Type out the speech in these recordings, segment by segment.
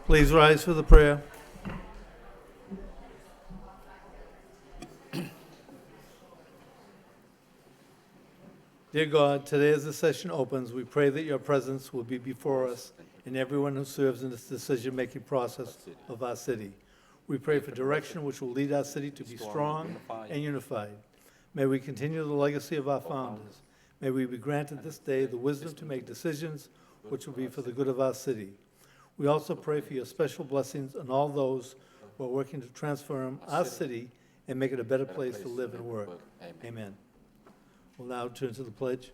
Please rise for the prayer. Dear God, today as the session opens, we pray that your presence will be before us and everyone who serves in this decision-making process of our city. We pray for direction which will lead our city to be strong and unified. May we continue the legacy of our founders. May we be granted this day the wisdom to make decisions which will be for the good of our city. We also pray for your special blessings on all those who are working to transform our city and make it a better place to live and work. Amen. We'll now turn to the pledge.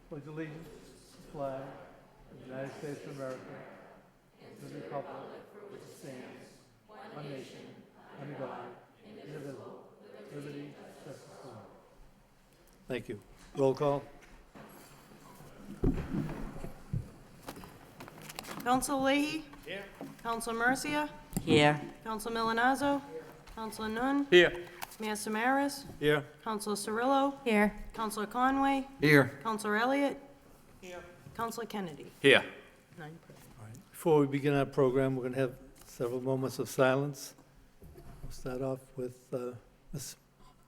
Pledge allegiance to the flag of the United States of America and to the republic which stands, one nation, under God, indivisible, liberty, justice for all. Thank you. Roll call. Council Leahy? Here. Council Mercia? Here. Council Milonazo? Council Nun? Here. Mayor Samaras? Here. Council Cirillo? Here. Councilor Conway? Here. Councilor Elliott? Here. Councilor Kennedy? Here. 9 present. All right. Before we begin our program, we're going to have several moments of silence. We'll start off with Ms.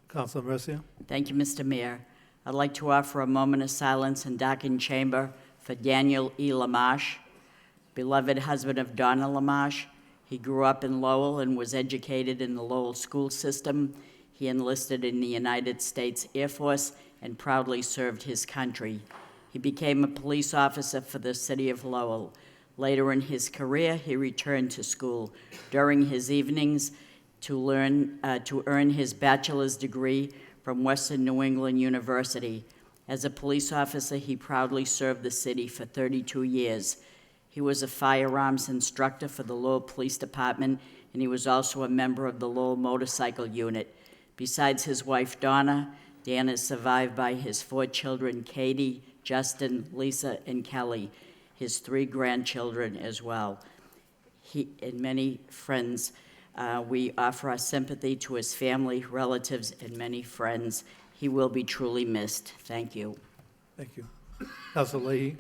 Councilor Mercia. Thank you, Mr. Mayor. I'd like to offer a moment of silence in darkened chamber for Daniel E. Lamash, beloved husband of Donna Lamash. He grew up in Lowell and was educated in the Lowell school system. He enlisted in the United States Air Force and proudly served his country. He became a police officer for the city of Lowell. Later in his career, he returned to school during his evenings to earn his bachelor's degree from Western New England University. As a police officer, he proudly served the city for 32 years. He was a firearms instructor for the Lowell Police Department, and he was also a member of the Lowell Motorcycle Unit. Besides his wife, Donna, Dan is survived by his 4 children, Katie, Justin, Lisa, and Kelly, his 3 grandchildren as well. He and many friends. We offer our sympathy to his family, relatives, and many friends. He will be truly missed. Thank you. Thank you. Councilor Leahy.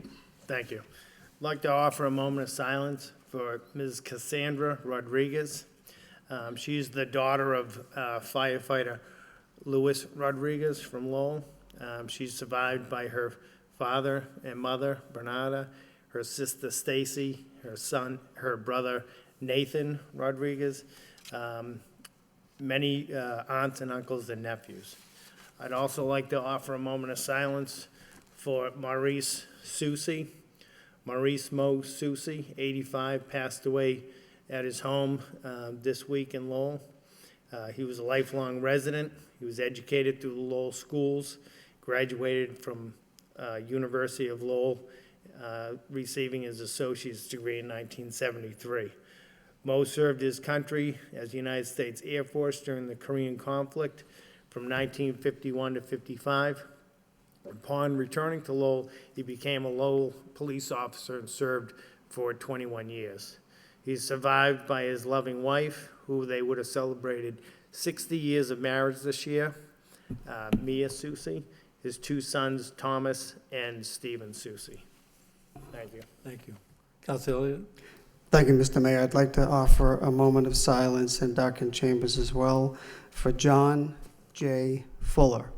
Thank you. I'd like to offer a moment of silence for Ms. Cassandra Rodriguez. She's the daughter of firefighter Louis Rodriguez from Lowell. She's survived by her father and mother, Bernarda, her sister Stacy, her brother Nathan Rodriguez, many aunts and uncles and nephews. I'd also like to offer a moment of silence for Maurice Soucy. Maurice Mo Soucy, 85, passed away at his home this week in Lowell. He was a lifelong resident. He was educated through the Lowell schools, graduated from University of Lowell, receiving his associate's degree in 1973. Mo served his country as United States Air Force during the Korean conflict from 1951 to 55. Upon returning to Lowell, he became a Lowell police officer and served for 21 years. He's survived by his loving wife, who they would have celebrated 60 years of marriage this year, Mia Soucy, his 2 sons, Thomas and Stephen Soucy. Thank you. Thank you. Councilor Elliott. Thank you, Mr. Mayor. I'd like to offer a moment of silence in darkened chambers as well for John J. Fuller,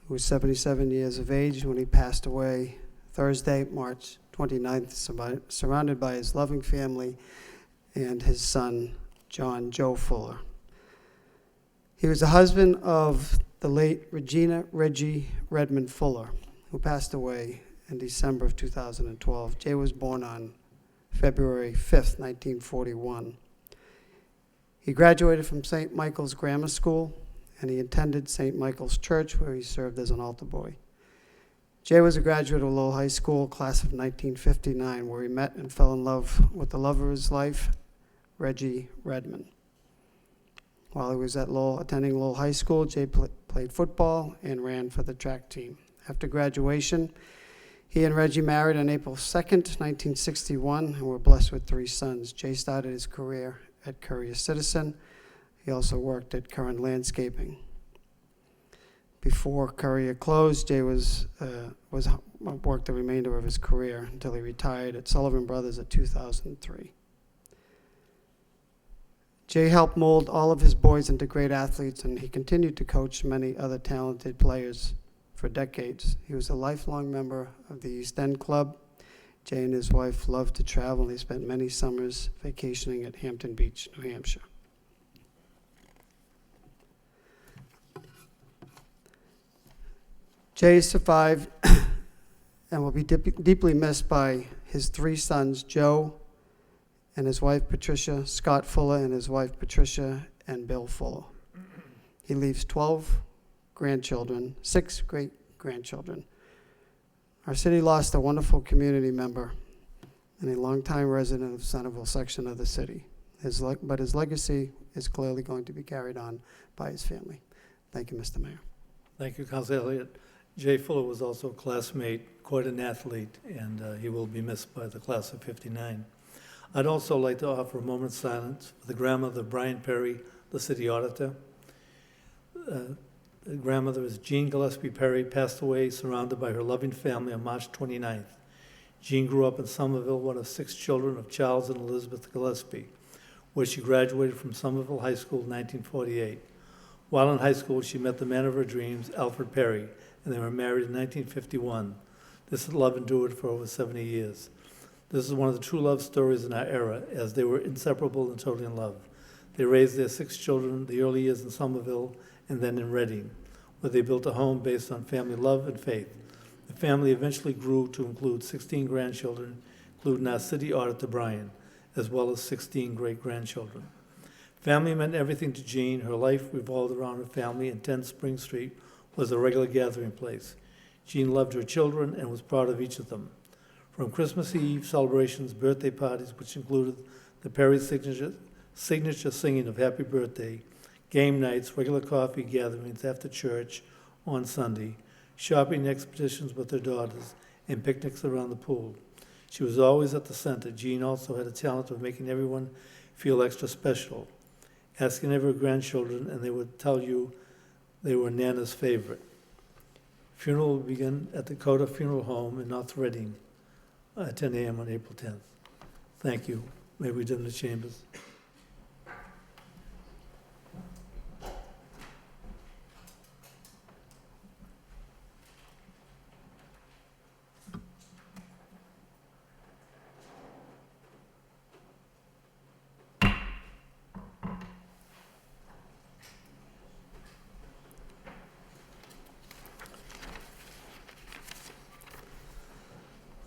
who was 77 years of age when he passed away Thursday, March 29th, surrounded by his loving family and his son, John Joe Fuller. He was the husband of the late Reggie Redmond Fuller, who passed away in December of 2012. Jay was born on February 5th, 1941. He graduated from St. Michael's Grammar School, and he attended St. Michael's Church, where he served as an altar boy. Jay was a graduate of Lowell High School, class of 1959, where he met and fell in love with the love of his life, Reggie Redmond. While he was at Lowell, attending Lowell High School, Jay played football and ran for the track team. After graduation, he and Reggie married on April 2nd, 1961, and were blessed with 3 sons. Jay started his career at Courier Citizen. He also worked at Current Landscaping. Before career closed, Jay worked the remainder of his career until he retired at Sullivan Brothers in 2003. Jay helped mold all of his boys into great athletes, and he continued to coach many other talented players for decades. He was a lifelong member of the East End Club. Jay and his wife loved to travel. They spent many summers vacationing at Hampton Beach, New Hampshire. Jay survived and will be deeply missed by his 3 sons, Joe and his wife Patricia, Scott Fuller and his wife Patricia, and Bill Fuller. He leaves 12 grandchildren, 6 great-grandchildren. Our city lost a wonderful community member and a longtime resident of Centerville section of the city. But his legacy is clearly going to be carried on by his family. Thank you, Mr. Mayor. Thank you, Councilor Elliott. Jay Fuller was also a classmate, quite an athlete, and he will be missed by the class of '59. I'd also like to offer a moment of silence for the grandmother of Brian Perry, the city auditor. The grandmother is Jean Gillespie Perry, passed away surrounded by her loving family on March 29th. Jean grew up in Somerville, one of 6 children of Charles and Elizabeth Gillespie, where she graduated from Somerville High School in 1948. While in high school, she met the man of her dreams, Alfred Perry, and they were married in 1951. This love endured for over 70 years. This is one of the true love stories in our era, as they were inseparable and totally in love. They raised their 6 children the early years in Somerville and then in Reading, where they built a home based on family love and faith. The family eventually grew to include 16 grandchildren, including our city auditor, Brian, as well as 16 great-grandchildren. Family meant everything to Jean. Her life revolved around her family, and 10 Spring Street was a regular gathering place. Jean loved her children and was proud of each of them. From Christmas Eve celebrations, birthday parties, which included the Perry signature singing of Happy Birthday, game nights, regular coffee gatherings after church on Sunday, shopping expeditions with her daughters, and picnics around the pool. She was always at the center. Jean also had a talent of making everyone feel extra special. Ask any of her grandchildren, and they would tell you they were Nana's favorite. Funeral will begin at the Coda Funeral Home in North Reading at 10 a.m. on April 10th. Thank you. May we dim the chambers.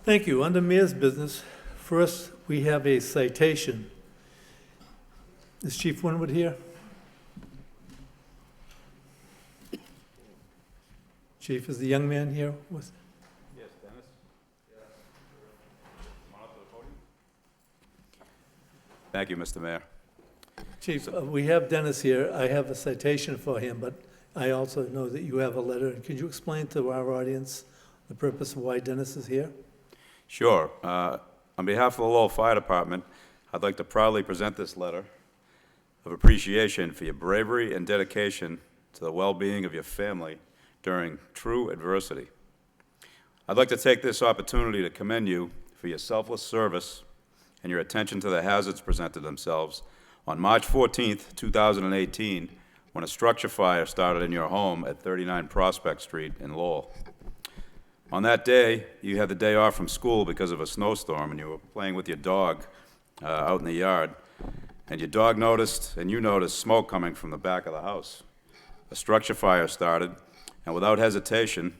Thank you. Under Mayor's business, first we have a citation. Is Chief Winwood here? Chief, is the young man here? Yes, Dennis? Yes. Come on up to the podium. Thank you, Mr. Mayor. Chief, we have Dennis here. I have a citation for him, but I also know that you have a letter. Could you explain to our audience the purpose of why Dennis is here? Sure. On behalf of the Lowell Fire Department, I'd like to proudly present this letter of appreciation for your bravery and dedication to the well-being of your family during true adversity. I'd like to take this opportunity to commend you for your selfless service and your attention to the hazards presented themselves on March 14th, 2018, when a structure fire started in your home at 39 Prospect Street in Lowell. On that day, you had the day off from school because of a snowstorm, and you were playing with your dog out in the yard, and your dog noticed, and you noticed, smoke coming from the back of the house. A structure fire started, and without hesitation,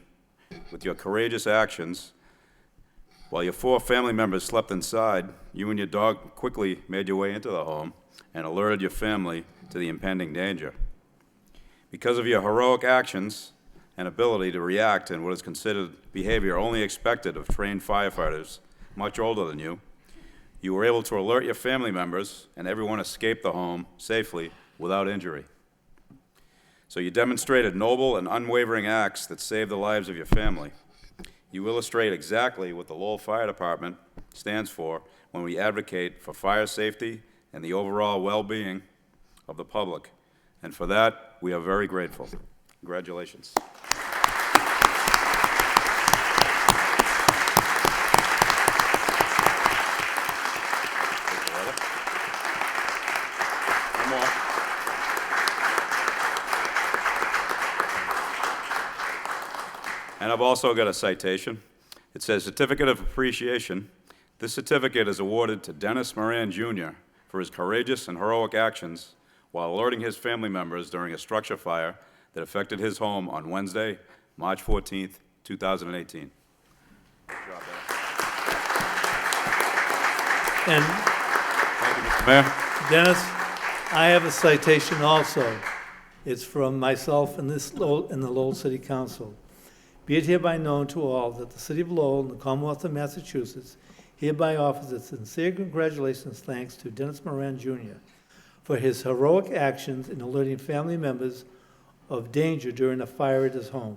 with your courageous actions, while your 4 family members slept inside, you and your dog quickly made your way into the home and alerted your family to the impending danger. Because of your heroic actions and ability to react in what is considered behavior only expected of trained firefighters much older than you, you were able to alert your family members, and everyone escaped the home safely without injury. So you demonstrated noble and unwavering acts that saved the lives of your family. You illustrate exactly what the Lowell Fire Department stands for when we advocate for fire safety and the overall well-being of the public. And for that, we are very grateful. Congratulations. One more. And I've also got a citation. It says Certificate of Appreciation. This certificate is awarded to Dennis Moran Jr. for his courageous and heroic actions while alerting his family members during a structure fire that affected his home on Wednesday, March 14th, 2018. Good job, Dennis. And Thank you, Mr. Mayor. Dennis, I have a citation also. It's from myself and the Lowell City Council. Be it hereby known to all that the City of Lowell and the Commonwealth of Massachusetts hereby offers its sincere congratulations thanks to Dennis Moran Jr. for his heroic actions in alerting family members of danger during a fire at his home.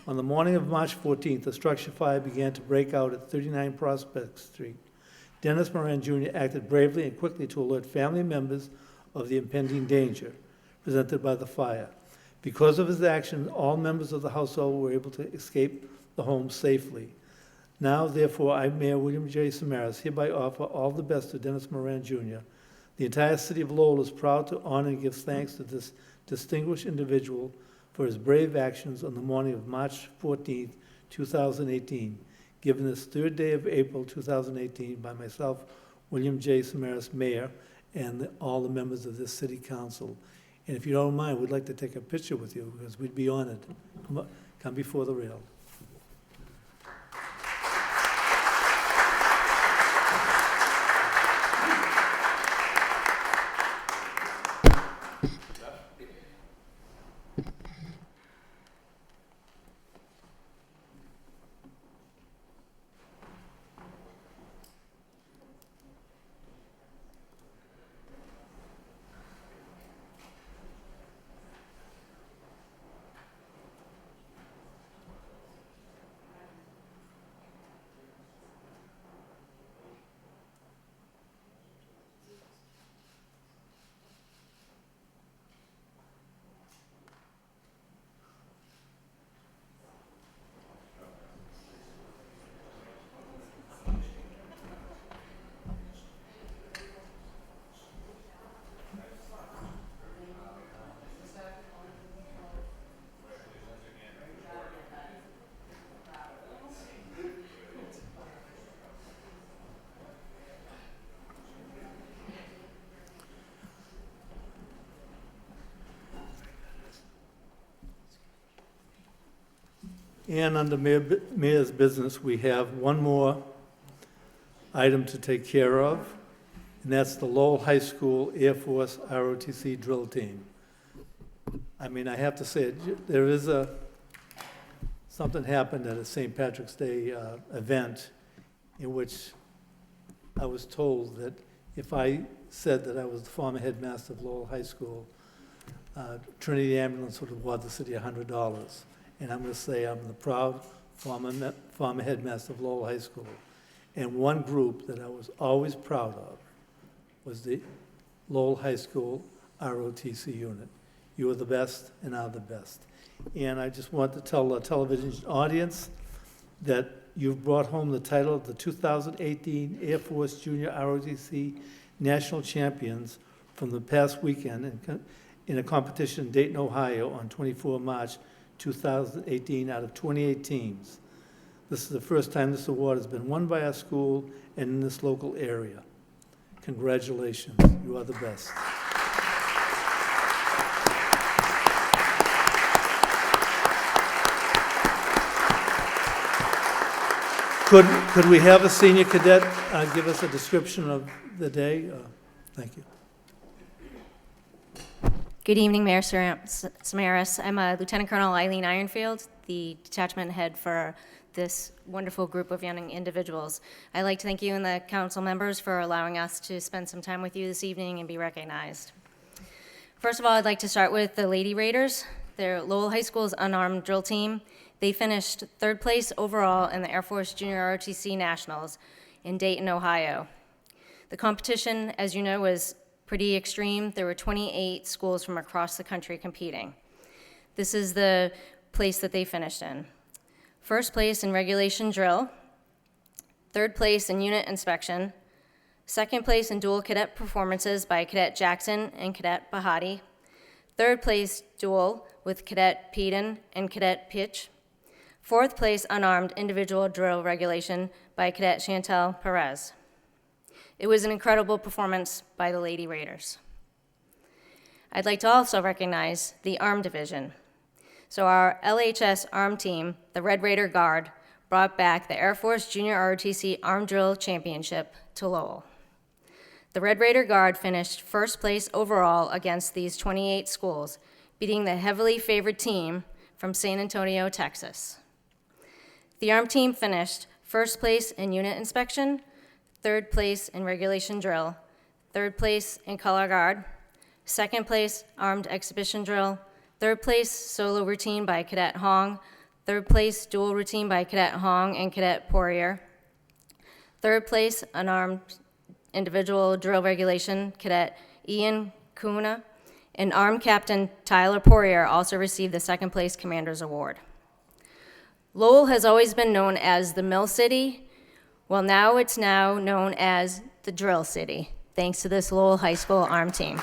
On the morning of March 14th, a structure fire began to break out at 39 Prospect Street. Dennis Moran Jr. acted bravely and quickly to alert family members of the impending danger presented by the fire. Because of his action, all members of the household were able to escape the home safely. Now, therefore, I, Mayor William J. Samaras, hereby offer all the best to Dennis Moran Jr. The entire city of Lowell is proud to honor and give thanks to this distinguished individual for his brave actions on the morning of March 14th, 2018, given this third day of April 2018 by myself, William J. Samaras, Mayor, and all the members of this city council. And if you don't mind, we'd like to take a picture with you because we'd be honored. Come before the rail. And under Mayor's business, we have one more item to take care of, and that's the Lowell High School Air Force ROTC drill team. I mean, I have to say, there is something happened at a St. Patrick's Day event in which I was told that if I said that I was the former headmaster of Lowell High School, Trinity Ambulance would award the city $100. And I'm going to say I'm the proud former headmaster of Lowell High School. And one group that I was always proud of was the Lowell High School ROTC unit. You are the best and are the best. And I just want to tell the television audience that you've brought home the title of the 2018 Air Force Junior ROTC National Champions from the past weekend in a competition in Dayton, Ohio on 24 March 2018 out of 28 teams. This is the first time this award has been won by our school and in this local area. Congratulations, you are the best. Could we have a senior cadet give us a description of the day? Thank you. Good evening, Mayor Samaras. I'm Lieutenant Colonel Eileen Ironfield, the detachment head for this wonderful group of young individuals. I'd like to thank you and the council members for allowing us to spend some time with you this evening and be recognized. First of all, I'd like to start with the Lady Raiders. They're Lowell High School's unarmed drill team. They finished third place overall in the Air Force Junior ROTC Nationals in Dayton, Ohio. The competition, as you know, was pretty extreme. There were 28 schools from across the country competing. This is the place that they finished in. First place in regulation drill, third place in unit inspection, second place in dual cadet performances by Cadet Jackson and Cadet Bahati, third place dual with Cadet Peden and Cadet Pitch, fourth place unarmed individual drill regulation by Cadet Chantel Perez. It was an incredible performance by the Lady Raiders. I'd like to also recognize the Armed Division. So our LHS Armed Team, the Red Raider Guard, brought back the Air Force Junior ROTC Armed Drill Championship to Lowell. The Red Raider Guard finished first place overall against these 28 schools, beating the heavily favored team from San Antonio, Texas. The Armed Team finished first place in unit inspection, third place in regulation drill, third place in color guard, second place armed exhibition drill, third place solo routine by Cadet Hong, third place dual routine by Cadet Hong and Cadet Poirier, third place unarmed individual drill regulation, Cadet Ian Kuna, and Armed Captain Tyler Poirier also received the second place Commander's Award. Lowell has always been known as the Mill City. Well, now it's known as the Drill City, thanks to this Lowell High School Armed Team.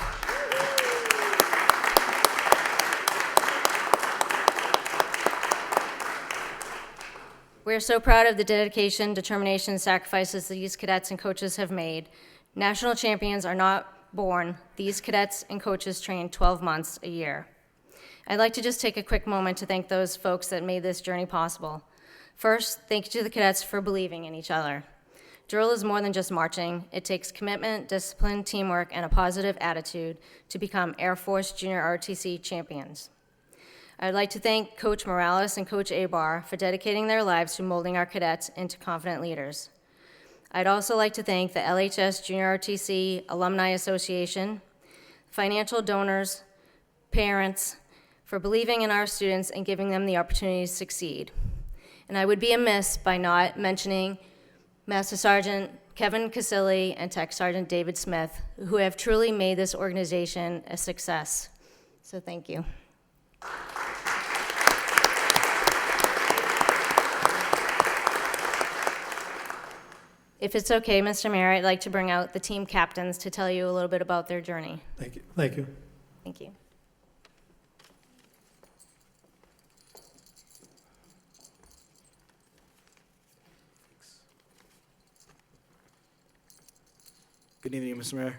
We're so proud of the dedication, determination, and sacrifices these cadets and coaches have made. National champions are not born. These cadets and coaches train 12 months a year. I'd like to just take a quick moment to thank those folks that made this journey possible. First, thank you to the cadets for believing in each other. Drill is more than just marching. It takes commitment, discipline, teamwork, and a positive attitude to become Air Force Junior ROTC champions. I'd like to thank Coach Morales and Coach Abar for dedicating their lives to molding our cadets into confident leaders. I'd also like to thank the LHS Junior ROTC Alumni Association, financial donors, parents, for believing in our students and giving them the opportunity to succeed. And I would be amiss by not mentioning Master Sergeant Kevin Casilli and Tech Sergeant David Smith, who have truly made this organization a success. So thank you. If it's okay, Mr. Mayor, I'd like to bring out the team captains to tell you a little bit about their journey. Thank you. Thank you. Thank you. Good evening, Mr. Mayor.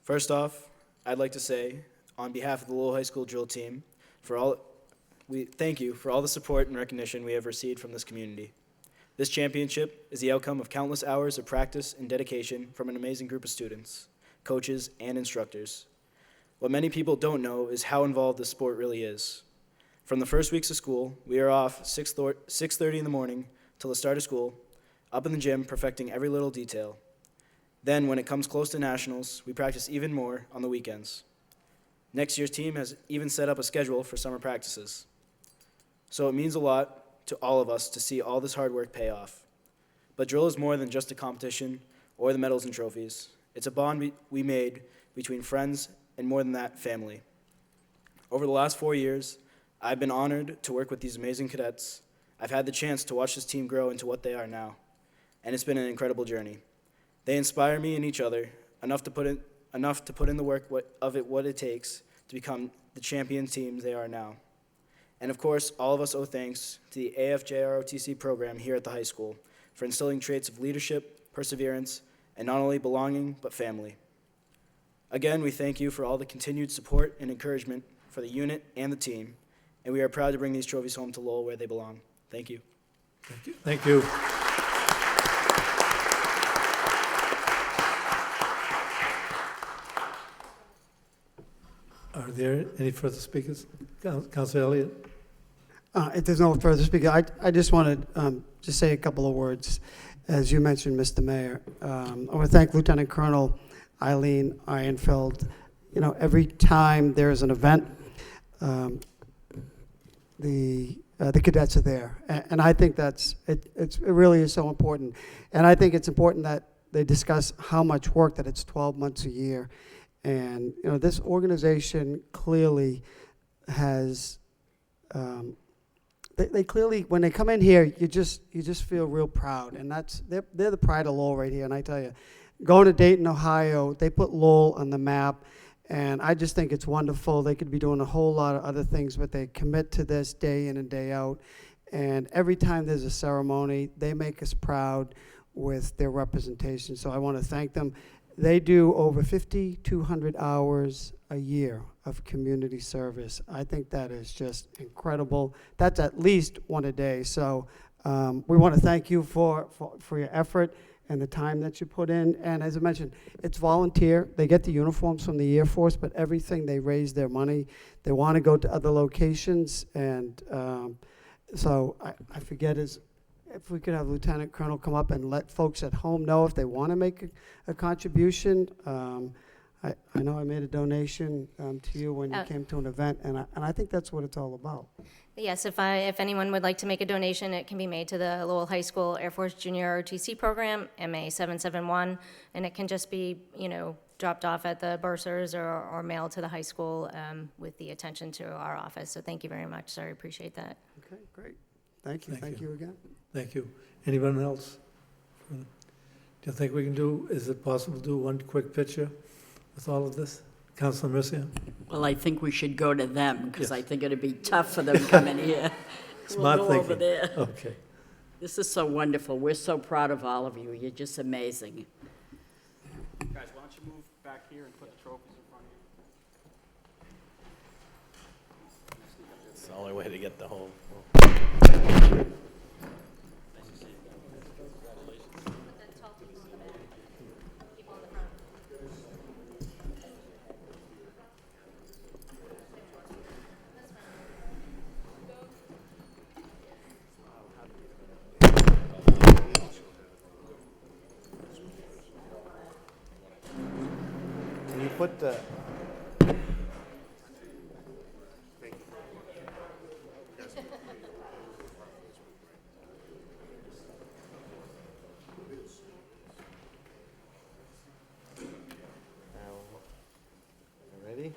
First off, I'd like to say, on behalf of the Lowell High School drill team, we thank you for all the support and recognition we have received from this community. This championship is the outcome of countless hours of practice and dedication from an amazing group of students, coaches, and instructors. What many people don't know is how involved this sport really is. From the first weeks of school, we are off 6:30 in the morning till the start of school, up in the gym perfecting every little detail. Then, when it comes close to nationals, we practice even more on the weekends. Next year's team has even set up a schedule for summer practices. So it means a lot to all of us to see all this hard work pay off. But drill is more than just a competition or the medals and trophies. It's a bond we made between friends and, more than that, family. Over the last 4 years, I've been honored to work with these amazing cadets. I've had the chance to watch this team grow into what they are now, and it's been an incredible journey. They inspire me and each other enough to put in the work what it takes to become the champion teams they are now. And of course, all of us owe thanks to the AFJROTC program here at the high school for instilling traits of leadership, perseverance, and not only belonging, but family. Again, we thank you for all the continued support and encouragement for the unit and the team, and we are proud to bring these trophies home to Lowell where they belong. Thank you. Thank you. Thank you. Are there any further speakers? Councilor Elliott? If there's no further speaker, I just want to just say a couple of words. As you mentioned, Mr. Mayor, I want to thank Lieutenant Colonel Eileen Ironfeld. You know, every time there's an event, the cadets are there, and I think it really is so important. And I think it's important that they discuss how much work that it's 12 months a year. And, you know, this organization clearly has, they clearly, when they come in here, you just feel real proud, and they're the pride of Lowell right here. And I tell you, going to Dayton, Ohio, they put Lowell on the map, and I just think it's wonderful. They could be doing a whole lot of other things, but they commit to this day in and day out. And every time there's a ceremony, they make us proud with their representation. So I want to thank them. They do over 5,200 hours a year of community service. I think that is just incredible. That's at least one a day. So we want to thank you for your effort and the time that you put in. And as I mentioned, it's volunteer. They get the uniforms from the Air Force, but everything, they raise their money. They want to go to other locations. And so I forget if we could have Lieutenant Colonel come up and let folks at home know if they want to make a contribution. I know I made a donation to you when you came to an event, and I think that's what it's all about. Yes, if anyone would like to make a donation, it can be made to the Lowell High School Air Force Junior ROTC program, MA 771, and it can just be, dropped off at the bursars or mailed to the high school with the attention to our office. So thank you very much, sir. I appreciate that. Okay, great. Thank you. Thank you again. Thank you. Anyone else? Do you think we can is it possible to do one quick picture with all of this? Councilor Mercia? Well, I think we should go to them, because Yes. I think it'd be tough for them coming here. Smart We'll go over thinking. there. Okay. This is so wonderful. We're so proud of all of you. You're just amazing. Guys, why don't you move back here and put the trophies in front of you? It's the only way to get the whole. Can you put the? Ready?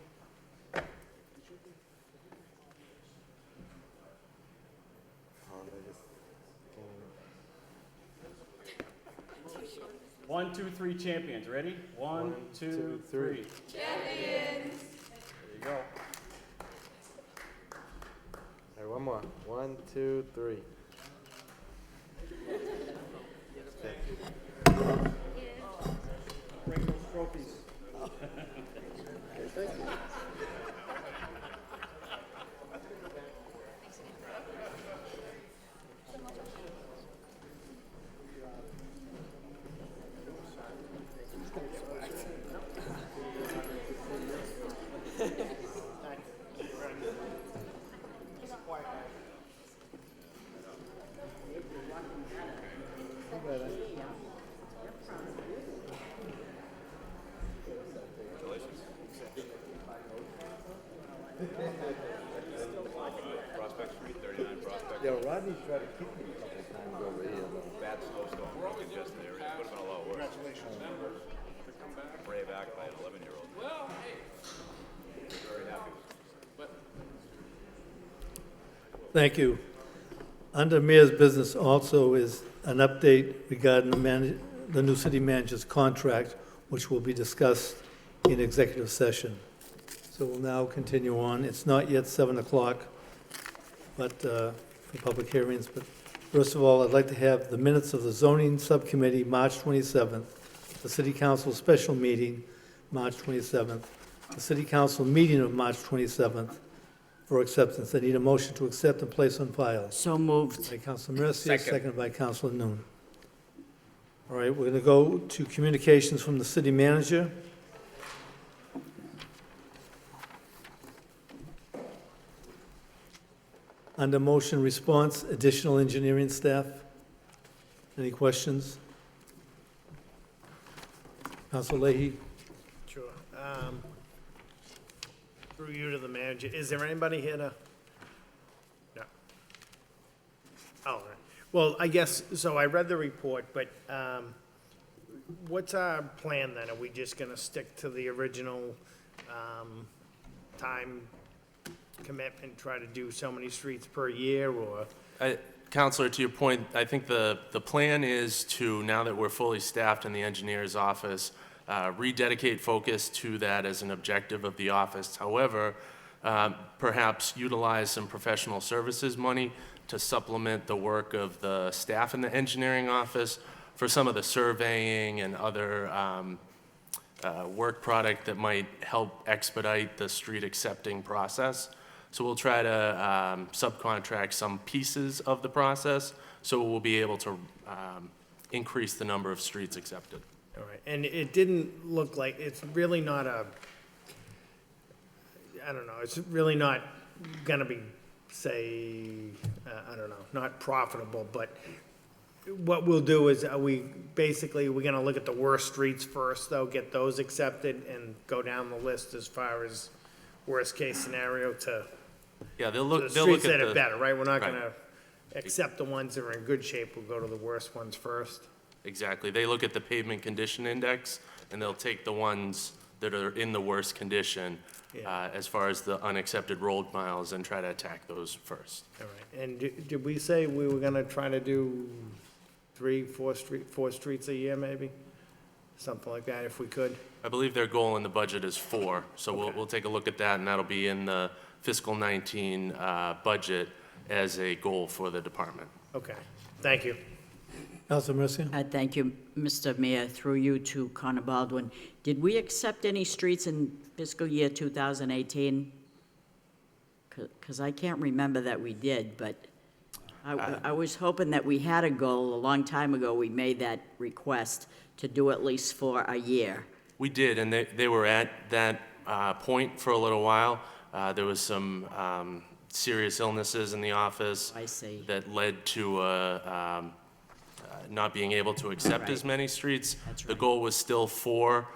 One, two, three, champions. Ready? One, two, three. Champions! There you go. All right, one more. 1, 2, 3. Bring those trophies. Prospect Street, 39 Prospect. Yo, Rodney's tried to keep me a couple times over here. Bad snowstorm, congested area. Would have been a lot worse. Congratulations. Brave act by an 11-year-old. Well, hey. Very happy. Thank you. Under Mayor's business also is an update regarding the new city manager's contract, which will be discussed in executive session. So we'll now continue on. It's not yet 7 o'clock, but for public hearings. But first of all, I'd like to have the minutes of the zoning subcommittee, March 27th, the city council special meeting, March 27th, the city council meeting of March 27th for acceptance. I need a motion to accept and place on file. So moved. By Councilor Mercia, seconded by Councilor Noon. All right, we're going to go to communications from the city manager. Under motion response, additional engineering staff. Any questions? Councilor Leahy? Sure. Through you to the manager, is there anybody here to? No. Oh, all right. Well, I guess, so I read the report, but what's our plan then? Are we just gonna stick to the original time commitment, try to do so many streets per year, or? Counselor, to your point, I think the plan is to, now that we're fully staffed in the engineer's office, rededicate focus to that as an objective of the office. However, perhaps utilize some professional services money to supplement the work of the staff in the engineering office for some of the surveying and other work product that might help expedite the street accepting process. So we'll try to subcontract some pieces of the process, so we'll be able to increase the number of streets accepted. All right, and it didn't look like, it's really not a, I don't know, it's really not gonna be, say, I don't know, not profitable, but what we'll do is, we're gonna look at the worst streets first, though, get those accepted, and go down the list as far as worst-case scenario to Yeah, they'll the look streets at that the. are better, right? We're not Right. gonna accept the ones that are in good shape, we'll go to the worst ones first. Exactly. They look at the pavement condition index, and they'll take the ones that are in the worst condition, Yeah. as far as the unaccepted road miles, and try to attack those first. All right, and did we say we were gonna try to do 4 streets a year, maybe? Something like that, if we could? I believe their goal in the budget is 4, so we'll take a look at that, and that'll be in the fiscal 19 budget as a goal for the department. Okay, thank you. Councilor Mercia? Thank you, Mr. Mayor, through you to Connor Baldwin. Did we accept any streets in fiscal year 2018? Because I can't remember that we did, but I was hoping that we had a goal. A long time ago, we made that request to do at least 4 a year. We did, and they were at that point for a little while. There was some serious illnesses in the office. I see. That led to not being able to accept as Right. many streets. That's The right. goal was still 4.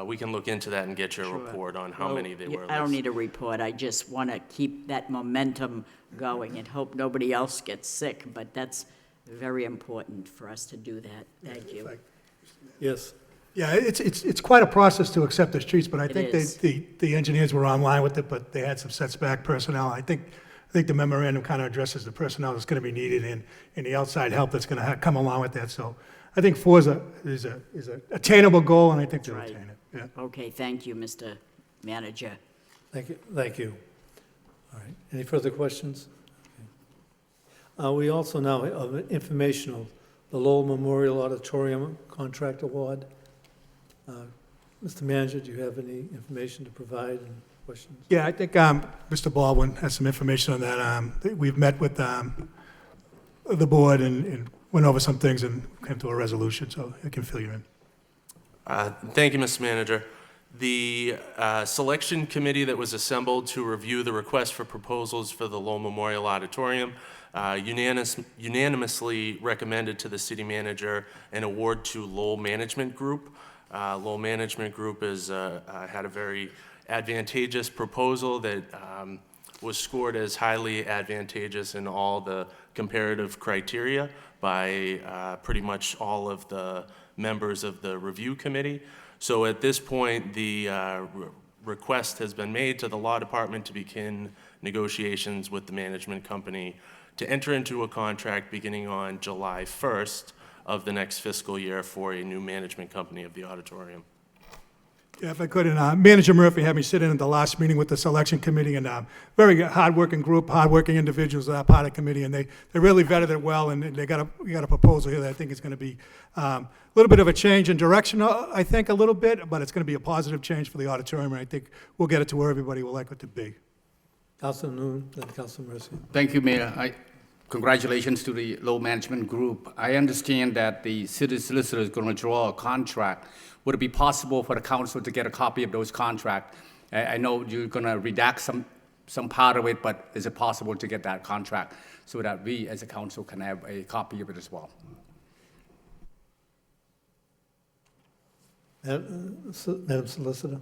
We can look into that and get you a Sure. report on how Well, many they were. I don't need a report. I just want to keep that momentum going and hope nobody else gets sick, but that's very important for us to do that. Thank you. Yes. Yeah, it's quite a process to accept the streets, but I It think is. the engineers were online with it, but they had some setback personnel. I think the memorandum kind of addresses the personnel that's going to be needed and the outside help that's going to come along with that. So I think 4 is a attainable goal, and I think they'll Right. attain it. Yeah. Okay, thank you, Mr. Manager. Thank you, thank you. All right, any further questions? Okay. We also now have informational, the Lowell Memorial Auditorium Contract Award. Mr. Manager, do you have any information to provide and questions? Yeah, I think Mr. Baldwin has some information on that. We've met with the board and went over some things and came to a resolution, so I can fill you in. Thank you, Mr. Manager. The selection committee that was assembled to review the request for proposals for the Lowell Memorial Auditorium unanimously recommended to the city manager an award to Lowell Management Group. Lowell Management Group has had a very advantageous proposal that was scored as highly advantageous in all the comparative criteria by pretty much all of the members of the review committee. So at this point, the request has been made to the law department to begin negotiations with the management company to enter into a contract beginning on July 1st of the next fiscal year for a new management company of the auditorium. Yeah, if I could, and Manager Murphy had me sit in at the last meeting with the selection committee, and very hardworking group, hardworking individuals that are part of the committee, and they really vetted it well, and we got a proposal here that I think is going to be a little bit of a change in direction, I think, a little bit, but it's going to be a positive change for the auditorium, and I think we'll get it to where everybody will like it to be. Councilor Noon, then Councilor Mercia. Thank you, Mayor. Congratulations to the Lowell Management Group. I understand that the city solicitor is going to draw a contract. Would it be possible for the council to get a copy of those contracts? I know you're going to redact some part of it, but is it possible to get that contract so that we as a council can have a copy of it as well? Madam Solicitor?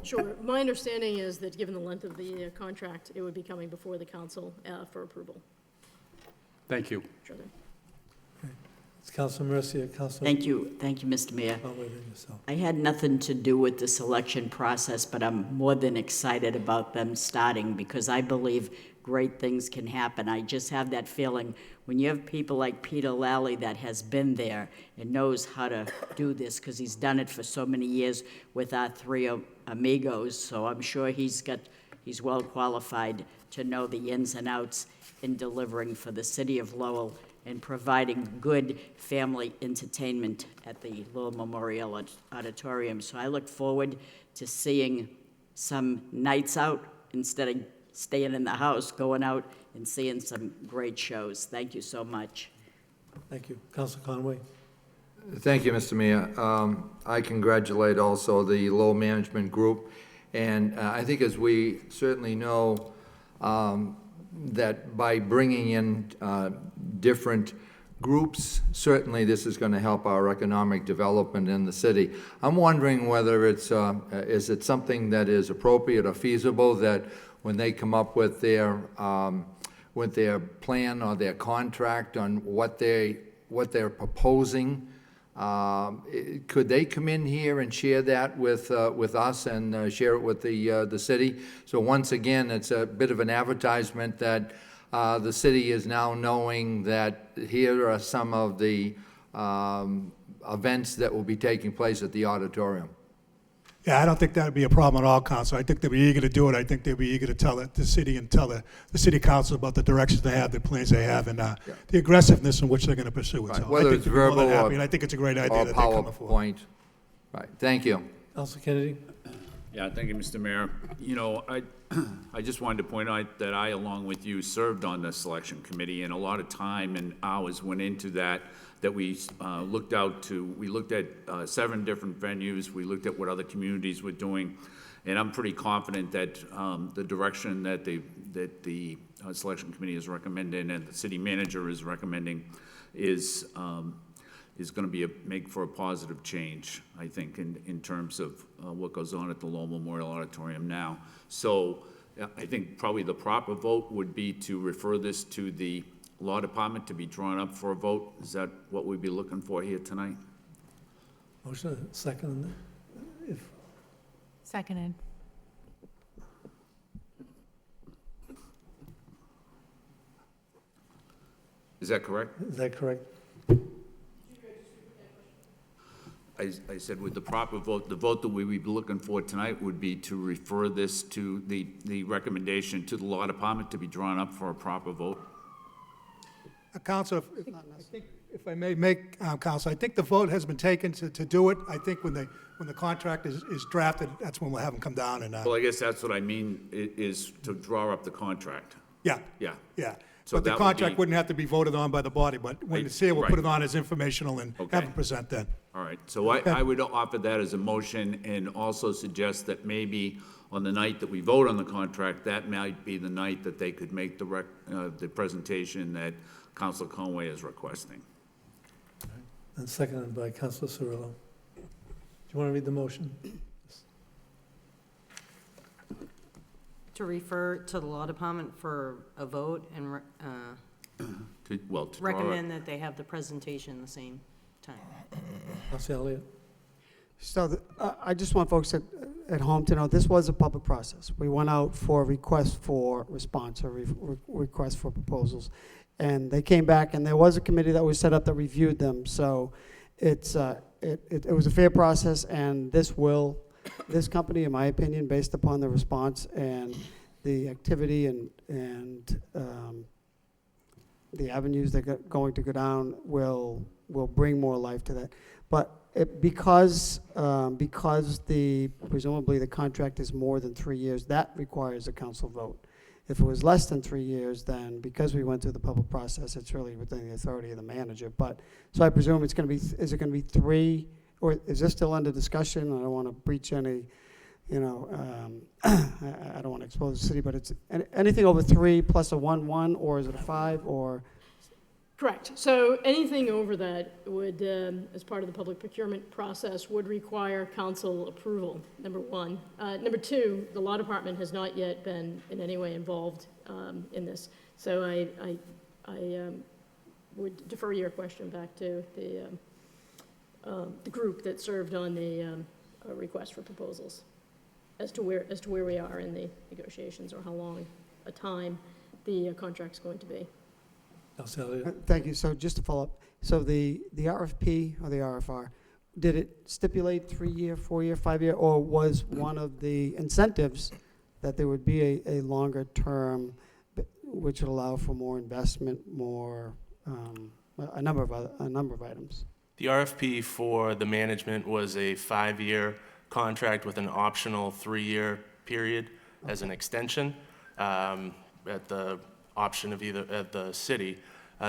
Sure. My understanding is that, given the length of the contract, it would be coming before the council for approval. Thank you. Sure thing. Councilor Mercia, Councilor. Thank you, Mr. Mayor. Oh, wait, then yourself. I had nothing to do with the selection process, but I'm more than excited about them starting because I believe great things can happen. I just have that feeling when you have people like Peter Lally that has been there and knows how to do this because he's done it for so many years with our three amigos. So I'm sure he's well qualified to know the ins and outs in delivering for the city of Lowell and providing good family entertainment at the Lowell Memorial Auditorium. So I look forward to seeing some nights out instead of staying in the house, going out and seeing some great shows. Thank you so much. Thank you. Councilor Conway. Thank you, Mr. Mayor. I congratulate also the Lowell Management Group, and I think as we certainly know, that by bringing in different groups, certainly this is going to help our economic development in the city. I'm wondering whether it's, is it something that is appropriate or feasible that when they come up with their plan or their contract on what they're proposing, could they come in here and share that with us and share it with the city? So once again, it's a bit of an advertisement that the city is now knowing that here are some of the events that will be taking place at the auditorium. Yeah, I don't think that would be a problem at all, Council. I think they'd be eager to do it. I think they'd be eager to tell the city and tell the city council about the directions they have, the plans they have, and the aggressiveness in which they're going to pursue it. Right. So I Whether think it's they'd be more than verbal happy, and I think it's a great idea or that they're coming forward. PowerPoint. Right, thank you. Councilor Kennedy. Yeah, thank you, Mr. Mayor. You know, I just wanted to point out that I, along with you, served on the selection committee, and a lot of time and hours went into that we looked at 7 different venues, we looked at what other communities were doing, and I'm pretty confident that the direction that the selection committee is recommending and the city manager is recommending is going to make for a positive change, I think, in terms of what goes on at the Lowell Memorial Auditorium now. So I think probably the proper vote would be to refer this to the Law Department to be drawn up for a vote. Is that what we'd be looking for here tonight? Motion, second. Seconded. Is that correct? Is that correct? I said with the proper vote, the vote that we would be looking for tonight would be to refer this to the recommendation to the Law Department to be drawn up for a proper vote. Council, if I may make, Council, I think the vote has been taken to do it. I think when the contract is drafted, that's when we'll have them come down and. Well, I guess that's what I mean, is to draw up the contract. Yeah. Yeah. Yeah. So But the that would contract be- wouldn't have to be voted on by the body, but when it's here, we'll put Right. it on as informational and Okay. have them present then. All right, so I would offer that as a motion and also suggest that maybe on the night that we vote on the contract, that might be the night that they could make the presentation that Councilor Conway is requesting. And seconded by Councilor Cirillo. Do you want to read the motion? To refer to the Law Department for a vote and To draw it. recommend that they have the presentation the same time. Councilor Elliott. So I just want folks at home to know this was a public process. We went out for a request for response or request for proposals. And they came back, and there was a committee that was set up that reviewed them. So it was a fair process, and this company, in my opinion, based upon the response and the activity and the avenues that are going to go down will bring more life to that. But because presumably the contract is more than 3 years, that requires a council vote. If it was less than 3 years, then because we went through the public process, it's really within the authority of the manager. But, so I presume is it going to be 3, or is this still under discussion? I don't want to breach any, I don't want to expose the city, but it's anything over 3 plus a 1-1, or is it a 5, or? Correct. So anything over that would, as part of the public procurement process, would require council approval, number 1. Number 2, the law department has not yet been in any way involved in this. So I would defer your question back to the group that served on the request for proposals as to where we are in the negotiations, or how long a time the contract's going to be. Councilor, Thank you. So just to follow up, so the RFP or the RFR, did it stipulate 3-year, 4-year, 5-year, or was one of the incentives that there would be a longer term, which would allow for more investment, more, a number of items? The RFP for the management was a 5-year contract with an optional 3-year period as an extension at the option of at the city.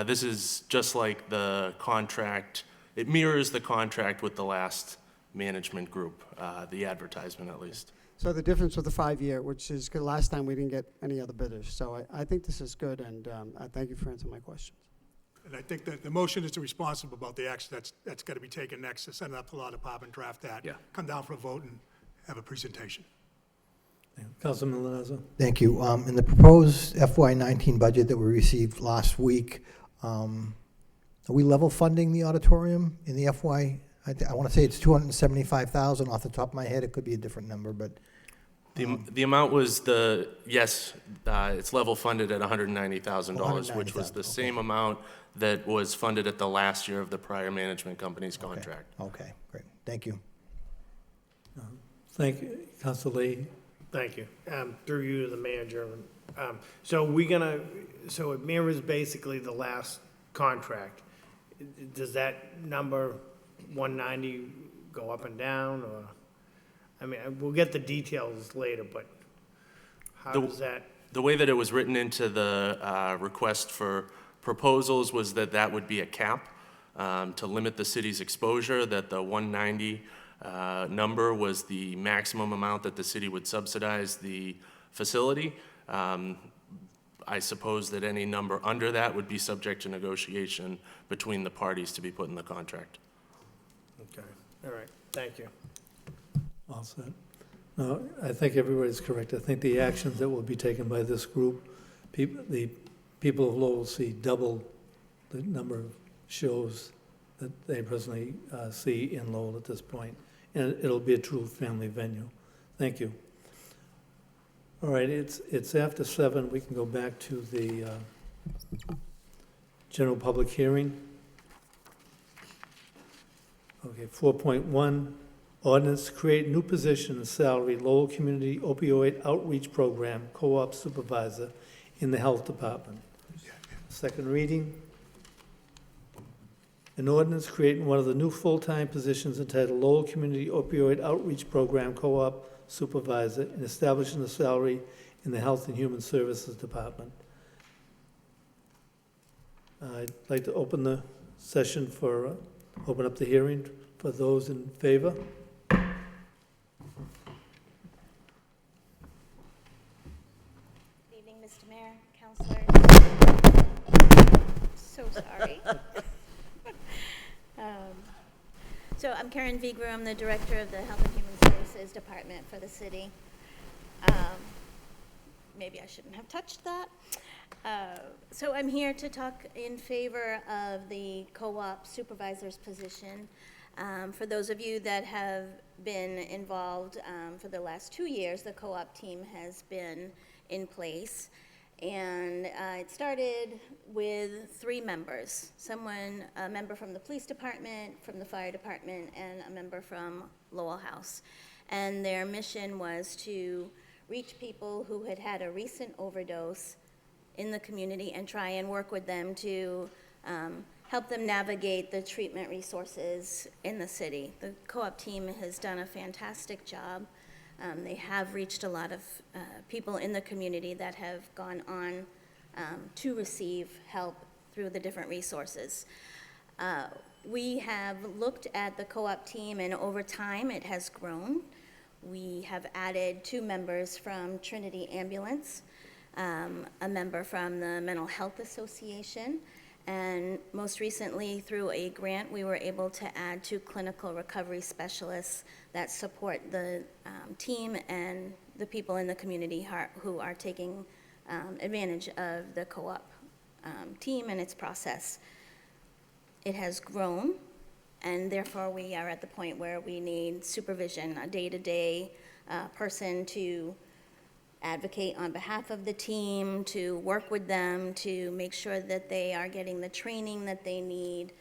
This is just like the contract. It mirrors the contract with the last management group, the advertisement at least. So the difference with the 5-year, which is, 'cause last time we didn't get any other bidders. So I think this is good, and I thank you for answering my questions. And I think that the motion is responsible about the action that's got to be taken next, to send it up to the law department, draft that, come down for a vote, and have a presentation. Councilman Milonazo. Thank you. In the proposed FY19 budget that we received last week, are we level funding the auditorium in the FY? I want to say it's $275,000 off the top of my head. It could be a different number, but The amount was it's level funded at $190,000, which was the same amount that was funded at the last year of the prior management company's contract. Okay, great. Thank you. Thank you. Councilor Lee. Thank you. Through you to the manager. So it mirrors basically the last contract. Does that number 190 go up and down, or? I mean, we'll get the details later, but how does that? The way that it was written into the request for proposals was that would be a cap to limit the city's exposure, that the 190 number was the maximum amount that the city would subsidize the facility. I suppose that any number under that would be subject to negotiation between the parties to be put in the contract. Okay, all right, thank you. All set. No, I think everybody's correct. I think the actions that will be taken by this group, the people of Lowell see double the number of shows that they presently see in Lowell at this point. And it'll be a true family venue. Thank you. All right, it's after 7. We can go back to the general public hearing. Okay, 4.1. Ordinance to create new position and salary, Lowell Community Opioid Outreach Program, Co-op Supervisor in the Health Department. Second reading. An ordinance creating one of the new full-time positions entitled Lowell Community Opioid Outreach Program, Co-op Supervisor, and establishing a salary in the Health and Human Services Department. I'd like to open the session open up the hearing for those in favor. Mr. Mayor, Councilors. So sorry. So I'm Karen Vigru. I'm the Director of the Health and Human Services Department for the city. Maybe I shouldn't have touched that. So I'm here to talk in favor of the co-op supervisor's position. For those of you that have been involved for the last 2 years, the co-op team has been in place. And it started with 3 members, a member from the police department, from the fire department, and a member from Lowell House. And their mission was to reach people who had had a recent overdose in the community and try and work with them to help them navigate the treatment resources in the city. The co-op team has done a fantastic job. They have reached a lot of people in the community that have gone on to receive help through the different resources. We have looked at the co-op team, and over time it has grown. We have added 2 members from Trinity Ambulance, a member from the Mental Health Association, and most recently, through a grant, we were able to add 2 clinical recovery specialists that support the team and the people in the community who are taking advantage of the co-op team and its process. it has grown, and therefore we are at the point where we need supervision, a day-to-day person to advocate on behalf of the team, to work with them, to make sure that they are getting the training that they need,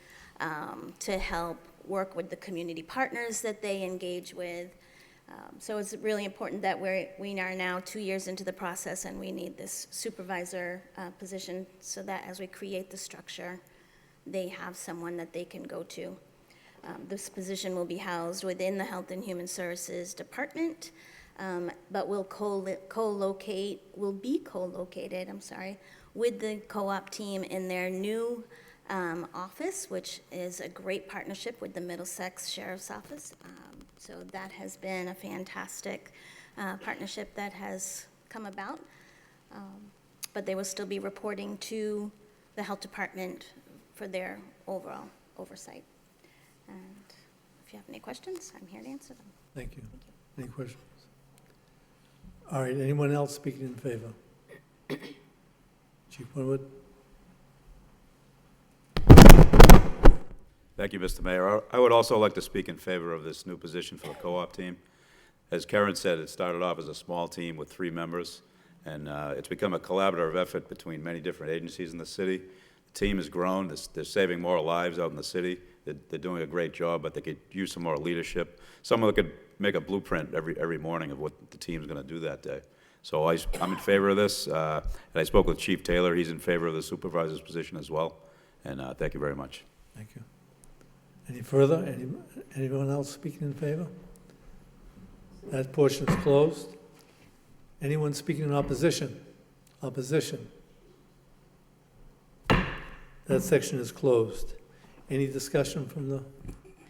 to help work with the community partners that they engage with. So it's really important that we are now 2 years into the process, and we need this supervisor position so that as we create the structure, they have someone that they can go to. This position will be housed within the Health and Human Services Department, but will be co-located, with the co-op team in their new office, which is a great partnership with the Middlesex Sheriff's Office. So that has been a fantastic partnership that has come about. But they will still be reporting to the Health Department for their overall oversight. And if you have any questions, I'm here to answer them. Thank you. Any questions? All right, anyone else speaking in favor? Chief Winwood? Thank you, Mr. Mayor. I would also like to speak in favor of this new position for the co-op team. As Karen said, it started off as a small team with 3 members, and it's become a collaborative effort between many different agencies in the city. The team has grown. They're saving more lives out in the city. They're doing a great job, but they could use some more leadership. Someone that could make a blueprint every morning of what the team's going to do that day. So I'm in favor of this, and I spoke with Chief Taylor. He's in favor of the supervisor's position as well, and thank you very much. Thank you. Any further? Anyone else speaking in favor? That portion is closed. Anyone speaking in opposition? Opposition? That section is closed. Any discussion from the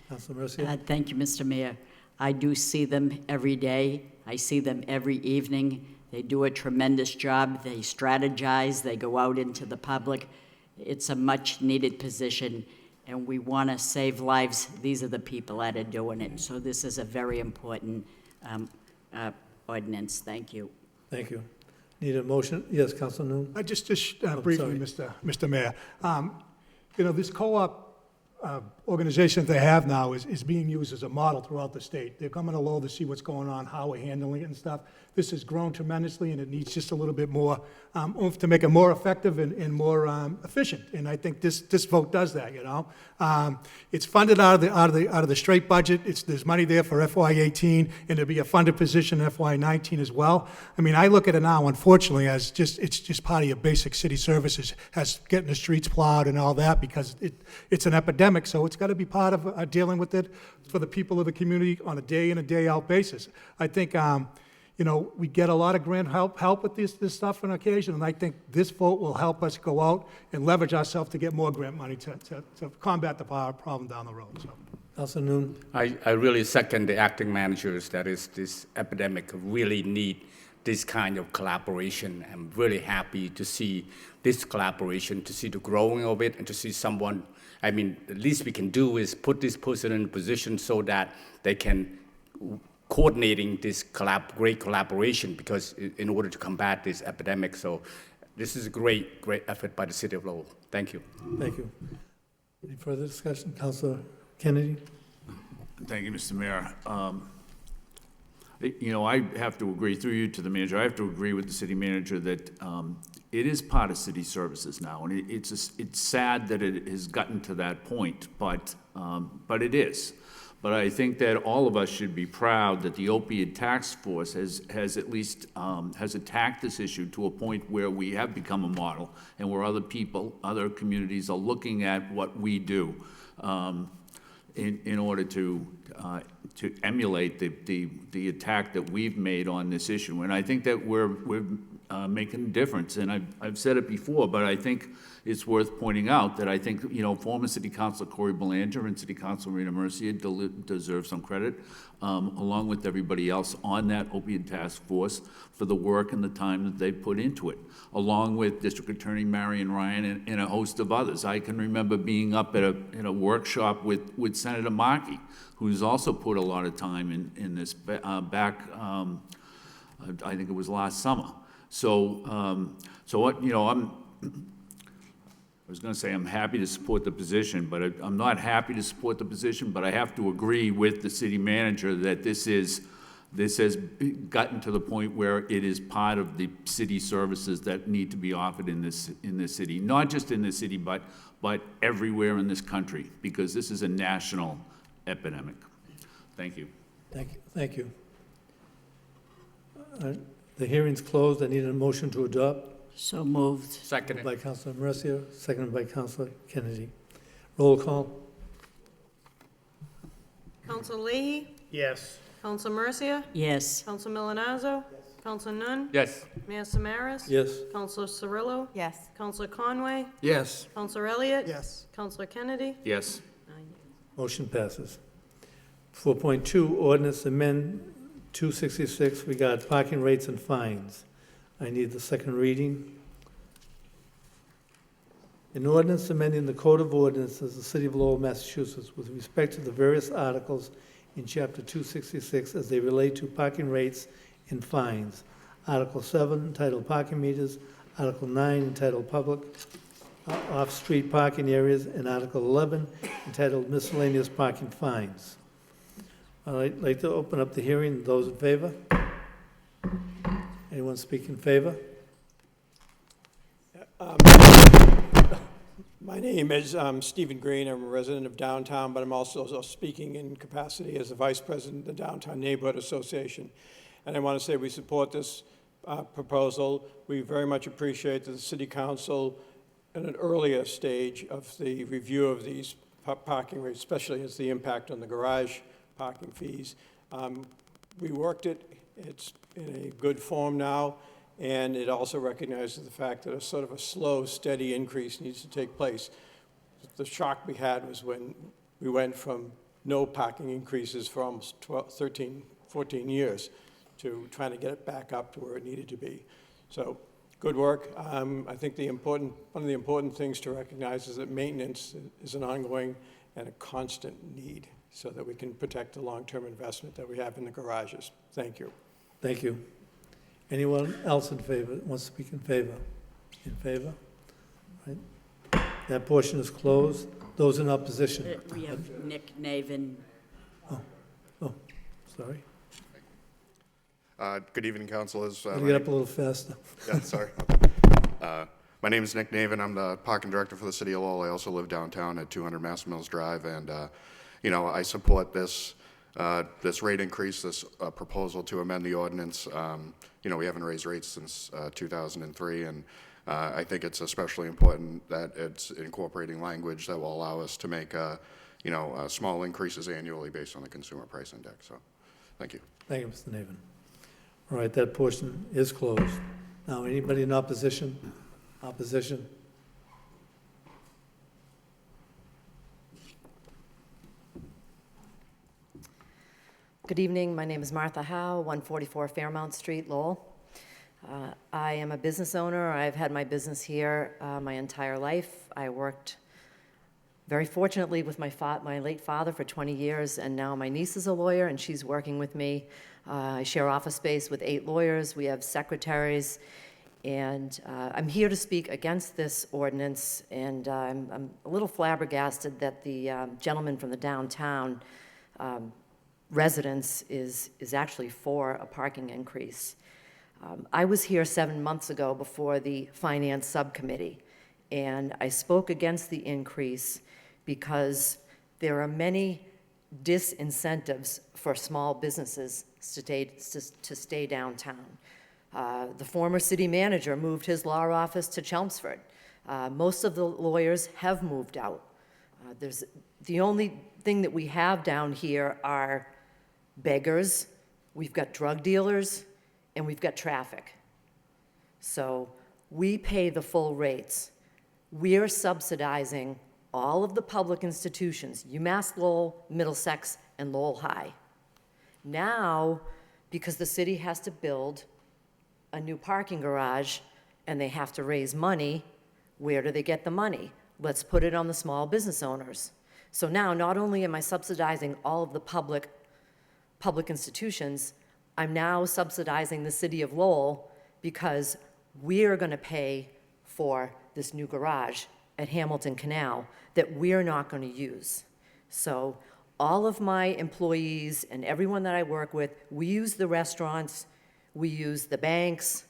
Councilor Mercia? Thank you, Mr. Mayor. I do see them every day. I see them every evening. They do a tremendous job. They strategize. They go out into the public. It's a much-needed position, and we want to save lives. These are the people that are doing it. So this is a very important ordinance. Thank you. Thank you. Need a motion? Yes, Councilor Noon? Just briefly, Mr. Mayor. This co-op organization that they have now is being used as a model throughout the state. They're coming to Lowell to see what's going on, how we're handling it and stuff. This has grown tremendously, and it needs just a little bit more oomph to make it more effective and more efficient. And I think this vote does that. It's funded out of the straight budget. There's money there for FY18, and there'll be a funded position in FY19 as well. I mean, I look at it now, unfortunately, as it's just part of your basic city services, as getting the streets plowed and all that, because it's an epidemic. So it's got to be part of dealing with it for the people of the community on a day in and day out basis. I think, we get a lot of grant help with this stuff on occasion, and I think this vote will help us go out and leverage ourselves to get more grant money to combat the power problem down the road. So. Councilor Noon? I really second the acting managers that is this epidemic really need this kind of collaboration. I'm really happy to see this collaboration, to see the growing of it, and to see someone, the least we can do is put this person in a position so that they can coordinating this great collaboration, because in order to combat this epidemic. So this is a great effort by the city of Lowell. Thank you. Thank you. Any further discussion? Councilor Kennedy? Thank you, Mr. Mayor. I have to agree, through you to the manager, I have to agree with the city manager that it is part of city services now, and it's sad that it has gotten to that point, but it is. But I think that all of us should be proud that the opioid task force has at least has attacked this issue to a point where we have become a model, and where other communities are looking at what we do in order to emulate the attack that we've made on this issue. And I think that we're making a difference. And I've said it before, but I think it's worth pointing out that I think, former City Councilor Corey Belanger and City Councilor Rita Mercier deserve some credit, along with everybody else on that opioid task force, for the work and the time that they put into it, along with District Attorney Marion Ryan and a host of others. I can remember being up at a workshop with Senator Markey, who's also put a lot of time in this back, I think it was last summer. So what, was going to say I'm happy to support the position, but I'm not happy to support the position, but I have to agree with the city manager that this has gotten to the point where it is part of the city services that need to be offered in this city, not just in this city, but everywhere in this country, because this is a national epidemic. Thank you. Thank you. Thank you. The hearing's closed. I need a motion to adopt. So moved. Second. By Councilor Mercia, seconded by Councilor Kennedy. Roll call. Counsel Leahy? Yes. Counsel Mercia? Yes. Counsel Milonazo? Counsel Nun? Yes. Mayor Samaras? Yes. Counselor Cirillo? Yes. Counselor Conway? Yes. Counselor Elliott? Yes. Counselor Kennedy? Yes. Motion passes. 4.2, ordinance amend 266 regard parking rates and fines. I need the second reading. An ordinance amending the Code of Ordinances of the City of Lowell, Massachusetts with respect to the various articles in Chapter 266 as they relate to parking rates and fines. Article 7 entitled Parking Meters, Article 9 entitled Public Off-Street Parking Areas, and Article 11 entitled Miscellaneous Parking Fines. I'd like to open up the hearing. Those in favor? Anyone speak in favor? My name is Stephen Green. I'm a resident of downtown, but I'm also speaking in capacity as the Vice President of the Downtown Neighborhood Association. And I want to say we support this proposal. We very much appreciate that the City Council, at an earlier stage of the review of these parking rates, especially as the impact on the garage parking fees. We worked it. It's in a good form now. And it also recognizes the fact that a sort of a slow, steady increase needs to take place. The shock we had was when we went from no parking increases for almost 12, 13, 14 years to trying to get it back up to where it needed to be. So good work. I think one of the important things to recognize is that maintenance is an ongoing and a constant need so that we can protect the long-term investment that we have in the garages. Thank you. Thank you. Anyone else in favor, wants to speak in favor? In favor? Right. That portion is closed. Those in opposition? We have Nick Navin. Oh, sorry. Good evening, councilors. Get up a little faster. Yeah, sorry. My name is Nick Navin. I'm the parking director for the City of Lowell. I also live downtown at 200 Master Mills Drive, and I support this rate increase, this proposal to amend the ordinance. We haven't raised rates since 2003, and I think it's especially important that it's incorporating language that will allow us to make small increases annually based on the consumer price index. So, thank you. Thank you, Mr. Navin. All right, that portion is closed. Now, anybody in opposition? Opposition? Good evening. My name is Martha Howe, 144 Fairmount Street, Lowell. I am a business owner. I've had my business here my entire life. I worked very fortunately with my late father for 20 years, and now my niece is a lawyer, and she's working with me. I share office space with 8 lawyers. We have secretaries, and I'm here to speak against this ordinance, and I'm a little flabbergasted that the gentleman from the downtown residence is actually for a parking increase. I was here 7 months ago before the Finance Subcommittee, and I spoke against the increase because there are many disincentives for small businesses to stay downtown. The former city manager moved his law office to Chelmsford. Most of the lawyers have moved out. The only thing that we have down here are beggars, we've got drug dealers, and we've got traffic. So we pay the full rates. We're subsidizing all of the public institutions, UMass Lowell, Middlesex, and Lowell High. Now, because the city has to build a new parking garage and they have to raise money, where do they get the money? Let's put it on the small business owners. So now, not only am I subsidizing all of the public institutions, I'm now subsidizing the city of Lowell because we're going to pay for this new garage at Hamilton Canal that we're not going to use. So all of my employees and everyone that I work with, we use the restaurants, we use the banks.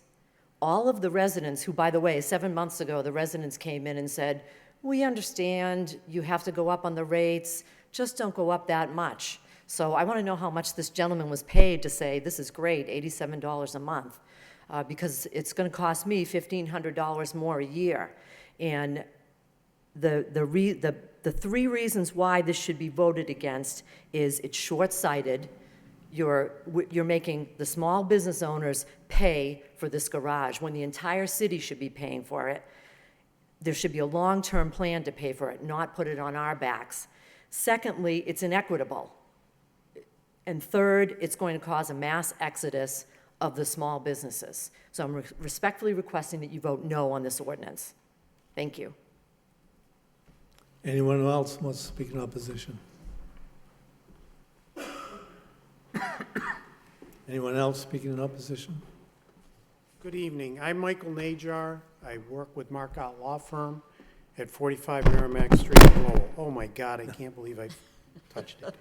All of the residents who, by the way, 7 months ago, the residents came in and said, we understand you have to go up on the rates, just don't go up that much. So I want to know how much this gentleman was paid to say, this is great, $87 a month, because it's going to cost me $1,500 more a year. And the three reasons why this should be voted against is it's short-sighted. You're making the small business owners pay for this garage when the entire city should be paying for it. There should be a long-term plan to pay for it, not put it on our backs. Secondly, it's inequitable. And third, it's going to cause a mass exodus of the small businesses. So I'm respectfully requesting that you vote no on this ordinance. Thank you. Anyone else wants to speak in opposition? Anyone else speaking in opposition? Good evening. I'm Michael Najar. I work with Marcotte Law Firm at 45 Merrimack Street in Lowell. Oh my God, I can't believe I touched it.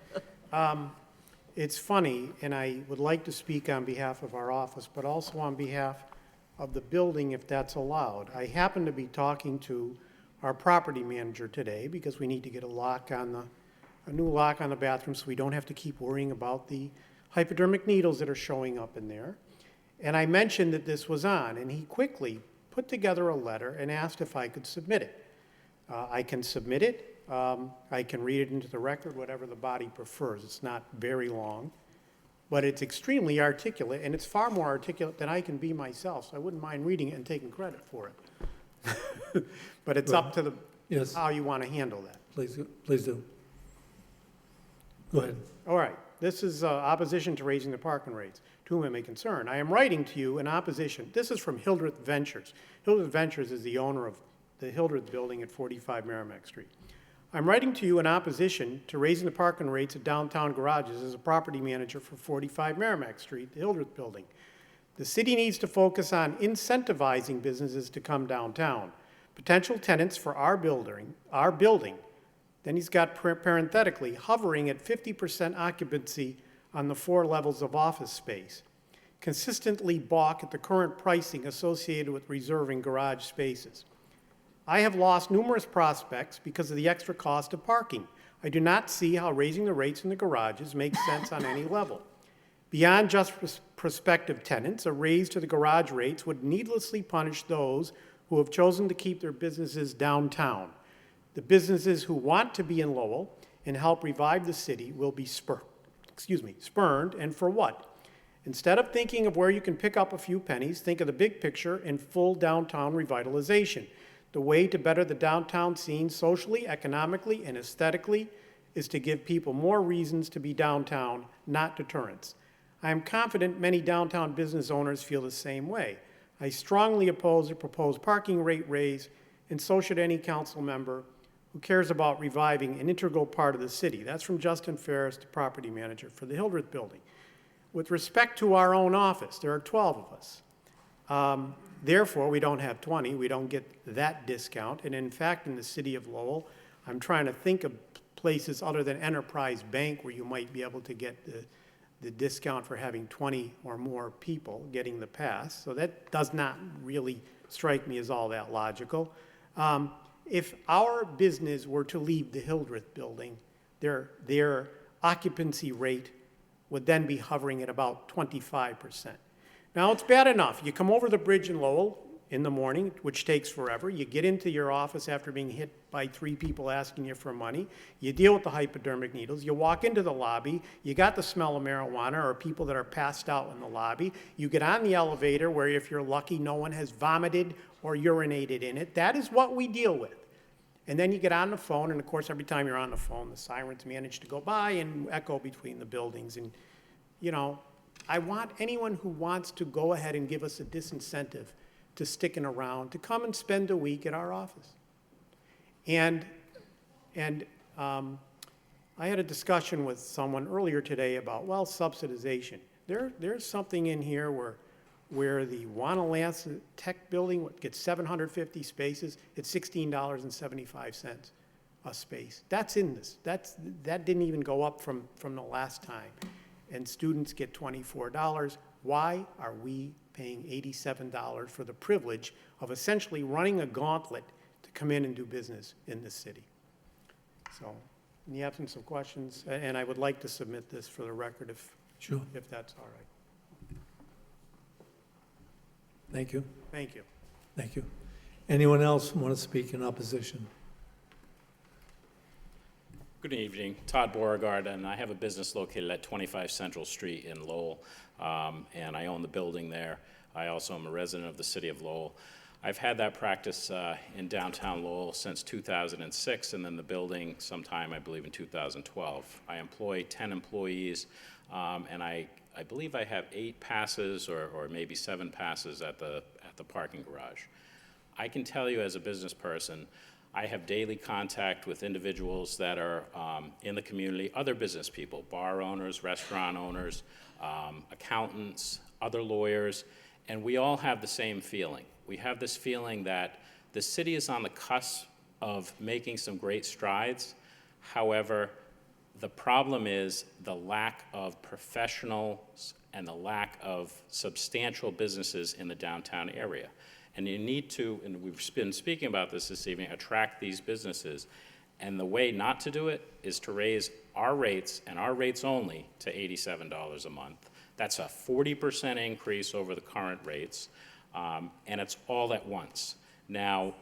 It's funny, and I would like to speak on behalf of our office, but also on behalf of the building, if that's allowed. I happen to be talking to our property manager today because we need to get a new lock on the bathroom so we don't have to keep worrying about the hypodermic needles that are showing up in there. And I mentioned that this was on, and he quickly put together a letter and asked if I could submit it. I can submit it. I can read it into the record, whatever the body prefers. It's not very long, but it's extremely articulate, and it's far more articulate than I can be myself, so I wouldn't mind reading it and taking credit for it. But it's up to how you want to handle that. Please do. Go ahead. All right. This is opposition to raising the parking rates. To whom it may concern. I am writing to you in opposition. This is from Hildreth Ventures. Hildreth Ventures is the owner of the Hildreth building at 45 Merrimack Street. I'm writing to you in opposition to raising the parking rates at downtown garages as a property manager for 45 Merrimack Street, the Hildreth building. The city needs to focus on incentivizing businesses to come downtown. Potential tenants for our building, then he's got parenthetically, hovering at 50% occupancy on the 4 levels of office space, consistently balk at the current pricing associated with reserving garage spaces. I have lost numerous prospects because of the extra cost of parking. I do not see how raising the rates in the garages makes sense on any level. Beyond just prospective tenants, a raise to the garage rates would needlessly punish those who have chosen to keep their businesses downtown. The businesses who want to be in Lowell and help revive the city will be spurned, and for what? Instead of thinking of where you can pick up a few pennies, think of the big picture and full downtown revitalization. The way to better the downtown scene socially, economically, and aesthetically is to give people more reasons to be downtown, not deterrents. I am confident many downtown business owners feel the same way. I strongly oppose the proposed parking rate raise, and so should any council member who cares about reviving an integral part of the city. That's from Justin Ferris, the property manager for the Hildreth building. With respect to our own office, there are 12 of us. Therefore, we don't have 20. We don't get that discount. And in fact, in the city of Lowell, I'm trying to think of places other than Enterprise Bank where you might be able to get the discount for having 20 or more people getting the pass. So that does not really strike me as all that logical. If our business were to leave the Hildreth building, their occupancy rate would then be hovering at about 25%. Now, it's bad enough. You come over the bridge in Lowell in the morning, which takes forever. You get into your office after being hit by 3 people asking you for money. You deal with the hypodermic needles. You walk into the lobby. You got the smell of marijuana or people that are passed out in the lobby. You get on the elevator where, if you're lucky, no one has vomited or urinated in it. That is what we deal with. And then you get on the phone, and of course, every time you're on the phone, the sirens manage to go by and echo between the buildings. And, you know, I want anyone who wants to go ahead and give us a disincentive to sticking around to come and spend a week at our office. And I had a discussion with someone earlier today about, well, subsidization. There's something in here where where the Wanalass Tech Building gets 750 spaces, it's $16.75 a space. That's in this. That didn't even go up from the last time. And students get $24. Why are we paying $87 for the privilege of essentially running a gauntlet to come in and do business in this city? So, in the absence of questions, and I would like to submit this for the record if that's all right. Thank you. Thank you. Thank you. Anyone else want to speak in opposition? Good evening, Todd Beauregard, and I have a business located at 25 Central Street in Lowell, and I own the building there. I also am a resident of the city of Lowell. I've had that practice in downtown Lowell since 2006, and then the building sometime, I believe, in 2012. I employ 10 employees, and I believe I have 8 passes or maybe 7 passes at the parking garage. I can tell you as a business person, I have daily contact with individuals that are in the community, other business people, bar owners, restaurant owners, accountants, other lawyers, and we all have the same feeling. We have this feeling that the city is on the cusp of making some great strides. However, the problem is the lack of professionals and the lack of substantial businesses in the downtown area. And you need to, and we've been speaking about this evening, attract these businesses. And the way not to do it is to raise our rates, and our rates only, to $87 a month. That's a 40% increase over the current rates, and it's all at once. Now,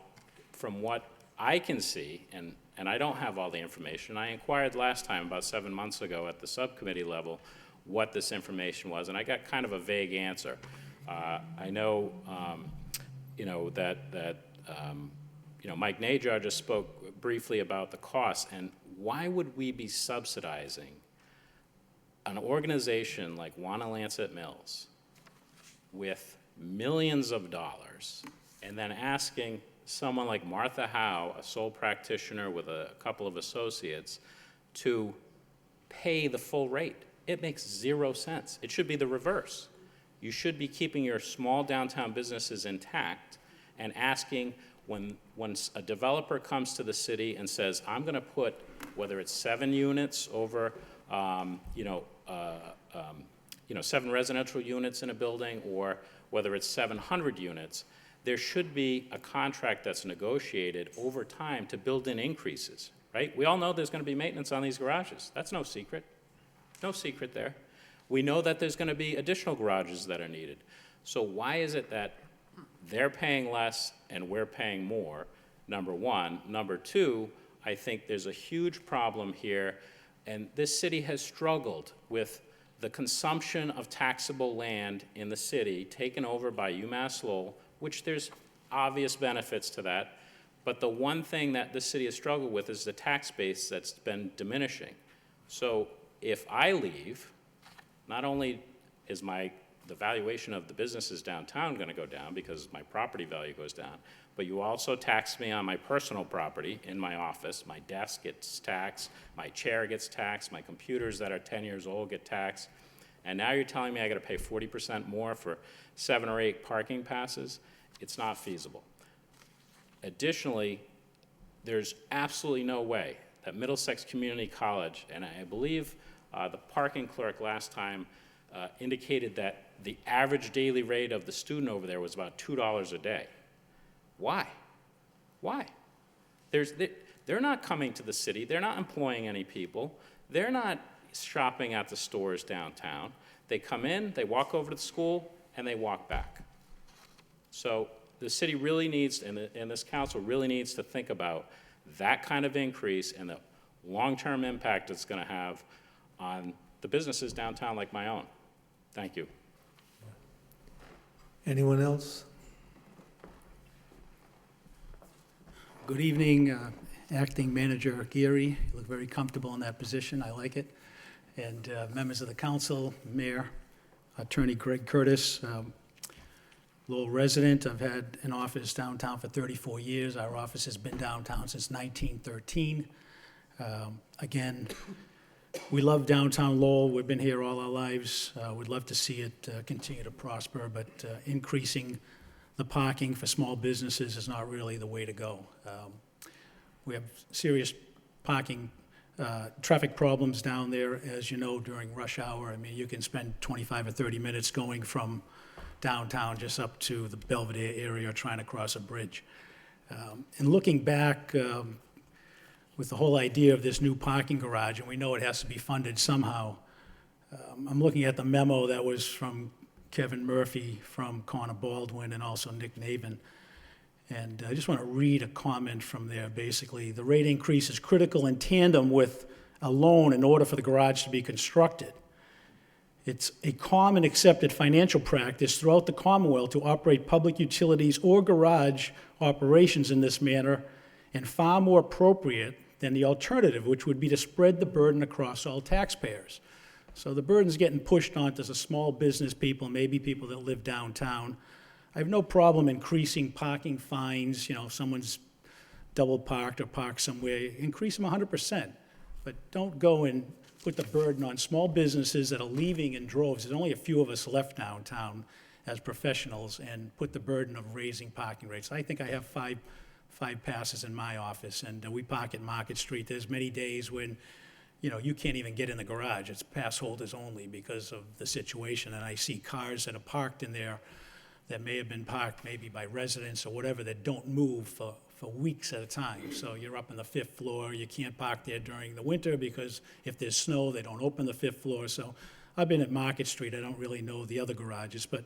from what I can see, and I don't have all the information, I inquired last time, about 7 months ago, at the subcommittee level, what this information was, and I got kind of a vague answer. I know, Mike Najar just spoke briefly about the costs, and why would we be subsidizing an organization like Wanalancet Mills with millions of dollars and then asking someone like Martha Howe, a sole practitioner with a couple of associates, to pay the full rate? It makes 0 sense. It should be the reverse. You should be keeping your small downtown businesses intact and asking when a developer comes to the city and says, I'm going to put, whether it's 7 units over, 7 residential units in a building, or whether it's 700 units, there should be a contract that's negotiated over time to build in increases, right? We all know there's going to be maintenance on these garages. That's no secret. No secret there. We know that there's going to be additional garages that are needed. So why is it that they're paying less and we're paying more, number one? Number two, I think there's a huge problem here, and this city has struggled with the consumption of taxable land in the city taken over by UMass Lowell, which there's obvious benefits to that. But the one thing that the city has struggled with is the tax base that's been diminishing. So if I leave, not only is the valuation of the businesses downtown going to go down because my property value goes down, but you also tax me on my personal property in my office. My desk gets taxed, my chair gets taxed, my computers that are 10 years old get taxed, and now you're telling me I got to pay 40% more for 7 or 8 parking passes? It's not feasible. Additionally, there's absolutely no way that Middlesex Community College, and I believe the parking clerk last time indicated that the average daily rate of the student over there was about $2 a day. Why? Why? They're not coming to the city. They're not employing any people. They're not shopping at the stores downtown. They come in, they walk over to the school, and they walk back. So the city really needs, and this council really needs to think about that kind of increase and the long-term impact it's going to have on the businesses downtown like my own. Thank you. Anyone else? Good evening, Acting Manager Geary. You look very comfortable in that position. I like it. And members of the council, Mayor, Attorney Greg Curtis, Lowell resident. I've had an office downtown for 34 years. Our office has been downtown since 1913. Again, We love downtown Lowell. We've been here all our lives. We'd love to see it continue to prosper, but increasing the parking for small businesses is not really the way to go. We have serious parking, traffic problems down there, as you know, during rush hour. I mean, you can spend 25 or 30 minutes going from downtown just up to the Belvedere area or trying to cross a bridge. And looking back, with the whole idea of this new parking garage, and we know it has to be funded somehow, I'm looking at the memo that was from Kevin Murphy, from Connor Baldwin, and also Nick Navin. And I just want to read a comment from there. Basically, the rate increase is critical in tandem with a loan in order for the garage to be constructed. It's a common accepted financial practice throughout the Commonwealth to operate public utilities or garage operations in this manner, and far more appropriate than the alternative, which would be to spread the burden across all taxpayers. So the burden's getting pushed onto the small business people, maybe people that live downtown. I have no problem increasing parking fines. You know, if someone's double parked or parked somewhere, increase them 100%. But don't go and put the burden on small businesses that are leaving in droves. There's only a few of us left downtown as professionals, and put the burden of raising parking rates. I think I have five passes in my office, and we park at Market Street. There's many days when, you know, you can't even get in the garage. It's pass holders only because of the situation. And I see cars that are parked in there that may have been parked maybe by residents or whatever that don't move for weeks at a time. So you're up on the 5th floor. You can't park there during the winter because if there's snow, they don't open the 5th floor. So I've been at Market Street. I don't really know the other garages, but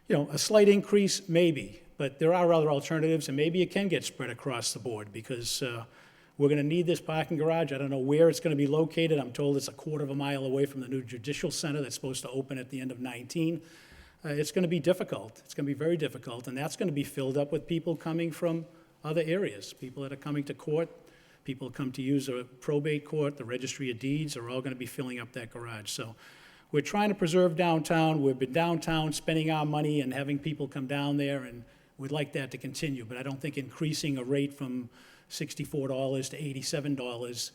you know, a slight increase, maybe, but there are other alternatives, and maybe it can get spread across the board, because we're going to need this parking garage. I don't know where it's going to be located. I'm told it's a quarter of a mile away from the new judicial center that's supposed to open at the end of 19. It's going to be difficult. It's going to be very difficult, and that's going to be filled up with people coming from other areas, people that are coming to court, people come to use a probate court, the registry of deeds are all going to be filling up that garage. So we're trying to preserve downtown. We've been downtown spending our money and having people come down there, and we'd like that to continue. But I don't think increasing a rate from $64 to $87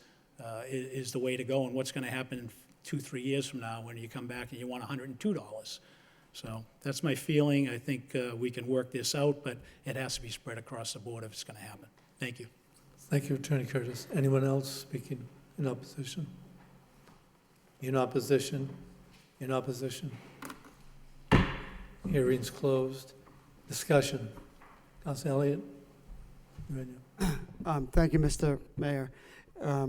is the way to go, and what's going to happen 2-3 years from now when you come back and you want $102. So that's my feeling. I think we can work this out, but it has to be spread across the board if it's going to happen. Thank you. Thank you, Attorney Curtis. Anyone else speaking in opposition? In opposition? In opposition? Hearing's closed. Discussion. Councilor Elliott? Thank you, Mr. Mayor.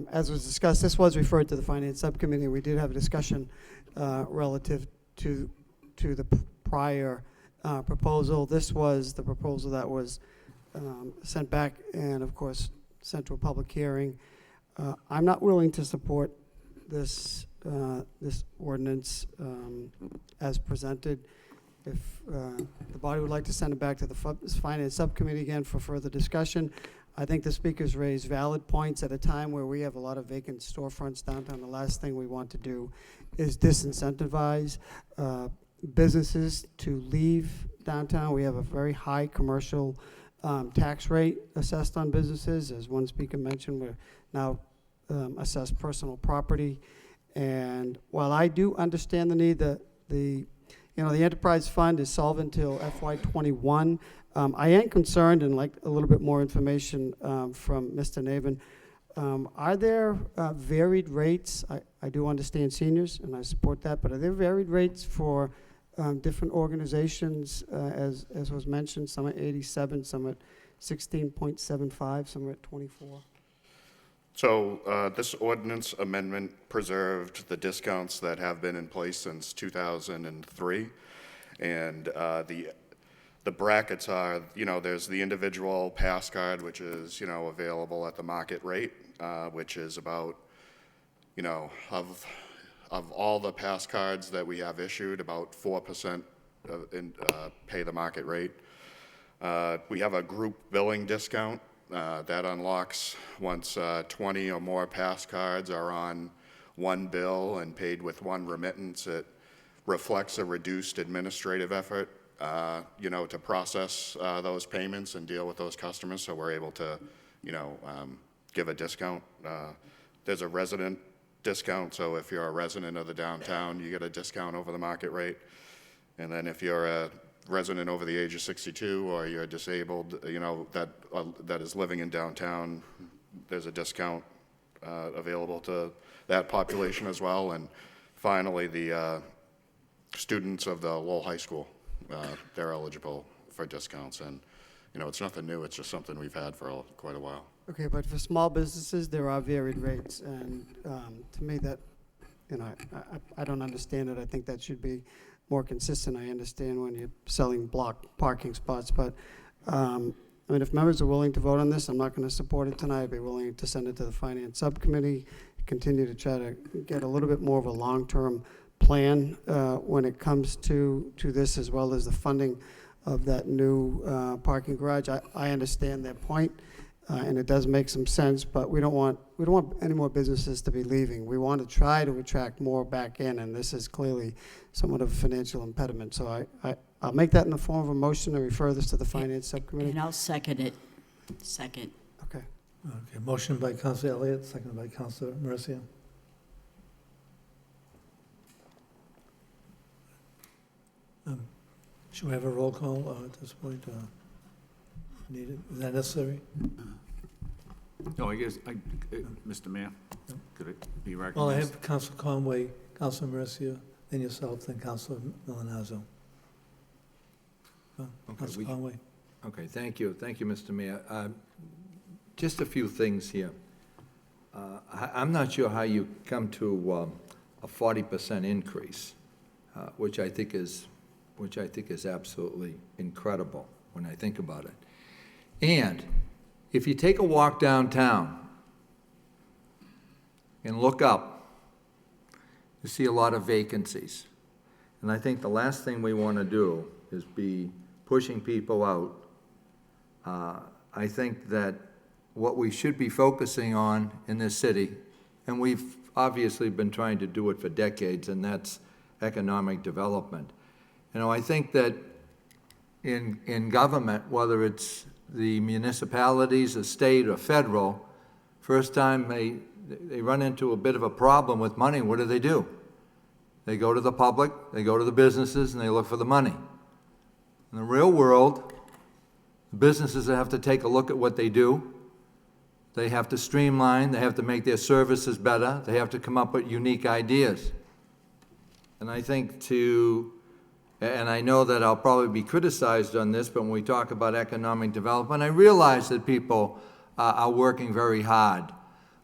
As was discussed, this was referred to the Finance Subcommittee. We did have a discussion relative to the prior proposal. This was the proposal that was sent back and, of course, sent to a public hearing. I'm not willing to support this ordinance as presented. If the body would like to send it back to the Finance Subcommittee again for further discussion, I think the speakers raised valid points at a time where we have a lot of vacant storefronts downtown. The last thing we want to do is disincentivize businesses to leave downtown. We have a very high commercial tax rate assessed on businesses. As one speaker mentioned, we're now assessed personal property. And while I do understand the need, the enterprise fund is solvent till FY21. I am concerned and like a little bit more information from Mr. Navin. Are there varied rates? I do understand seniors, and I support that, but are there varied rates for different organizations, as was mentioned, some at 87, some at 16.75, some are at 24? So this ordinance amendment preserved the discounts that have been in place since 2003, and the brackets are, there's the individual pass card, which is, available at the market rate, which is about, of all the pass cards that we have issued, about 4% pay the market rate. We have a group billing discount that unlocks once 20 or more pass cards are on one bill and paid with one remittance. It reflects a reduced administrative effort, to process those payments and deal with those customers, so we're able to, give a discount. There's a resident discount, so if you're a resident of the downtown, you get a discount over the market rate. And then if you're a resident over the age of 62 or you're disabled, that is living in downtown, there's a discount available to that population as well. And finally, the students of the Lowell High School, they're eligible for discounts. And, it's nothing new, it's just something we've had for quite a while. Okay, but for small businesses, there are varied rates, and to me, that, I don't understand it. I think that should be more consistent. I understand when you're selling block parking spots, but, if members are willing to vote on this, I'm not going to support it tonight. I'd be willing to send it to the Finance Subcommittee, continue to try to get a little bit more of a long-term plan when it comes to this, as well as the funding of that new parking garage. I understand their point. And it does make some sense, but we don't want any more businesses to be leaving. We want to try to attract more back in, and this is clearly somewhat of a financial impediment. So I'll make that in the form of a motion and refer this to the Finance Subcommittee. And I'll second it. Second. Okay. Okay, motion by Councilor Elliott, seconded by Councilor Mercia. Should we have a roll call at this point? Needed? Is that necessary? No, I guess, Mr. Mayor, could it be recognized? Well, I have Councilor Conway, Councilor Mercia, then yourself, then Councilor Milonazo. Councilor Conway. Okay, thank you. Thank you, Mr. Mayor. Just a few things here. I'm not sure how you come to a 40% increase, which I think is absolutely incredible when I think about it. And if you take a walk downtown and look up, you see a lot of vacancies. And I think the last thing we want to do is be pushing people out. I think that what we should be focusing on in this city, and we've obviously been trying to do it for decades, and that's economic development. I think that in government, whether it's the municipalities, the state, or federal, first time they run into a bit of a problem with money, what do? They go to the public, they go to the businesses, and they look for the money. In the real world, the businesses have to take a look at what they do. They have to streamline, they have to make their services better, they have to come up with unique ideas. And I think and I know that I'll probably be criticized on this, but when we talk about economic development, I realize that people are working very hard.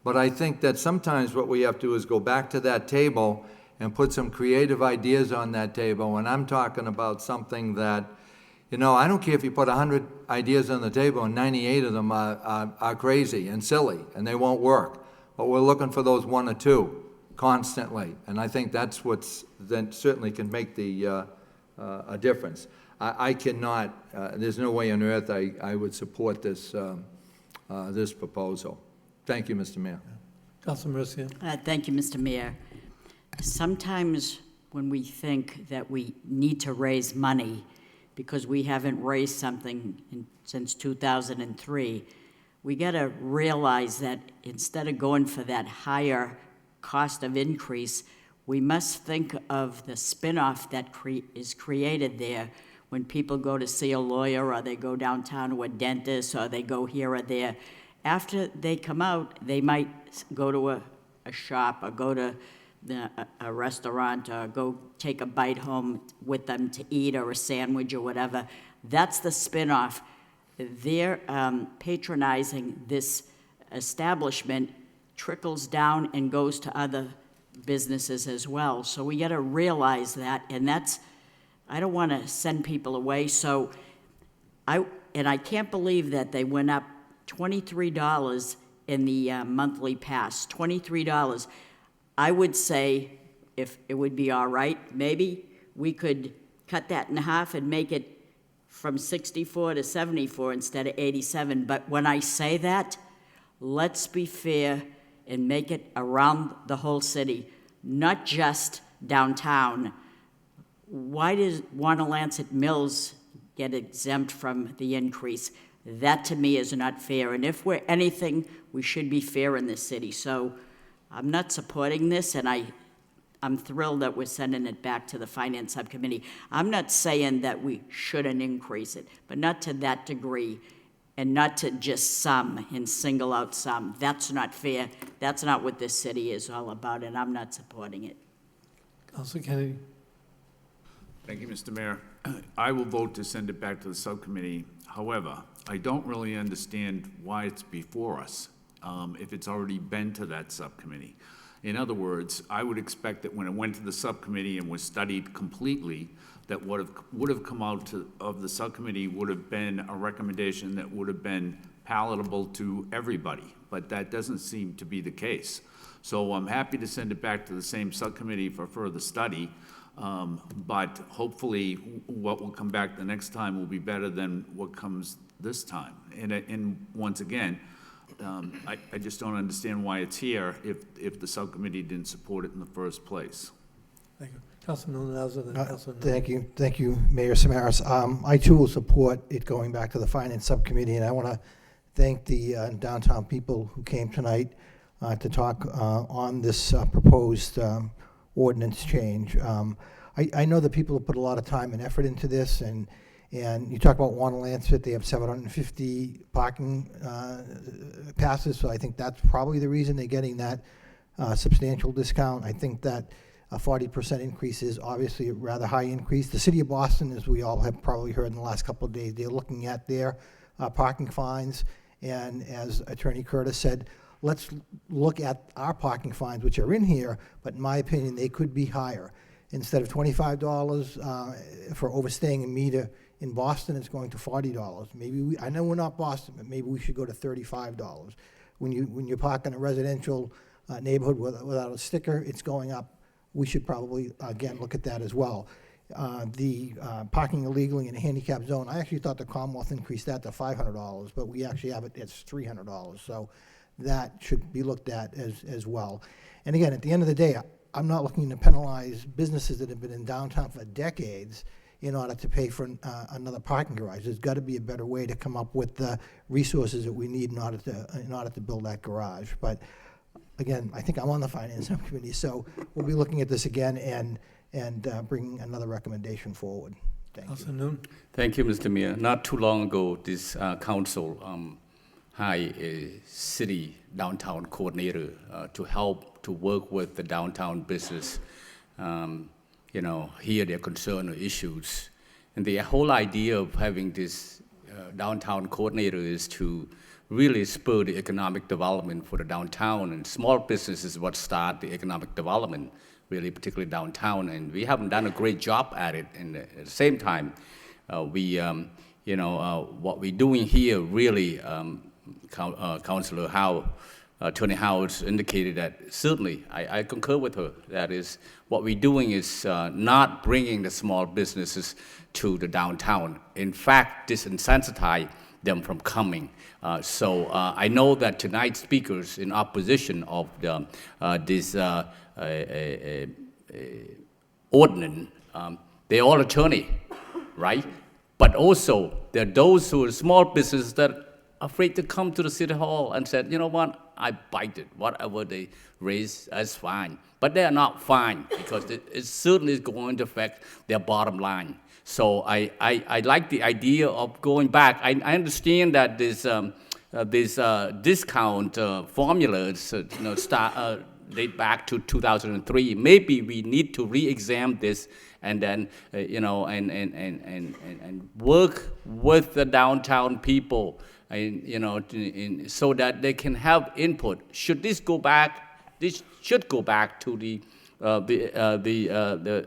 But I think that sometimes what we have to do is go back to that table and put some creative ideas on that table. And I'm talking about something that, I don't care if you put 100 ideas on the table and 98 of them are crazy and silly and they won't work. But we're looking for those one or two constantly. And I think that's that certainly can make a difference. I cannot, there's no way on earth I would support this proposal. Thank you, Mr. Mayor. Councilor Mercia. Thank you, Mr. Mayor. Sometimes when we think that we need to raise money because we haven't raised something since 2003, we got to realize that instead of going for that higher cost of increase, we must think of the spin-off that is created there when people go to see a lawyer or they go downtown to a dentist or they go here or there. After they come out, they might go to a shop or go to a restaurant or go take a bite home with them to eat or a sandwich or whatever. That's the spin-off. They're patronizing this establishment, trickles down and goes to other businesses as well. So we got to realize that, and I don't want to send people away. So I can't believe that they went up $23 in the monthly pass, $23. I would say, if it would be all right, maybe we could cut that in half and make it from 64 to 74 instead of 87. But when I say that, let's be fair and make it around the whole city, not just downtown. Why does Wanalancet Mills get exempt from the increase? That to me is not fair. And if we're anything, we should be fair in this city. So I'm not supporting this, and I'm thrilled that we're sending it back to the Finance Subcommittee. I'm not saying that we shouldn't increase it, but not to that degree, and not to just some and single out some. That's not fair. That's not what this city is all about, and I'm not supporting it. Councilor Kennedy. Thank you, Mr. Mayor. I will vote to send it back to the subcommittee. However, I don't really understand why it's before us, if it's already been to that subcommittee. In other words, I would expect that when it went to the subcommittee and was studied completely, that what would have come out of the subcommittee would have been a recommendation that would have been palatable to everybody, but that doesn't seem to be the case. So I'm happy to send it back to the same subcommittee for further study, but hopefully what will come back the next time will be better than what comes this time. And once again, I just don't understand why it's here if the subcommittee didn't support it in the first place. Thank you. Councilman Nunez, and then Councilor Thank you, Mayor Samaras. I too will support it going back to the Finance Subcommittee, and I want to thank the downtown people who came tonight to talk on this proposed ordinance change. I know that people have put a lot of time and effort into this, and you talk about Warner-Lancet, they have 750 parking passes, so I think that's probably the reason they're getting that substantial discount. I think that a 40% increase is obviously a rather high increase. The city of Boston, as we all have probably heard in the last couple of days, they're looking at their parking fines, and as Attorney Curtis said, let's look at our parking fines, which are in here, but in my opinion, they could be higher. Instead of $25 for overstaying a meter in Boston, it's going to $40. Maybe I know we're not Boston, but maybe we should go to $35. When you park in a residential neighborhood without a sticker, it's going up. We should probably, again, look at that as well. The parking illegally in a handicap zone, I actually thought the Commonwealth increased that to $500, but we actually have it, it's $300. So that should be looked at as well. And again, at the end of the day, I'm not looking to penalize businesses that have been in downtown for decades in order to pay for another parking garage. There's got to be a better way to come up with the resources that we need in order to build that garage. But again, I think I'm on the Finance Subcommittee, so we'll be looking at this again and bringing another recommendation forward. Thank you. Thank you, Mr. Mayor. Not too long ago, this council hired a city downtown coordinator to help to work with the downtown business, hear their concern or issues. And the whole idea of having this downtown coordinator is to really spur the economic development for the downtown, and small business is what start the economic development, really, particularly downtown, and we haven't done a great job at it. And at the same time, what we're doing here really, Councilor Howe, Attorney Howard indicated that certainly, I concur with her, that is, what we're doing is not bringing the small businesses to the downtown. In fact, disincentivize them from coming. So I know that tonight's speakers in opposition of this ordinance, they're all attorney, right? But also, there are those who are small businesses that are afraid to come to the city hall and said, you know what, I bite it. Whatever they raise, that's fine. But they are not fine, because it certainly is going to affect their bottom line. So I like the idea of going back. I understand that this discount formulas date back to 2003. Maybe we need to re-examine this and then and work with the downtown people, and so that they can have input. Should this go back? This should go back to the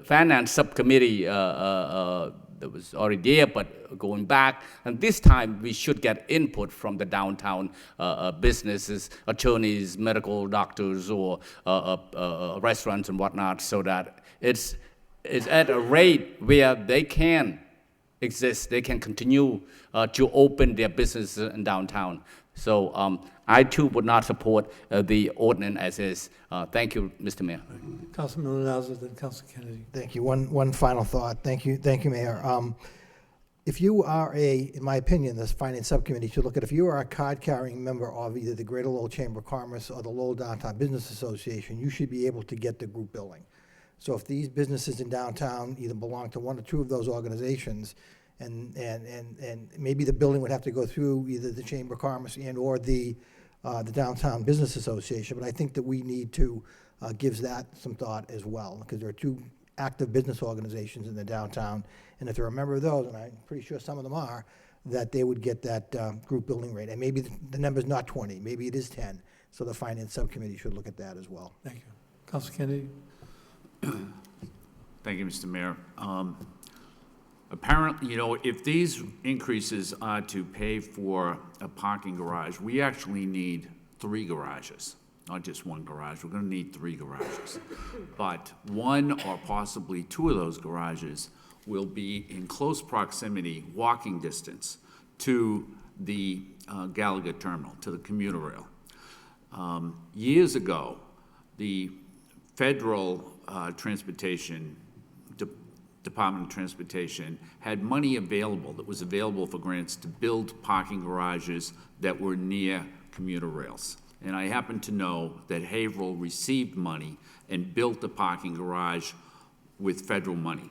Finance Subcommittee that was already there, but going back. And this time, we should get input from the downtown businesses, attorneys, medical doctors, or restaurants and whatnot, so that it's at a rate where they can exist, they can continue to open their business in downtown. So I too would not support the ordinance as is. Thank you, Mr. Mayor. Councilman Nunez, then Councilor Kennedy. Thank you. One final thought. Thank you, Mayor. if you are in my opinion, this finance subcommittee should look at, if you are a card-carrying member of either the Greater Lowell Chamber of Commerce or the Lowell Downtown Business Association, you should be able to get the group billing. So if these businesses in downtown either belong to one or two of those organizations, and maybe the billing would have to go through either the Chamber of Commerce and or the Downtown Business Association, but I think that we need to give that some thought as well, because there are two active business organizations in the downtown, and if they're a member of those, and I'm pretty sure some of them are, that they would get that group billing rate. And maybe the number's not 20, maybe it is 10, so the finance subcommittee should look at that as well. Thank you. Councilor Kennedy? Thank you, Mr. Mayor. Apparently, if these increases are to pay for a parking garage, we actually need 3 garages, not just 1 garage. We're going to need 3 garages. But 1 or possibly 2 of those garages will be in close proximity, walking distance, to the Gallagher Terminal, to the commuter rail. Years ago, the Federal Department of Transportation had money available that was available for grants to build parking garages that were near commuter rails. And I happen to know that Haverhill received money and built a parking garage with federal money.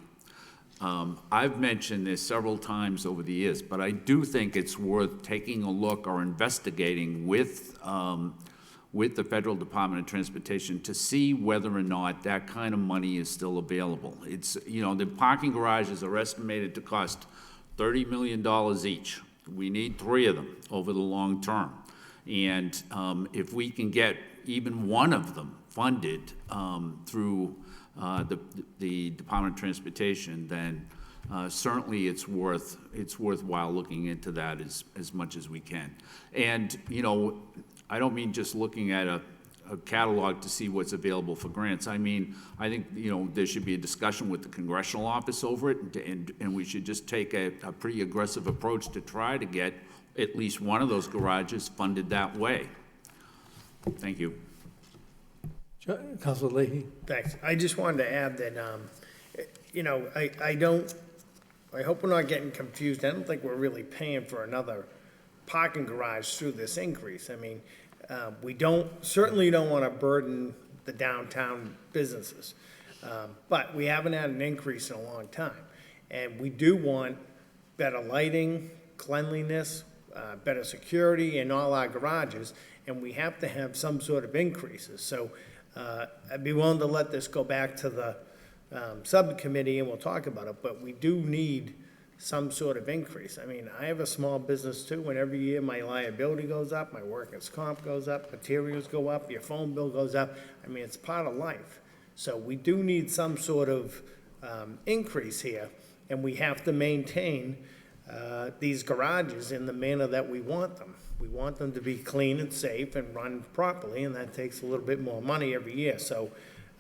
I've mentioned this several times over the years, but I do think it's worth taking a look or investigating with the Federal Department of Transportation to see whether or not that kind of money is still available. It's, the parking garages are estimated to cost $30 million each. We need 3 of them over the long term. And if we can get even one of them funded through the Department of Transportation, then certainly it's worthwhile looking into that as much as we can. And, I don't mean just looking at a catalog to see what's available for grants. I mean, I think, there should be a discussion with the congressional office over it, and we should just take a pretty aggressive approach to try to get at least one of those garages funded that way. Thank you. Councilor Leahy? Thanks. I just wanted to add that, I hope we're not getting confused. I don't think we're really paying for another parking garage through this increase. I mean, we certainly don't want to burden the downtown businesses. But we haven't had an increase in a long time. And we do want better lighting, cleanliness, better security in all our garages, and we have to have some sort of increases. So I'd be willing to let this go back to the subcommittee and we'll talk about it, but we do need some sort of increase. I mean, I have a small business too, and every year my liability goes up, my workers' comp goes up, materials go up, your phone bill goes up. I mean, it's part of life. So we do need some sort of increase here, and we have to maintain these garages in the manner that we want them. We want them to be clean and safe and run properly, and that takes a little bit more money every year. So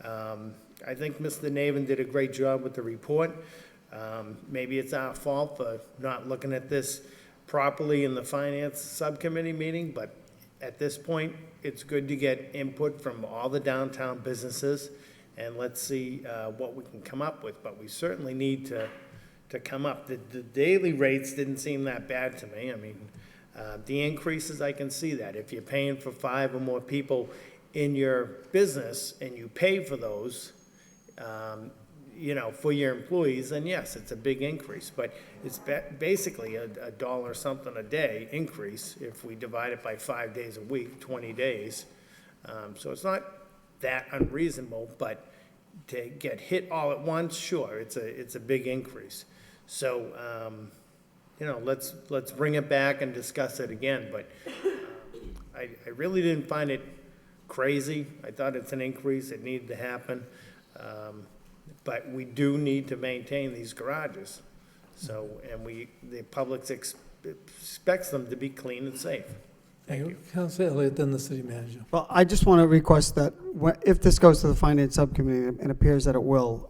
I think Mr. Navin did a great job with the report. Maybe it's our fault for not looking at this properly in the finance subcommittee meeting, but at this point, it's good to get input from all the downtown businesses, and let's see what we can come up with. But we certainly need to come up. The daily rates didn't seem that bad to me. I mean, the increases, I can see that. If you're paying for 5 or more people in your business and you pay for those, for your employees, then yes, it's a big increase. But it's basically a $1 something a day increase if we divide it by 5 days a week, 20 days. So it's not that unreasonable, but to get hit all at once, sure, it's a big increase. So, let's bring it back and discuss it again. But I really didn't find it crazy. I thought it's an increase. It needed to happen. But we do need to maintain these garages. So, and the public expects them to be clean and safe. Thank you. Councilor Elliott, then the city manager. Well, I just want to request that if this goes to the finance subcommittee, and it appears that it will,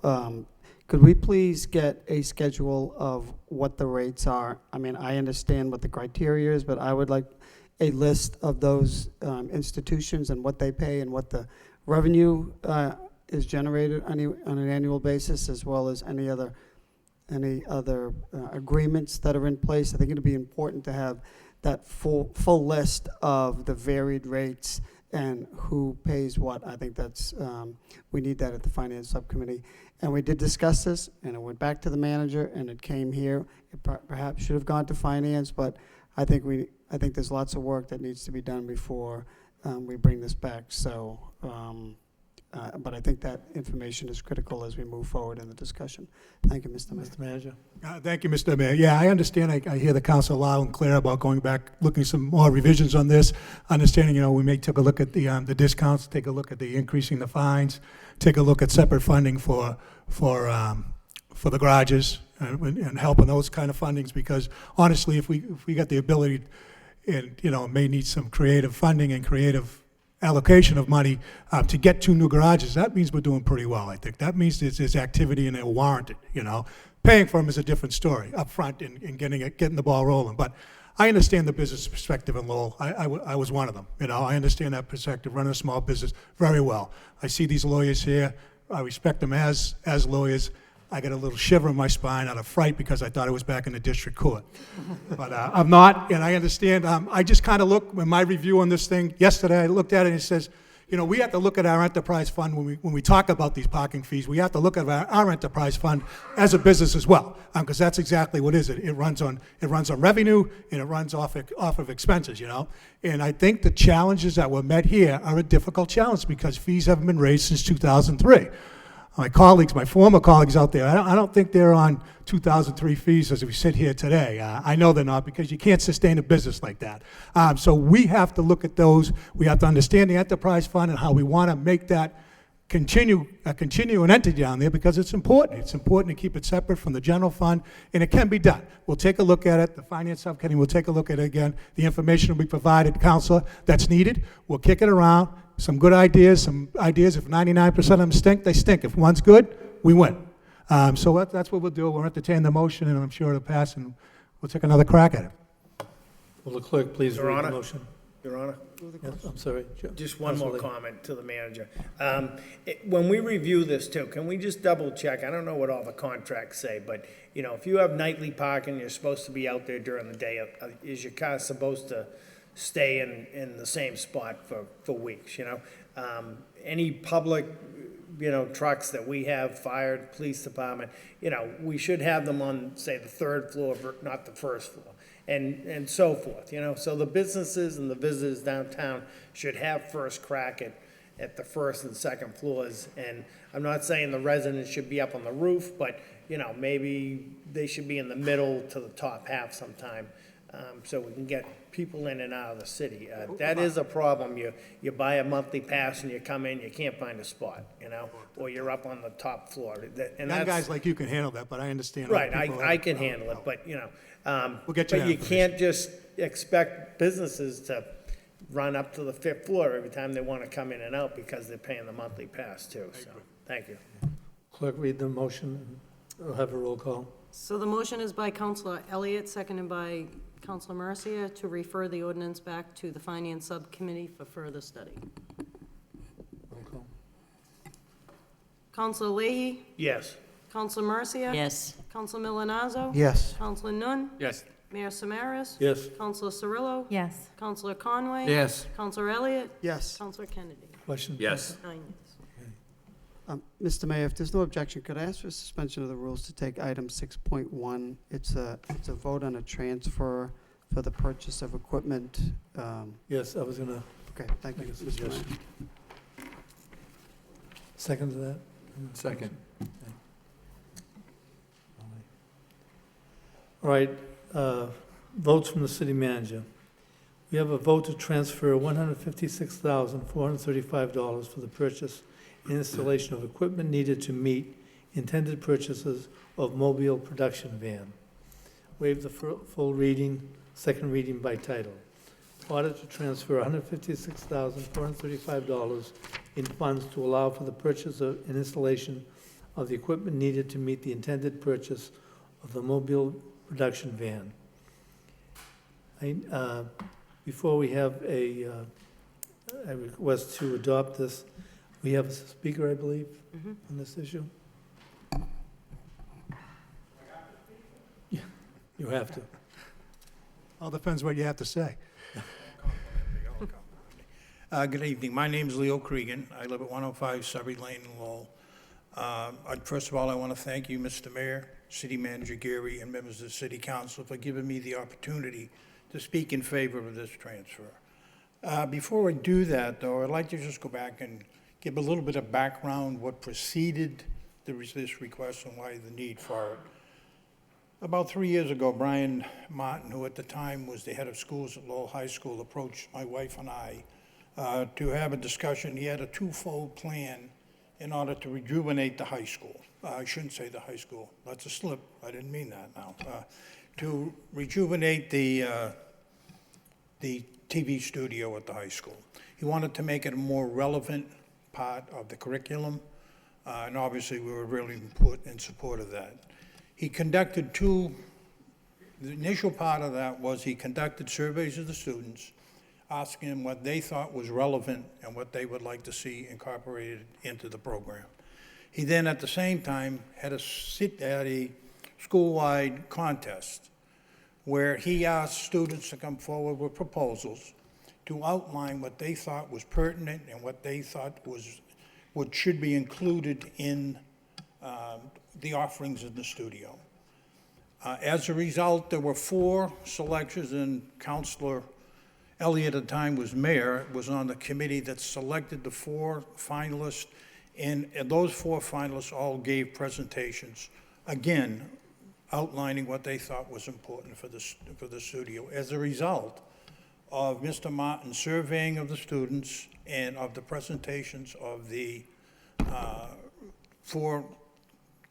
could we please get a schedule of what the rates are? I mean, I understand what the criteria is, but I would like a list of those institutions and what they pay and what the revenue is generated on an annual basis, as well as any other any other agreements that are in place. I think it'd be important to have that full list of the varied rates and who pays what. I think that's, we need that at the Finance Subcommittee. And we did discuss this, and it went back to the manager, and it came here. It perhaps should have gone to Finance, but I think there's lots of work that needs to be done before we bring this back. So, but I think that information is critical as we move forward in the discussion. Thank you, Mr. Mayor. Mr. Manager? Thank you, Mr. Mayor. Yeah, I understand. I hear the council loud and clear about going back, looking some more revisions on this. Understanding, we may take a look at the discounts, take a look at the increasing the fines, take a look at separate funding for the garages and help on those kind of fundings. Because honestly, if we got the ability, and may need some creative funding and creative allocation of money to get 2 new garages, that means we're doing pretty well, I think. That means there's activity and they're warranted, Paying for them is a different story up front and getting the ball rolling. But I understand the business perspective in Lowell. I was one of them, I understand that perspective, running a small business very well. I see these lawyers here. I respect them as lawyers. I got a little shiver in my spine out of fright because I thought I was back in the district court. But I'm not, and I understand. I just kind of look, in my review on this thing yesterday, I looked at it and it says, we have to look at our enterprise fund when we talk about these parking fees. We have to look at our enterprise fund as a business as well, because that's exactly what it is. It runs on revenue and it runs off of expenses, And I think the challenges that were met here are a difficult challenge because fees haven't been raised since 2003. My former colleagues out there, I don't think they're on 2003 fees as we sit here today. I know they're not because you can't sustain a business like that. So we have to look at those. We have to understand the enterprise fund and how we want to make that continue an entity down there because it's important. It's important to keep it separate from the general fund, and it can be done. We'll take a look at it. The Finance Subcommittee will take a look at it again. The information will be provided, Counselor, that's needed. We'll kick it around. Some good ideas, if 99% of them stink, they stink. If one's good, we win. So that's what we'll do. We'll entertain the motion, and I'm sure it'll pass, and we'll take another crack at it. Will the clerk please Your read Honor. the motion? Your Honor? Yes, I'm sorry. Just one more Councilor Lee. comment to the manager. When we review this too, can we just double check? I don't know what all the contracts say, but, if you have nightly parking, you're supposed to be out there during the day. Is your car supposed to stay in the same spot for weeks, Any public, trucks that we have, fire, police department, we should have them on, say, the 3rd floor, not the 1st floor. And so forth, So the businesses and the visitors downtown should have first crack at the 1st and 2nd floors. And I'm not saying the residents should be up on the roof, but, maybe they should be in the middle to the top half sometime, so we can get people in and out of the city. That is a problem. You buy a monthly pass and you come in, you can't find a spot, or you're up on the top floor. And Young guys like you can handle that, but I understand. Right, I can handle it, but, We'll get you but that you can't just expect businesses to run up to the 5th floor every time they want to come in and out because they're paying the monthly pass too, so, thank you. Clerk, read the motion, and we'll have a roll call. So the motion is by Councilor Elliott, seconded by Councilor Mercia, to refer the ordinance back to the Finance Subcommittee for further study. Roll call. Councilor Leahy? Yes. Councilor Mercia? Yes. Councilor Milonazo? Yes. Councilor Nun? Yes. Mayor Samaras? Yes. Councilor Cirillo? Yes. Councilor Conway? Yes. Councilor Elliott? Yes. Councilor Kennedy? Question? Yes. 9 yes. Mr. Mayor, if there's no objection, could I ask for suspension of the rules to take item 6.1? It's a vote on a transfer for the purchase of equipment. Yes, I was gonna Okay, thank you, make a Mr. Mayor. suggestion. Second to that? Second. All right, votes from the city manager. We have a vote to transfer $156,435 for the purchase and installation of equipment needed to meet intended purchases of mobile production van. Waive the full reading, second reading by title. Order to transfer $156,435 in funds to allow for the purchase of and installation of the equipment needed to meet the intended purchase of the mobile production van. Before we have a request to adopt this, we have a speaker, I believe, on this issue. You have to. All depends what you have to say. Good evening. My name's Leo Cregan. I live at 105 Surrey Lane in Lowell. First of all, I want to thank you, Mr. Mayor, City Manager Geary, and members of the City Council for giving me the opportunity to speak in favor of this transfer. Before I do that, though, I'd like to just go back and give a little bit of background, what preceded this request and why the need for it. About 3 years ago, Brian Martin, who at the time was the head of schools at Lowell High School, approached my wife and I to have a discussion. He had a twofold plan in order to rejuvenate the high school. I shouldn't say the high school. That's a slip. I didn't mean that now. To rejuvenate the TV studio at the high school. He wanted to make it a more relevant part of the curriculum, and obviously we were really in support of that. He conducted the initial part of that was he conducted surveys of the students, asking them what they thought was relevant and what they would like to see incorporated into the program. He then, at the same time, had a school-wide contest where he asked students to come forward with proposals to outline what they thought was pertinent and what they thought was what should be included in the offerings in the studio. As a result, there were 4 selections, and Councilor Elliott at the time was mayor, was on the committee that selected the 4 finalists, and those 4 finalists all gave presentations, again, outlining what they thought was important for the studio. As a result of Mr. Martin's surveying of the students and of the presentations of the 4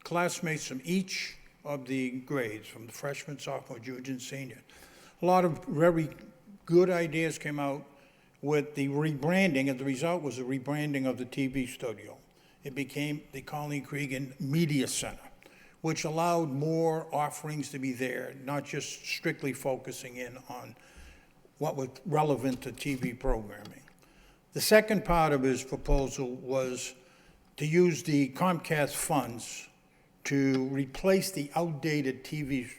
classmates from each of the grades, from the freshman, sophomore, junior, and senior, a lot of very good ideas came out with the rebranding, and the result was the rebranding of the TV studio. It became the Colleen Cregan Media Center, which allowed more offerings to be there, not just strictly focusing in on what was relevant to TV programming. The second part of his proposal was to use the Comcast funds to replace the outdated TV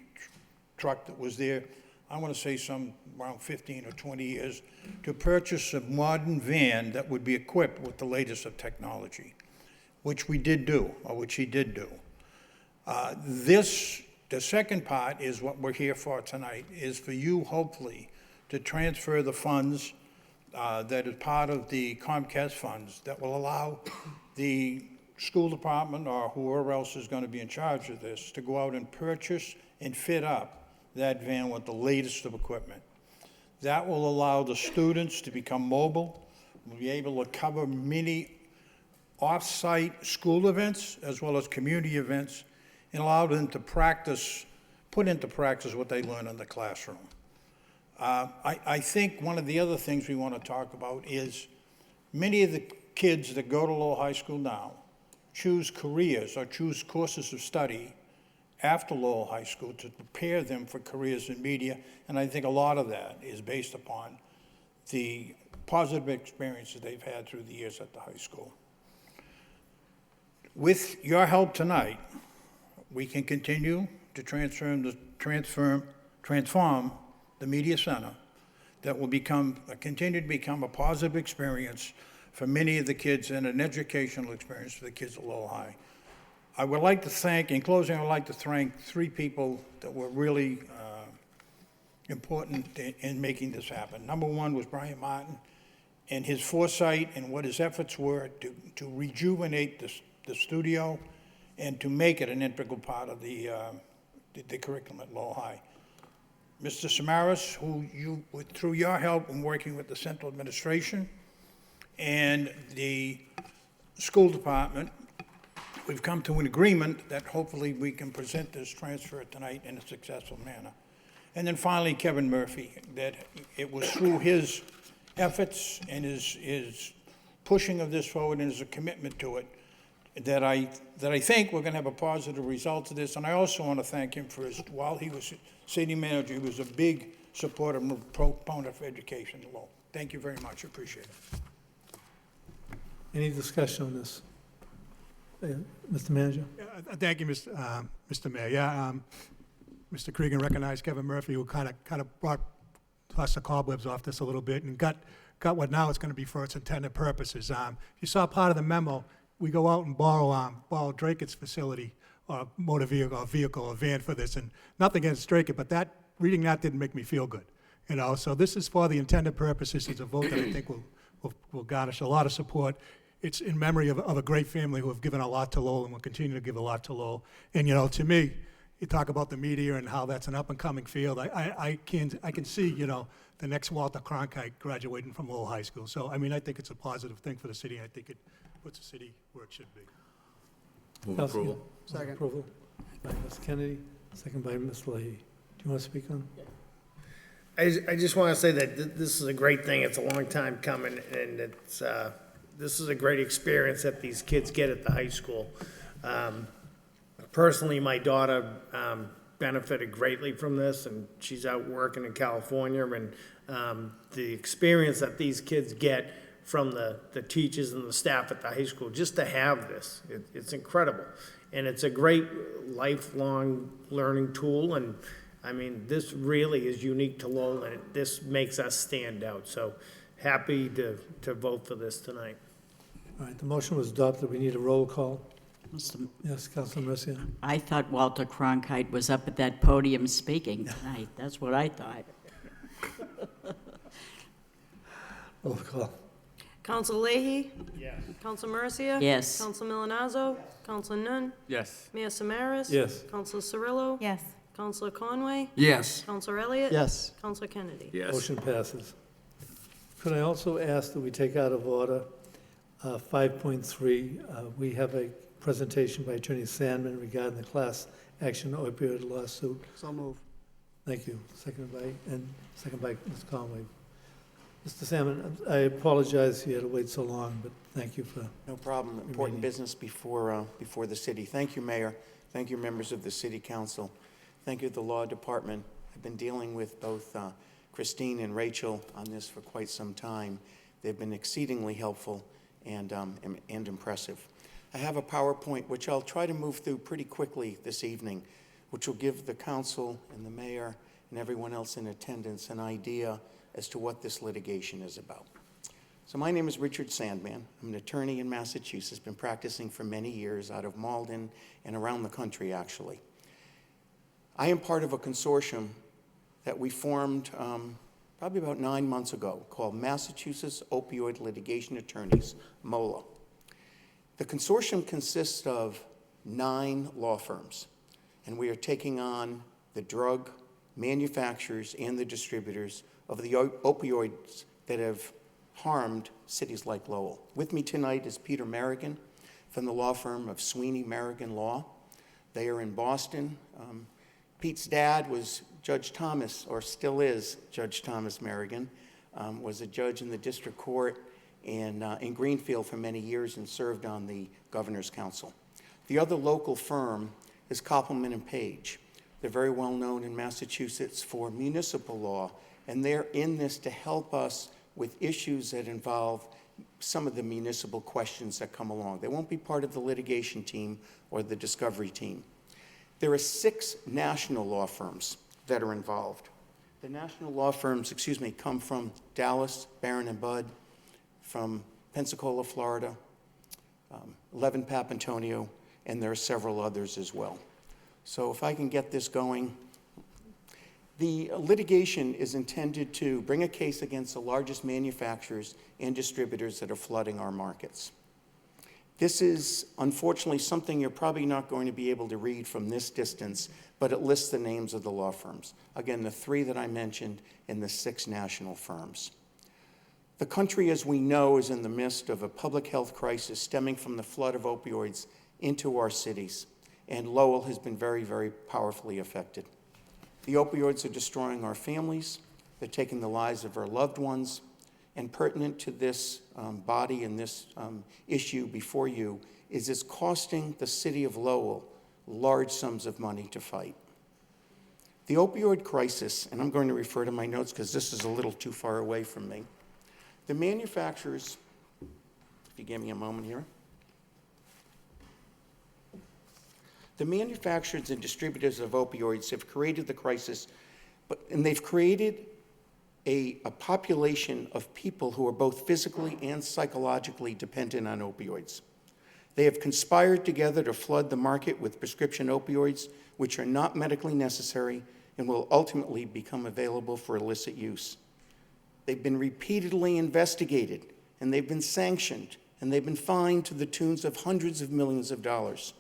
truck that was there, I want to say some around 15 or 20 years, to purchase a modern van that would be equipped with the latest of technology, which we did do, or which he did do. The second part is what we're here for tonight, is for you, hopefully, to transfer the funds that is part of the Comcast funds that will allow the school department or whoever else is going to be in charge of this to go out and purchase and fit up that van with the latest of equipment. That will allow the students to become mobile, will be able to cover many off-site school events as well as community events, and allow them to put into practice what they learn in the classroom. I think one of the other things we want to talk about is many of the kids that go to Lowell High School now choose careers or choose courses of study after Lowell High School to prepare them for careers in media, and I think a lot of that is based upon the positive experiences they've had through the years at the high school. With your help tonight, we can continue to transform the media center that will continue to become a positive experience for many of the kids and an educational experience for the kids at Lowell High. I would like to thank, in closing, I would like to thank 3 people that were really important in making this happen. Number 1 was Brian Martin and his foresight and what his efforts were to rejuvenate the studio and to make it an integral part of the curriculum at Lowell High. Mr. Samaras, who through your help in working with the central administration and the school department, we've come to an agreement that hopefully we can present this transfer tonight in a successful manner. And then finally, Kevin Murphy, that it was through his efforts and his pushing of this forward and his commitment to it that I think we're going to have a positive result of this. And I also want to thank him for while he was city manager, he was a big supporter and proponent for education in Lowell. Thank you very much. Appreciate it. Any discussion on this? Mr. Manager? Thank you, Mr. Mayor. Yeah, Mr. Cregan recognized Kevin Murphy, who kind of brought us the cobwebs off this a little bit and got what now it's going to be for its intended purposes. You saw part of the memo. We go out and borrow Drakett's facility or motor vehicle or van for this, and nothing against Drake, but reading that didn't make me feel good. So this is for the intended purposes. It's a vote that I think will garnish a lot of support. It's in memory of a great family who have given a lot to Lowell and will continue to give a lot to Lowell. And to me, you talk about the media and how that's an up-and-coming field. I can see, the next Walter Cronkite graduating from Lowell High School. So, I think it's a positive thing for the city. I think it puts the city where it should be. Move Council- approval. Move approval by Ms. Kennedy, second by Ms. Leahy. Do you want to speak on? I just want to say that this is a great thing. It's a long time coming, and this is a great experience that these kids get at the high school. Personally, my daughter benefited greatly from this, and she's out working in California, and the experience that these kids get from the teachers and the staff at the high school, just to have this, it's incredible. And it's a great lifelong learning tool, and this really is unique to Lowell, and this makes us stand out. So happy to vote for this tonight. All right, the motion was adopted. We need a roll call. Mr. Yes, Councilor Mercia. I thought Walter Cronkite was up at that podium speaking tonight. That's what I thought. Roll call. Counsel Leahy? Yes. Counsel Mercia? Yes. Counsel Milonazo? Counsel Nun? Yes. Mayor Samaras? Yes. Counsel Cirillo? Yes. Counsel Conway? Yes. Counsel Elliott? Yes. Counsel Kennedy? Yes. Motion passes. Could I also ask that we take out of order 5.3? We have a presentation by Attorney Sandman regarding the class action opioid lawsuit. So move. Thank you. Second by Ms. Conway. Mr. Sandman, I apologize you had to wait so long, but thank you for. No problem. Important business before the city. Thank you, Mayor. Thank you, members of the City Council. Thank you, the Law Department. I've been dealing with both Christine and Rachel on this for quite some time. They've been exceedingly helpful and impressive. I have a PowerPoint, which I'll try to move through pretty quickly this evening, which will give the council and the mayor and everyone else in attendance an idea as to what this litigation is about. So my name is Richard Sandman. I'm an attorney in Massachusetts, been practicing for many years out of Malden and around the country, actually. I am part of a consortium that we formed probably about 9 months ago called Massachusetts Opioid Litigation Attorneys, MOLA. The consortium consists of 9 law firms, and we are taking on the drug manufacturers and the distributors of the opioids that have harmed cities like Lowell. With me tonight is Peter Merrigan from the law firm of Sweeney Merrigan Law. They are in Boston. Pete's dad was Judge Thomas, or still is Judge Thomas Merrigan, was a judge in the district court in Greenfield for many years and served on the Governor's Council. The other local firm is Koppelman and Page. They're very well known in Massachusetts for municipal law, and they're in this to help us with issues that involve some of the municipal questions that come along. They won't be part of the litigation team or the discovery team. There are 6 national law firms that are involved. The national law firms, come from Dallas, Barron and Budd, from Pensacola, Florida, Levin Papantonio, and there are several others as well. So if I can get this going. The litigation is intended to bring a case against the largest manufacturers and distributors that are flooding our markets. This is unfortunately something you're probably not going to be able to read from this distance, but it lists the names of the law firms. Again, the 3 that I mentioned and the 6 national firms. The country, as we know, is in the midst of a public health crisis stemming from the flood of opioids into our cities, and Lowell has been very, very powerfully affected. The opioids are destroying our families, they're taking the lives of our loved ones, and pertinent to this body and this issue before you is it's costing the city of Lowell large sums of money to fight. The opioid crisis, and I'm going to refer to my notes because this is a little too far away from me. The manufacturers, if you give me a moment here. The manufacturers and distributors of opioids have created the crisis, and they've created a population of people who are both physically and psychologically dependent on opioids. They have conspired together to flood the market with prescription opioids, which are not medically necessary and will ultimately become available for illicit use. They've been repeatedly investigated, and they've been sanctioned, and they've been fined to the tunes of hundreds of millions of dollars.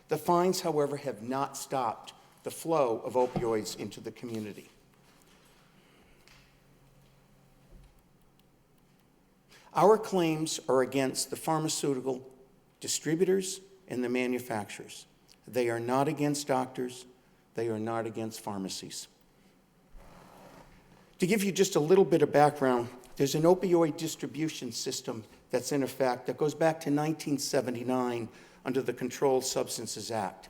The fines, however, have not stopped the flow of opioids into the community. Our claims are against the pharmaceutical distributors and the manufacturers. They are not against doctors. They are not against pharmacies. To give you just a little bit of background, there's an opioid distribution system that's in effect that goes back to 1979 under the Controlled Substances Act.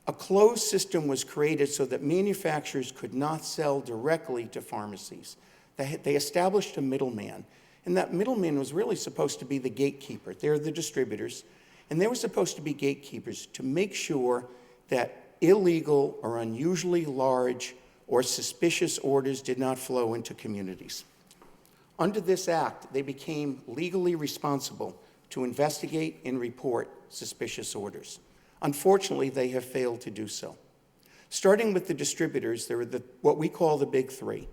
A closed system was created so that manufacturers could not sell directly to pharmacies. They established a middleman, and that middleman was really supposed to be the gatekeeper. They're the distributors, and they were supposed to be gatekeepers to make sure that illegal or unusually large or suspicious orders did not flow into communities. Under this act, they became legally responsible to investigate and report suspicious orders. Unfortunately, they have failed to do so. Starting with the distributors, there are what we call the big three: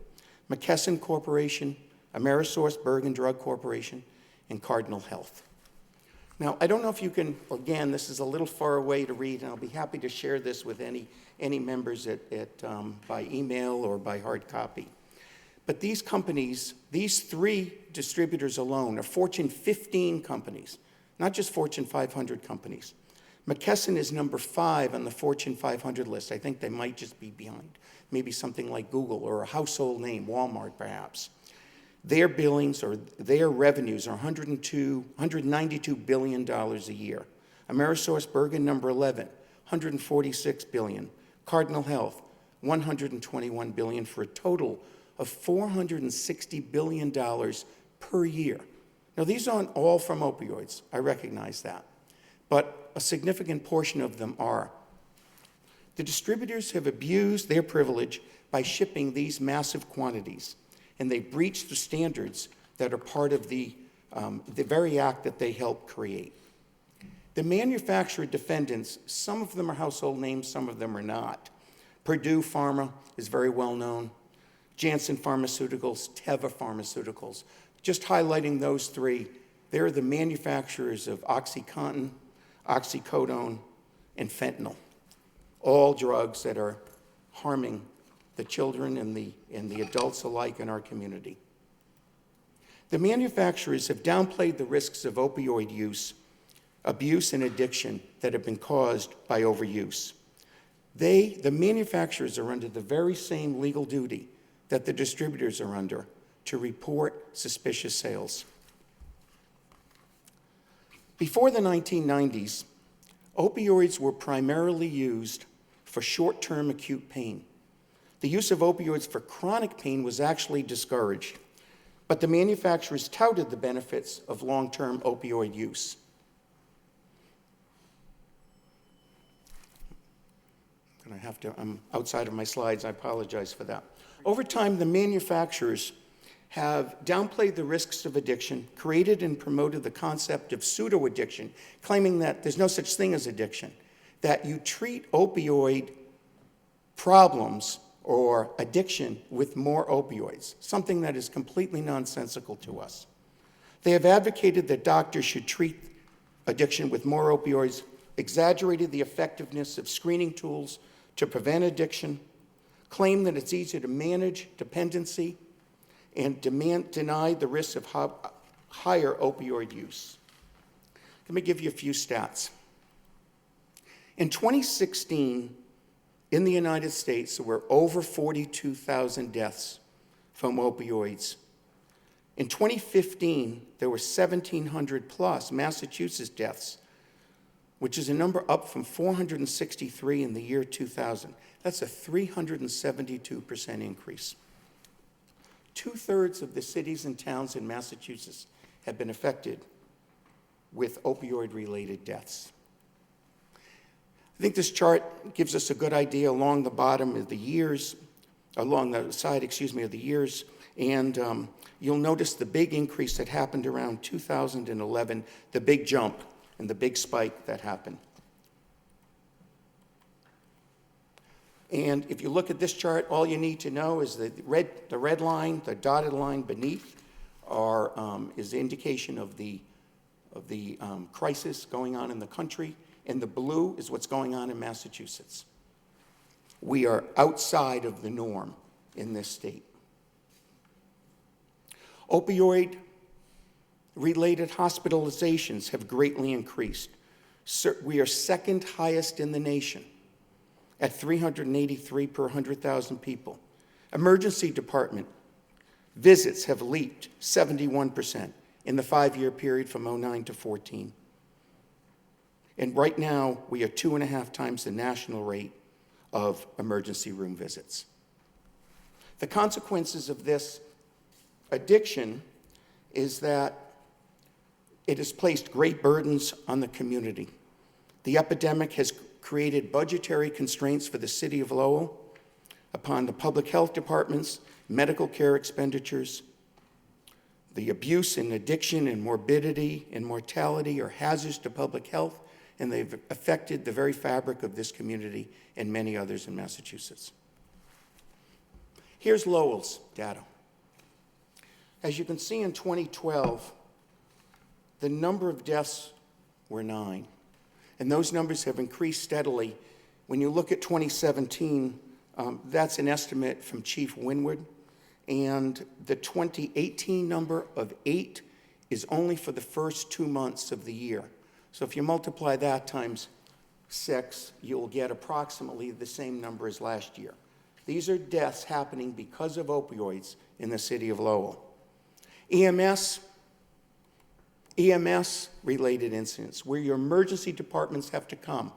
McKesson Corporation, AmerisourceBergen Drug Corporation, and Cardinal Health. Now, I don't know if you can, again, this is a little far away to read, and I'll be happy to share this with any members by email or by hard copy. But these companies, these three distributors alone, are Fortune 15 companies, not just Fortune 500 companies. McKesson is number 5 on the Fortune 500 list. I think they might just be behind, maybe something like Google or a household name, Walmart perhaps. Their billings or their revenues are $192 billion a year. AmerisourceBergen, number 11, $146 billion. Cardinal Health, $121 billion, for a total of $460 billion per year. Now, these aren't all from opioids. I recognize that. But a significant portion of them are. The distributors have abused their privilege by shipping these massive quantities, and they breach the standards that are part of the very act that they helped create. The manufacturer defendants, some of them are household names, some of them are not. Purdue Pharma is very well known. Janssen Pharmaceuticals, Teva Pharmaceuticals. Just highlighting those three, they're the manufacturers of OxyContin, oxycodone, and fentanyl, all drugs that are harming the children and the adults alike in our community. The manufacturers have downplayed the risks of opioid use, abuse, and addiction that have been caused by overuse. The manufacturers are under the very same legal duty that the distributors are under to report suspicious sales. Before the 1990s, opioids were primarily used for short-term acute pain. The use of opioids for chronic pain was actually discouraged, but the manufacturers touted the benefits of long-term opioid use. I'm outside of my slides, I apologize for that. Over time, the manufacturers have downplayed the risks of addiction, created and promoted the concept of pseudo-addiction, claiming that there's no such thing as addiction, that you treat opioid problems or addiction with more opioids, something that is completely nonsensical to us. They have advocated that doctors should treat addiction with more opioids, exaggerated the effectiveness of screening tools to prevent addiction, claimed that it's easier to manage dependency, and denied the risks of higher opioid use. Let me give you a few stats. In 2016, in the United States, there were over 42,000 deaths from opioids. In 2015, there were 1,700 plus Massachusetts deaths, which is a number up from 463 in the year 2000. That's a 372% increase. 2/3 of the cities and towns in Massachusetts have been affected with opioid-related deaths. think this chart gives us a good idea along the bottom of the years, along the side, of the years, and you'll notice the big increase that happened around 2011, the big jump and the big spike that happened. And if you look at this chart, all you need to know is the red line, the dotted line beneath, is the indication of the crisis going on in the country, and the blue is what's going on in Massachusetts. We are outside of the norm in this state. Opioid-related hospitalizations have greatly increased. We are second highest in the nation at 383 per 100,000 people. Emergency department visits have leaped 71% in the 5-year period from 2009 to 2014. And right now, we are 2.5 times the national rate of emergency room visits. The consequences of this addiction is that it has placed great burdens on the community. The epidemic has created budgetary constraints for the city of Lowell upon the public health departments, medical care expenditures. The abuse and addiction and morbidity and mortality are hazards to public health, and they've affected the very fabric of this community and many others in Massachusetts. Here's Lowell's data. As you can see, in 2012, the number of deaths were 9, and those numbers have increased steadily. When you look at 2017, that's an estimate from Chief Winwood, and the 2018 number of 8 is only for the first 2 months of the year. So if you multiply that times 6, you'll get approximately the same number as last year. These are deaths happening because of opioids in the city of Lowell. EMS-related incidents, where your emergency departments have to come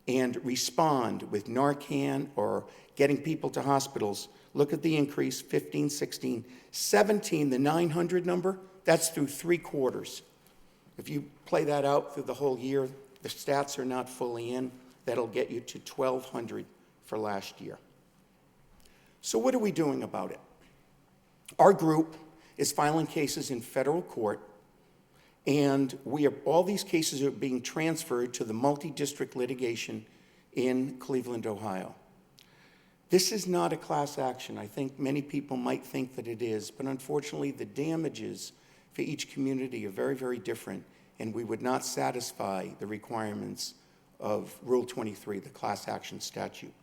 and respond with Narcan or getting people to hospitals. Look at the increase, 15, 16, 17, the 900 number, that's through 3 quarters. If you play that out through the whole year, the stats are not fully in. That'll get you to 1,200 for last year. So what are we doing about it? Our group is filing cases in federal court, and all these cases are being transferred to the multi-district litigation in Cleveland, Ohio. This is not a class action. I think many people might think that it is, but unfortunately the damages for each community are very, very different, and we would not satisfy the requirements of Rule 23, the class action statute.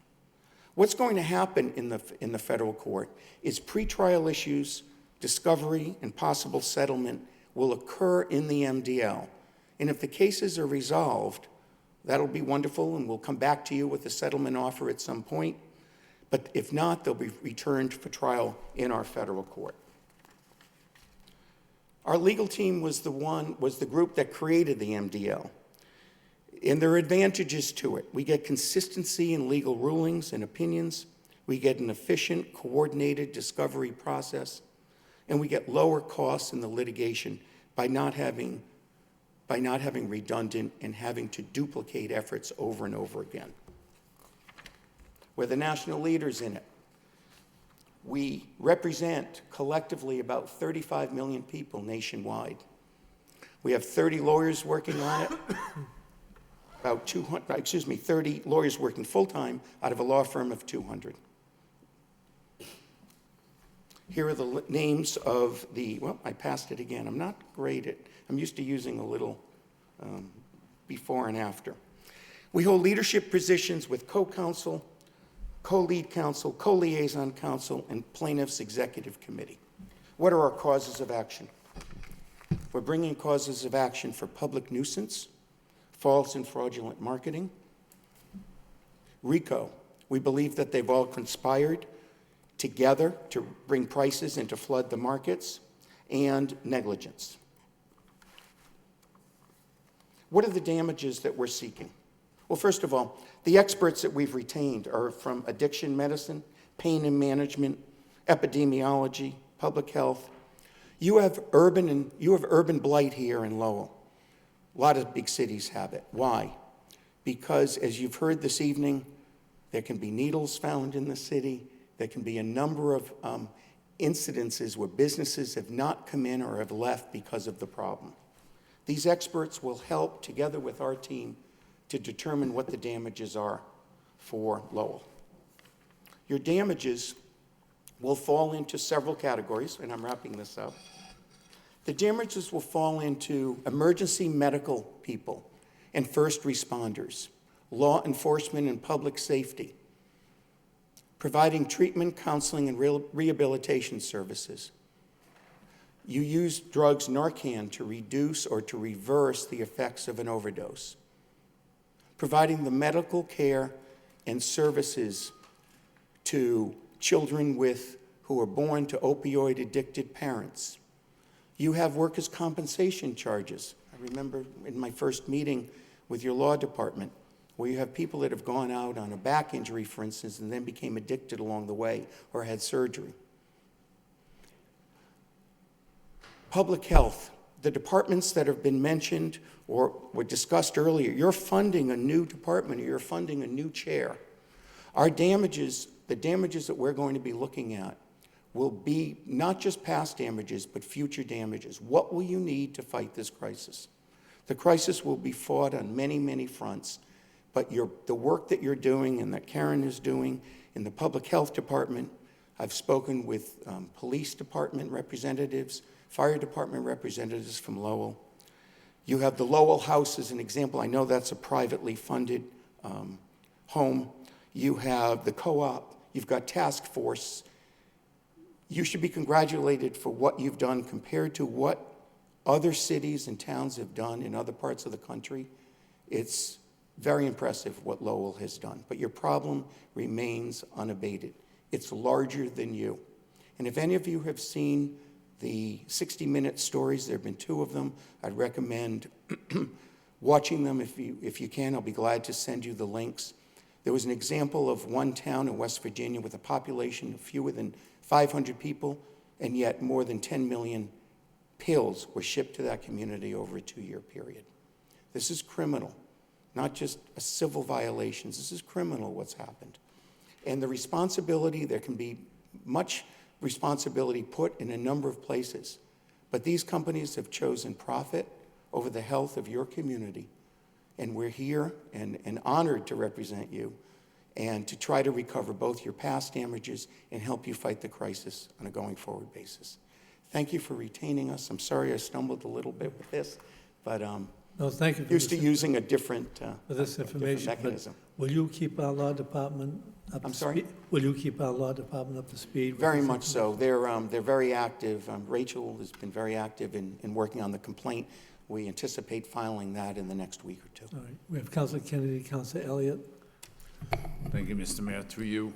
What's going to happen in the federal court is pretrial issues, discovery, and possible settlement will occur in the MDL. And if the cases are resolved, that'll be wonderful, and we'll come back to you with a settlement offer at some point. But if not, they'll be returned for trial in our federal court. Our legal team was the group that created the MDL. And there are advantages to it. We get consistency in legal rulings and opinions. We get an efficient, coordinated discovery process. And we get lower costs in the litigation by not having redundant and having to duplicate efforts over and over again. We're the national leaders in it. We represent collectively about 35 million people nationwide. We have 30 lawyers working on it, 30 lawyers working full-time out of a law firm of 200. Here are the names of I passed it again. I'm not great at, I'm used to using a little before and after. We hold leadership positions with co-counsel, co-lead counsel, co-liaison counsel, and plaintiffs' executive committee. What are our causes of action? We're bringing causes of action for public nuisance, false and fraudulent marketing. RICO, we believe that they've all conspired together to bring prices and to flood the markets, and negligence. What are the damages that we're seeking? Well, first of all, the experts that we've retained are from addiction medicine, pain and management, epidemiology, public health. You have urban blight here in Lowell. A lot of big cities have it. Why? because, as you've heard this evening, there can be needles found in the city. There can be a number of incidences where businesses have not come in or have left because of the problem. These experts will help, together with our team, to determine what the damages are for Lowell. Your damages will fall into several categories, and I'm wrapping this up. The damages will fall into emergency medical people and first responders, law enforcement and public safety, providing treatment, counseling, and rehabilitation services. You use drugs Narcan to reduce or to reverse the effects of an overdose, providing the medical care and services to children who are born to opioid-addicted parents. You have workers' compensation charges. I remember in my first meeting with your law department, where you have people that have gone out on a back injury, for instance, and then became addicted along the way or had surgery. Public health, the departments that have been mentioned or were discussed earlier, you're funding a new department or you're funding a new chair. Our damages, the damages that we're going to be looking at, will be not just past damages, but future damages. What will you need to fight this crisis? The crisis will be fought on many, many fronts, but the work that you're doing and that Karen is doing in the public health department, I've spoken with police department representatives, fire department representatives from Lowell. You have the Lowell House as an example. I know that's a privately funded home. You have the co-op. You've got task force. You should be congratulated for what you've done compared to what other cities and towns have done in other parts of the country. It's very impressive what Lowell has done, but your problem remains unabated. It's larger than you. And if any of you have seen the 60-minute stories, there have been 2 of them, I'd recommend watching them if you can. I'll be glad to send you the links. There was an example of one town in West Virginia with a population of fewer than 500 people, and yet more than 10 million pills were shipped to that community over a 2-year period. This is criminal, not just a civil violations. This is criminal what's happened. And the responsibility, there can be much responsibility put in a number of places, but these companies have chosen profit over the health of your community. And we're here and honored to represent you and to try to recover both your past damages and help you fight the crisis on a going forward basis. Thank you for retaining us. I'm sorry I stumbled a little bit with this, but No, thank you for used to this, using a different, for this information. But mechanism. will you keep our law department up to I'm sorry? speed? Will you keep our law department up to speed? with Very this much so. They're very active. Rachel has been very active in working on the complaint. We anticipate filing that in the next week or 2. All right. We have Councilor Kennedy, Councilor Elliott. Thank you, Mr. Mayor. Through you,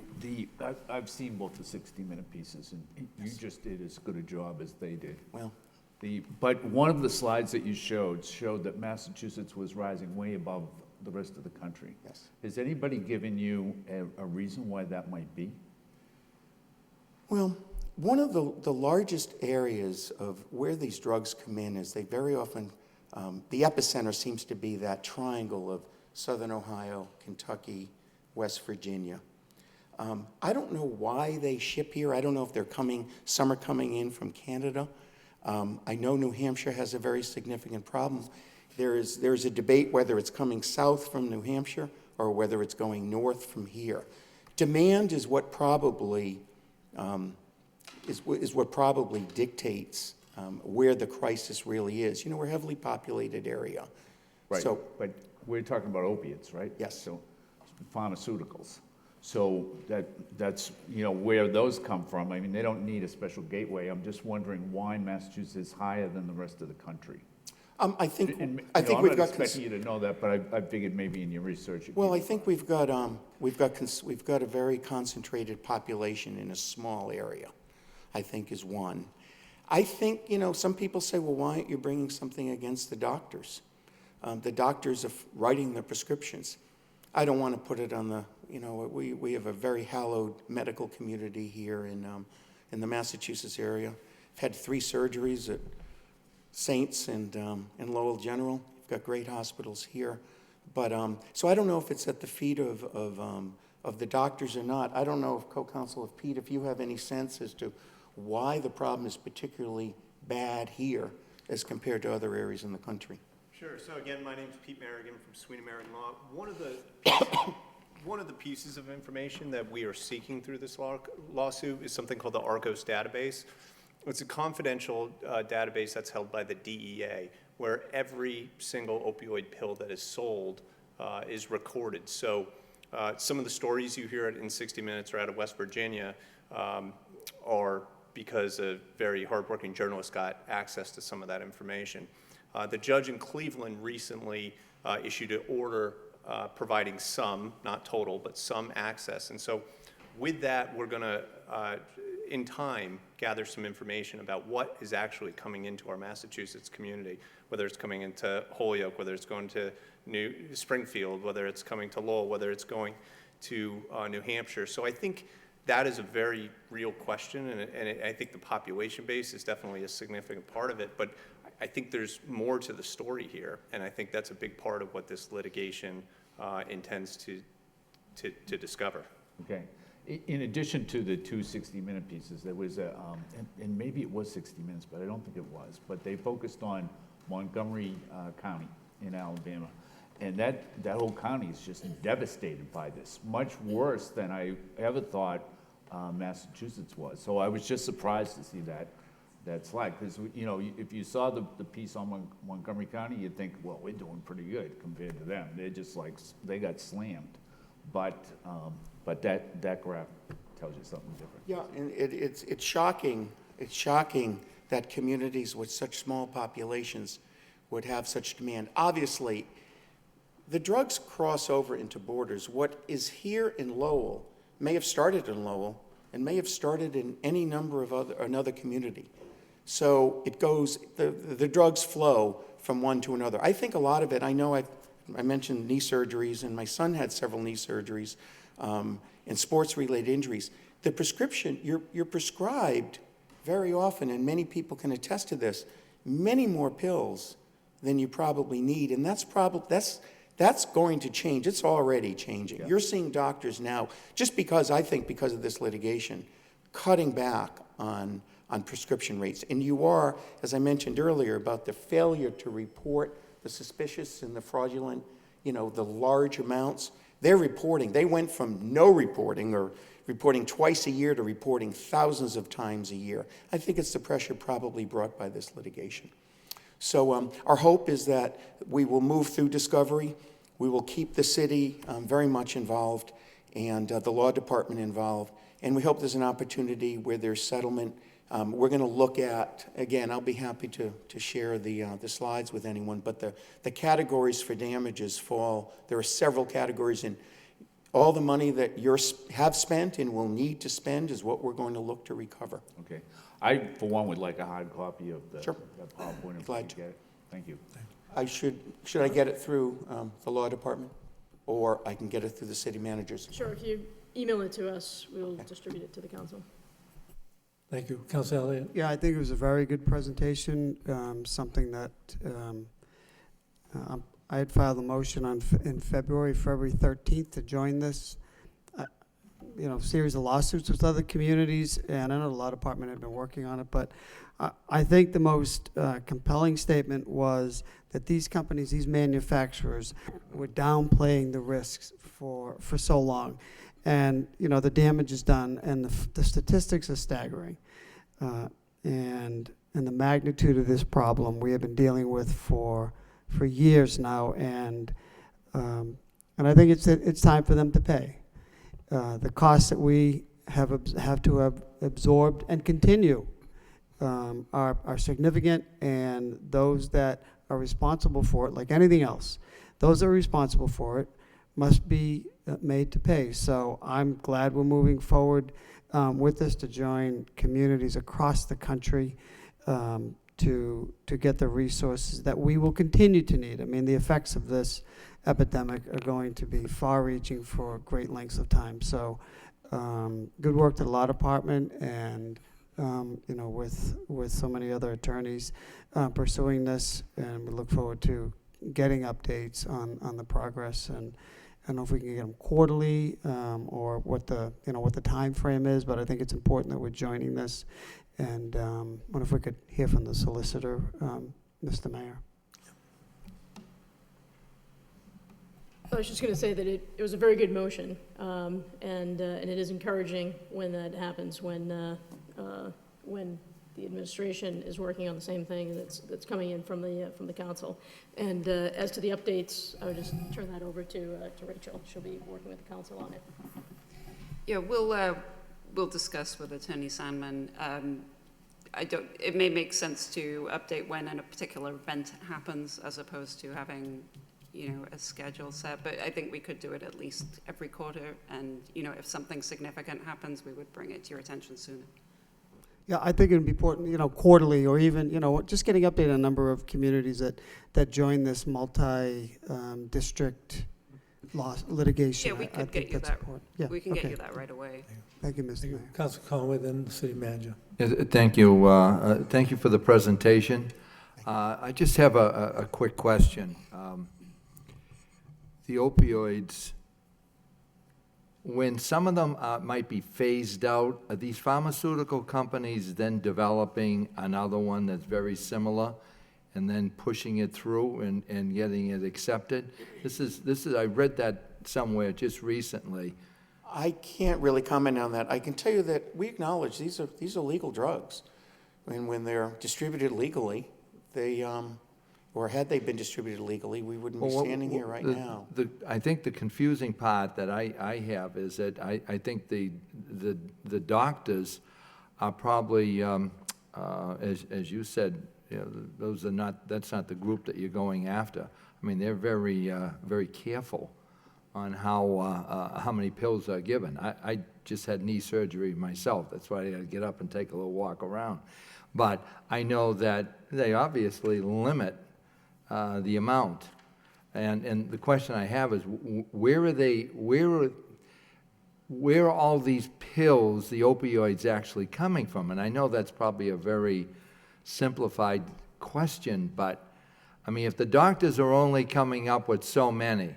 I've seen both the 60-minute pieces, and you just did as good a job as they did. Well, but one of the slides that you showed that Massachusetts was rising way above the rest of the country. Yes. Has anybody given you a reason why that might be? Well, one of the largest areas of where these drugs come in is they very often, the epicenter seems to be that triangle of Southern Ohio, Kentucky, West Virginia. I don't know why they ship here. I don't know if some are coming in from Canada. I know New Hampshire has a very significant problem. There's a debate whether it's coming south from New Hampshire or whether it's going north from here. Demand is what probably dictates where the crisis really is. You know, we're a heavily populated area. Right. So, but we're talking about opiates, right? Yes. So pharmaceuticals. So that's where those come from. I mean, they don't need a special gateway. I'm just wondering why Massachusetts is higher than the rest of the country. I think I'm we've not got expecting you to know that, but I figured maybe in your research. Well, I think we've got a very concentrated population in a small area, I think is one. I think, some people say, well, why aren't you bringing something against the doctors? The doctors are writing the prescriptions. I don't want to put it on the, we have a very hallowed medical community here in the Massachusetts area. I've had 3 surgeries at Saints and Lowell General. We've got great hospitals here. But, so I don't know if it's at the feet of the doctors or not. I don't know if Co-Counsel, if Pete, if you have any sense as to why the problem is particularly bad here as compared to other areas in the country. Sure. So again, my name's Pete Merrigan from Sweeney Merrigan Law. One of the pieces of information that we are seeking through this lawsuit is something called the ARCOS database. It's a confidential database that's held by the DEA, where every single opioid pill that is sold is recorded. So some of the stories you hear in 60 Minutes or out of West Virginia are because a very hardworking journalist got access to some of that information. The judge in Cleveland recently issued an order providing some, not total, but some access. And so with that, we're going to, in time, gather some information about what is actually coming into our Massachusetts community, whether it's coming into Holyoke, whether it's going to Springfield, whether it's coming to Lowell, whether it's going to New Hampshire. So I think that is a very real question, and I think the population base is definitely a significant part of it, but I think there's more to the story here, and I think that's a big part of what this litigation intends to discover. Okay. In addition to the two 60-minute pieces, there was a, and maybe it was 60 Minutes, but I don't think it was, but they focused on Montgomery County in Alabama. And that whole county is just devastated by this, much worse than I ever thought Massachusetts was. So I was just surprised to see that slack, because, you know, if you saw the piece on Montgomery County, you'd think, well, we're doing pretty good compared to them. They're just like, they got slammed. But that graph tells you something different. Yeah, and it's shocking. It's shocking that communities with such small populations would have such demand. Obviously, the drugs cross over into borders. What is here in Lowell may have started in Lowell and may have started in any number of another community. So it goes, the drugs flow from one to another. I think a lot of it, I know I mentioned knee surgeries, and my son had several knee surgeries and sports-related injuries. The prescription, you're prescribed very often, and many people can attest to this, many more pills than you probably need, and that's going to change. It's already changing. Yeah. You're seeing doctors now, just because, I think because of this litigation, cutting back on prescription rates. And you are, as I mentioned earlier, about the failure to report the suspicious and the fraudulent, you know, the large amounts. They're reporting. They went from no reporting or reporting twice a year to reporting thousands of times a year. I think it's the pressure probably brought by this litigation. So our hope is that we will move through discovery. We will keep the city very much involved and the law department involved. And we hope there's an opportunity where there's settlement. We're going to look at, again, I'll be happy to share the slides with anyone, but the categories for damages fall. There are several categories, and all the money that you have spent and will need to spend is what we're going to look to recover. Okay. I, for one, would like a hard copy of the PowerPoint if Glad you get it. Thank you. I should I get it through the law department, or I can get it through the city managers? Sure, if you email it to us, we'll distribute it to the council. Thank you. Councilor Elliott? Yeah, I think it was a very good presentation, something that I had filed a motion in February 13th to join this series of lawsuits with other communities, and I know the law department had been working on it, but I think the most compelling statement was that these companies, these manufacturers, were downplaying the risks for so long. And, you know, the damage is done, and the statistics are staggering. And the magnitude of this problem we have been dealing with for years now, and I think it's time for them to pay. The costs that we have to have absorbed and continue are significant, and those that are responsible for it, like anything else, those that are responsible for it must be made to pay. So I'm glad we're moving forward with this to join communities across the country to get the resources that we will continue to need. I mean, the effects of this epidemic are going to be far-reaching for great lengths of time. So good work to the law department and with so many other attorneys pursuing this, and we look forward to getting updates on the progress, and I don't know if we can get them quarterly, or what the time frame is, but I think it's important that we're joining this. And wonder if we could hear from the solicitor, Mr. Mayor. I was just going to say that it was a very good motion, and it is encouraging when that happens, when the administration is working on the same thing that's coming in from the council. And as to the updates, I would just turn that over to Rachel. She'll be working with the council on it. Yeah, we'll discuss with Attorney Sandman. It may make sense to update when a particular event happens as opposed to having, a schedule set, but I think we could do it at least every quarter, and, if something significant happens, we would bring it to your attention sooner. Yeah, I think it'd be important, quarterly, or even, just getting updated on a number of communities that join this multi-district litigation. Yeah, we could get you that. Yeah, we can get you that right away. Thank you, Mr. Mayor. Council Conway, then the city manager. Thank you. Thank you for the presentation. I just have a quick question. The opioids, when some of them might be phased out, are these pharmaceutical companies then developing another one that's very similar and then pushing it through and getting it accepted? This is I read that somewhere just recently. I can't really comment on that. I can tell you that we acknowledge these are legal drugs. And when they're distributed legally, or had they been distributed legally, we wouldn't be standing here right now. I think the confusing part that I have is that I think the doctors are probably, as you said, that's not the group that you're going after. I mean, they're very careful on how many pills are given. I just had knee surgery myself. That's why I had to get up and take a little walk around. But I know that they obviously limit the amount. And the question I have is, where are all these pills, the opioids, actually coming from? And I know that's probably a very simplified question, but I mean, if the doctors are only coming up with so many,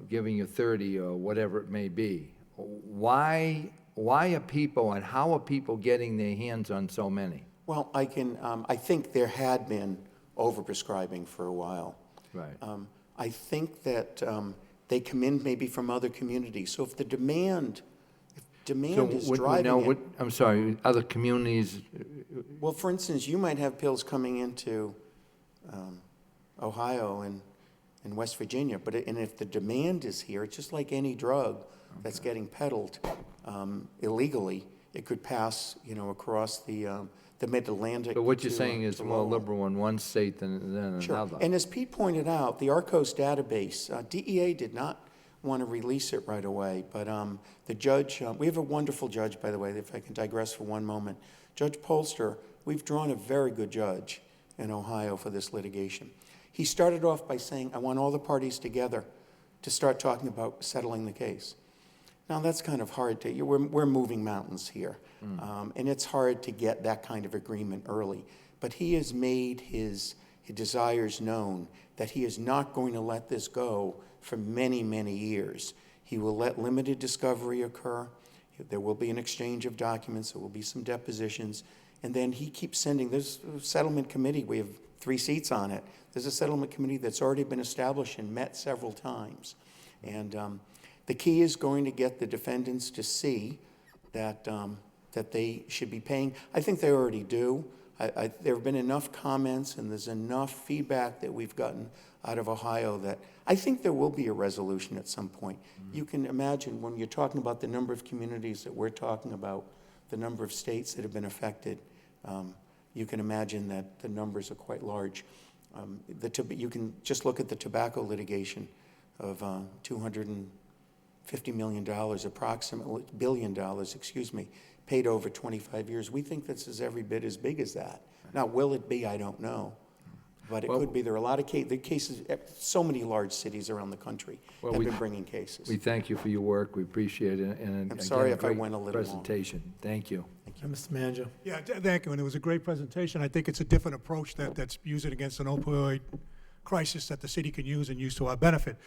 giving you 30 or whatever it may be, why are people and how are people getting their hands on so many? Well, I think there had been overprescribing for a while. Right. I think that they come in maybe from other communities. So if the demand is driving it. I'm sorry, other communities? Well, for instance, you might have pills coming into Ohio and West Virginia, and if the demand is here, it's just like any drug that's getting peddled illegally. It could pass, across the Mid-Atlantic. But what you're saying is more liberal in one state than Sure. another. And as Pete pointed out, the ARCOS database, DEA did not want to release it right away, but the judge, we have a wonderful judge, by the way, if I can digress for one moment. Judge Polster, we've drawn a very good judge in Ohio for this litigation. He started off by saying, I want all the parties together to start talking about settling the case. Now, that's kind of hard to, we're moving mountains here, and it's hard to get that kind of agreement early. But he has made his desires known that he is not going to let this go for many, many years. He will let limited discovery occur. There will be an exchange of documents. There will be some depositions. And then he keeps sending, there's a settlement committee. We have 3 seats on it. There's a settlement committee that's already been established and met several times. And the key is going to get the defendants to see that they should be paying. I think they already do. There have been enough comments and there's enough feedback that we've gotten out of Ohio that I think there will be a resolution at some point. You can imagine when you're talking about the number of communities that we're talking about, the number of states that have been affected, you can imagine that the numbers are quite large. You can just look at the tobacco litigation of $250 million, approximately $1 billion, paid over 25 years. We think this is every bit as big as that. Now, will it be? I don't know. But it could be. There are a lot of cases, so many large cities around the country have been bringing cases. We thank you for your work. We appreciate it. And I'm sorry if I great went a little presentation. long. Thank you. Mr. Manager. Yeah, thank you, and it was a great presentation. I think it's a different approach that's using against an opioid crisis that the city can use and use to our benefit.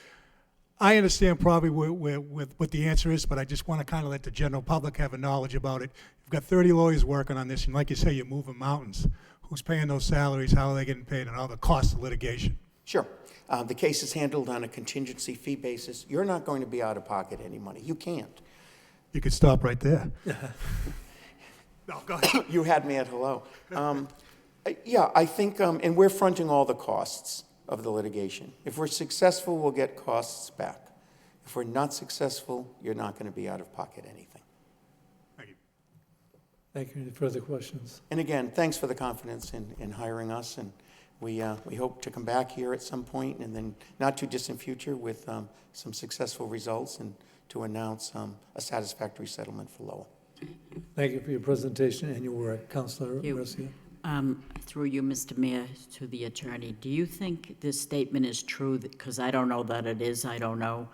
I understand probably what the answer is, but I just want to kind of let the general public have a knowledge about it. You've got 30 lawyers working on this, and like you say, you're moving mountains. Who's paying those salaries? How are they getting paid? And all the costs of litigation. Sure. The case is handled on a contingency fee basis. You're not going to be out of pocket any money. You can't. You could stop right there. No, go ahead. You had me at hello. Yeah, I think, and we're fronting all the costs of the litigation. If we're successful, we'll get costs back. If we're not successful, you're not going to be out of pocket anything. Thank you. Thank you. Any further questions? And again, thanks for the confidence in hiring us, and we hope to come back here at some point in the not too distant future with some successful results and to announce a satisfactory settlement for Lowell. Thank you for your presentation and your work. Councilor Thank you. Mercia. Through you, Mr. Mayor, to the attorney, do you think this statement is true? Because I don't know that it is, I don't know.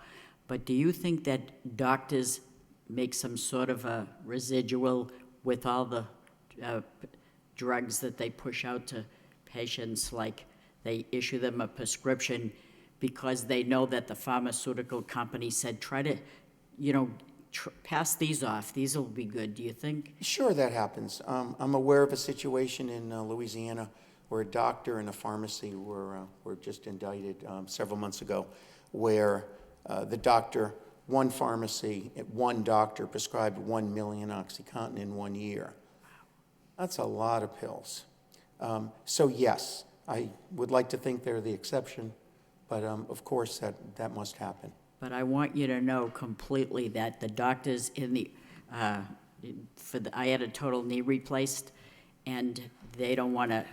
But do you think that doctors make some sort of a residual with all the drugs that they push out to patients, like they issue them a prescription because they know that the pharmaceutical company said, try to, pass these off. These will be good. Do you think? Sure, that happens. I'm aware of a situation in Louisiana where a doctor and a pharmacy were just indicted several months ago, where one doctor prescribed 1 million OxyContin in 1 year. That's a lot of pills. So yes, I would like to think they're the exception, but of course that must happen. But I want you to know completely that the doctors in the, I had a total knee replaced, and they don't want to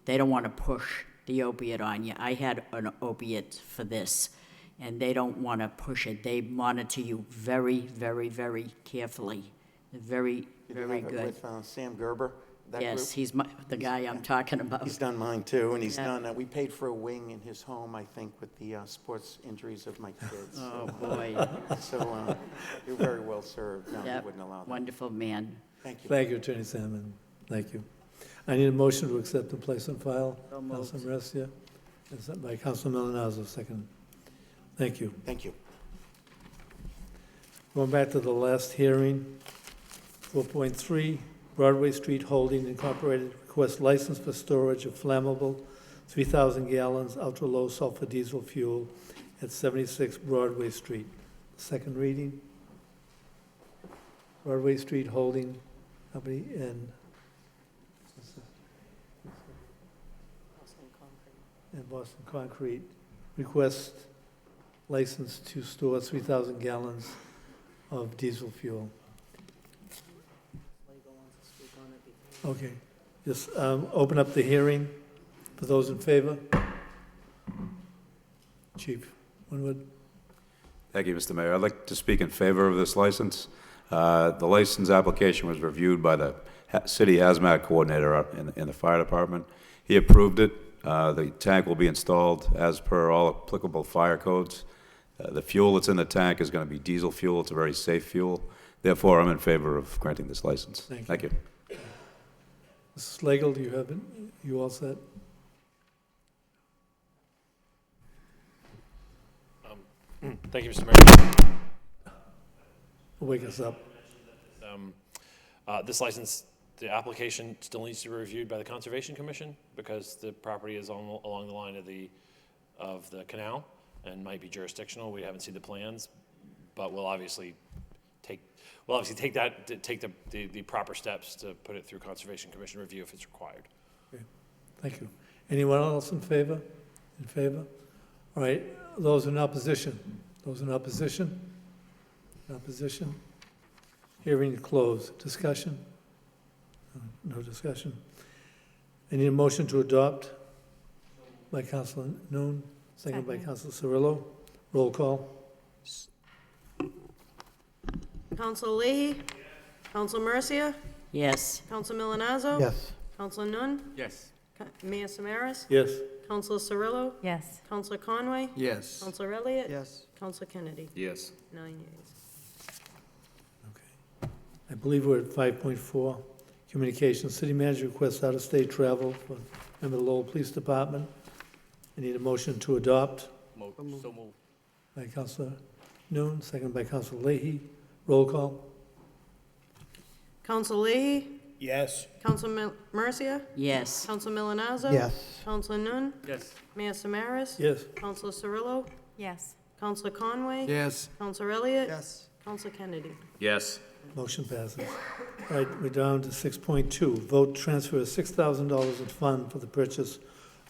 they don't want to push the opiate on you. I had an opiate for this, and they don't want to push it. They monitor you very, very, very carefully. Very, very Did you good. have it with Sam Gerber? That Yes, group? he's the guy I'm talking about. He's done mine too, and he's Yeah. done, we paid for a wing in his home, I think, with the sports injuries of my kids. Oh, So, boy. So you're very well served. No, we Yep, wouldn't allow that. wonderful man. Thank you. Thank you, Attorney Salmon. Thank you. I need a motion to accept and place on file. So moved. Councilor Mercia, and sent by Councilor Milonazo, second. Thank you. Thank you. Going back to the last hearing, 4.3, Broadway Street Holding Incorporated requests license for storage of flammable 3,000 gallons ultra-low sulfur diesel fuel at 76 Broadway Street. Second reading. Broadway Street Holding Company and Boston Concrete request license to store 3,000 gallons of diesel fuel. Okay, just open up the hearing for those in favor. Chief Winwood. Thank you, Mr. Mayor. I'd like to speak in favor of this license. The license application was reviewed by the city hazmat coordinator in the fire department. He approved it. The tank will be installed as per all applicable fire codes. The fuel that's in the tank is going to be diesel fuel. It's a very safe fuel. Therefore, I'm in favor of granting this license. Thank you. Mrs. Slagle, do you have it? You all set? Thank you, Mr. Mayor. Wake us up. This license, the application still needs to be reviewed by the Conservation Commission because the property is along the line of the canal and might be jurisdictional. We haven't seen the plans, but we'll obviously take the proper steps to put it through Conservation Commission review if it's required. Okay. Thank you. Anyone else in favor? In favor? All right, those in opposition? Those in opposition? Opposition? Hearing closed. Discussion? No discussion. I need a motion to adopt by Councilor Noon, second by Councilor Cirillo. Roll call. Councilor Leahy? Councilor Mercia? Yes. Councilor Milonazo? Yes. Councilor Nun? Yes. Mayor Samaras? Yes. Councilor Cirillo? Yes. Councilor Conway? Yes. Councilor Elliott? Yes. Councilor Kennedy? Yes. 9 yeas. I believe we're at 5.4, communications. City manager requests out-of-state travel for member of the Lowell Police Department. I need a motion to adopt So move. by Councilor Noon, second by Councilor Leahy. Roll call. Counsel Leahy? Yes. Counsel Mercia? Yes. Counsel Milonazo? Yes. Counsel Nun? Yes. Mayor Samaras? Yes. Counsel Cirillo? Yes. Counsel Conway? Yes. Counsel Elliott? Yes. Counsel Kennedy? Yes. Motion passes. All right, we're down to 6.2. Vote transfer $6,000 in fund for the purchase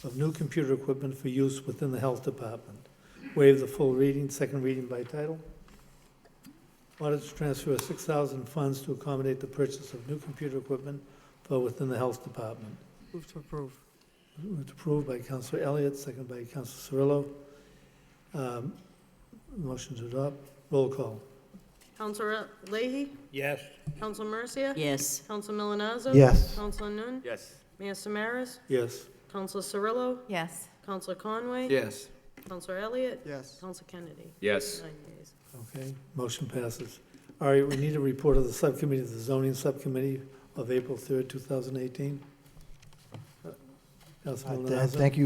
of new computer equipment for use within the Health Department. Waive the full reading, second reading by title. Order to transfer $6,000 funds to accommodate the purchase of new computer equipment for within the Health Department. Move to approve. Moved approved by Councilor Elliott, second by Councilor Cirillo. Motion to adopt. Roll call. Counsel Leahy? Yes. Counsel Mercia? Yes. Counsel Milonazo? Yes. Counsel Nun? Yes. Mayor Samaras? Yes. Counsel Cirillo? Yes. Counsel Conway? Yes. Counsel Elliott? Yes. Counsel Kennedy? Yes. 9 yeas. Okay, motion passes. All right, we need a report of the subcommittee, the zoning subcommittee of April 3rd, 2018. Councilman Milonazo? Thank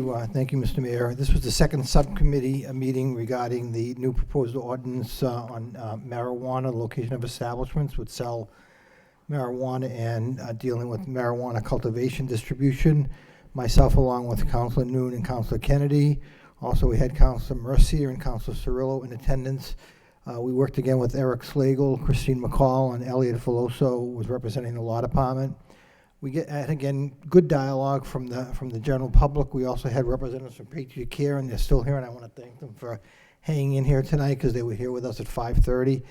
you, Mr. Mayor. This was the second subcommittee meeting regarding the new proposed ordinance on marijuana, location of establishments would sell marijuana and dealing with marijuana cultivation distribution. Myself, along with Councilor Noon and Councilor Kennedy. Also, we had Councilor Mercier and Councilor Cirillo in attendance. We worked again with Eric Slagle, Christine McCall, and Elliot Filoso was representing the law department. We had, again, good dialogue from the general public. We also had representatives from Patriot Care, and they're still here, and I want to thank them for hanging in here tonight because they were here with us at 5:30.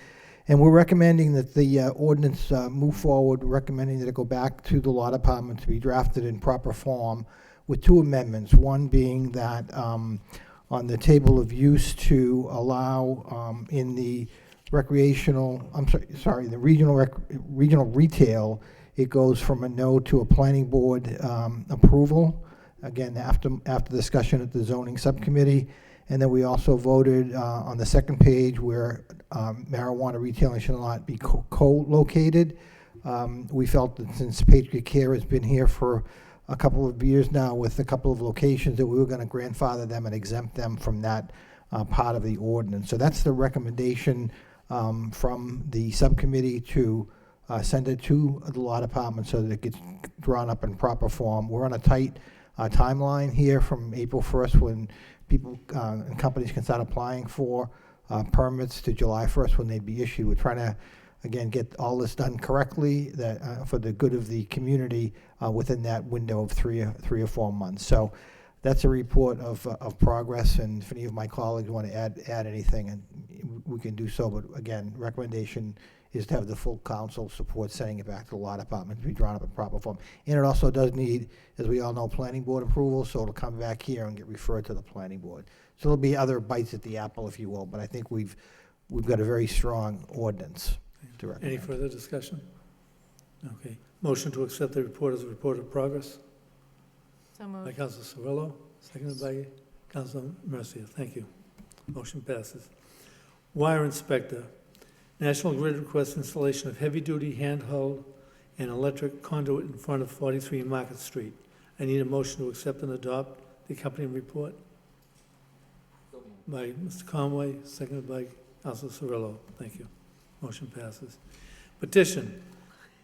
And we're recommending that the ordinance move forward, recommending that it go back to the law department to be drafted in proper form with two amendments. One being that on the table of use to allow in the recreational, the regional retail, it goes from a no to a planning board approval, again, after discussion at the zoning subcommittee. And then we also voted on the second page where marijuana retailing shall not be co-located. We felt that since Patriot Care has been here for a couple of years now with a couple of locations, that we were going to grandfather them and exempt them from that part of the ordinance. So that's the recommendation from the subcommittee to send it to the law department so that it gets drawn up in proper form. We're on a tight timeline here from April 1st when people and companies can start applying for permits to July 1st when they'd be issued. We're trying to, again, get all this done correctly that for the good of the community within that window of three or 4 months. So that's a report of progress, and if any of my colleagues want to add anything, and we can do so. But again, recommendation is to have the full council support sending it back to the law department to be drawn up in proper form. And it also does need, as we all know, planning board approval, so it'll come back here and get referred to the planning board. So there'll be other bites at the apple, if you will, but I think we've got a very strong ordinance to recommend. Any further discussion? Okay. Motion to accept the report as a report of progress So by moved. Councilor Cirillo, seconded by Councilor Mercia. Thank you. Motion passes. Wire inspector. National Grid requests installation of heavy-duty handheld and electric conduit in front of 43 Market Street. I need a motion to accept and adopt the accompanying report. By Mr. Conway, seconded by Councilor Cirillo. Thank you. Motion passes. Petition.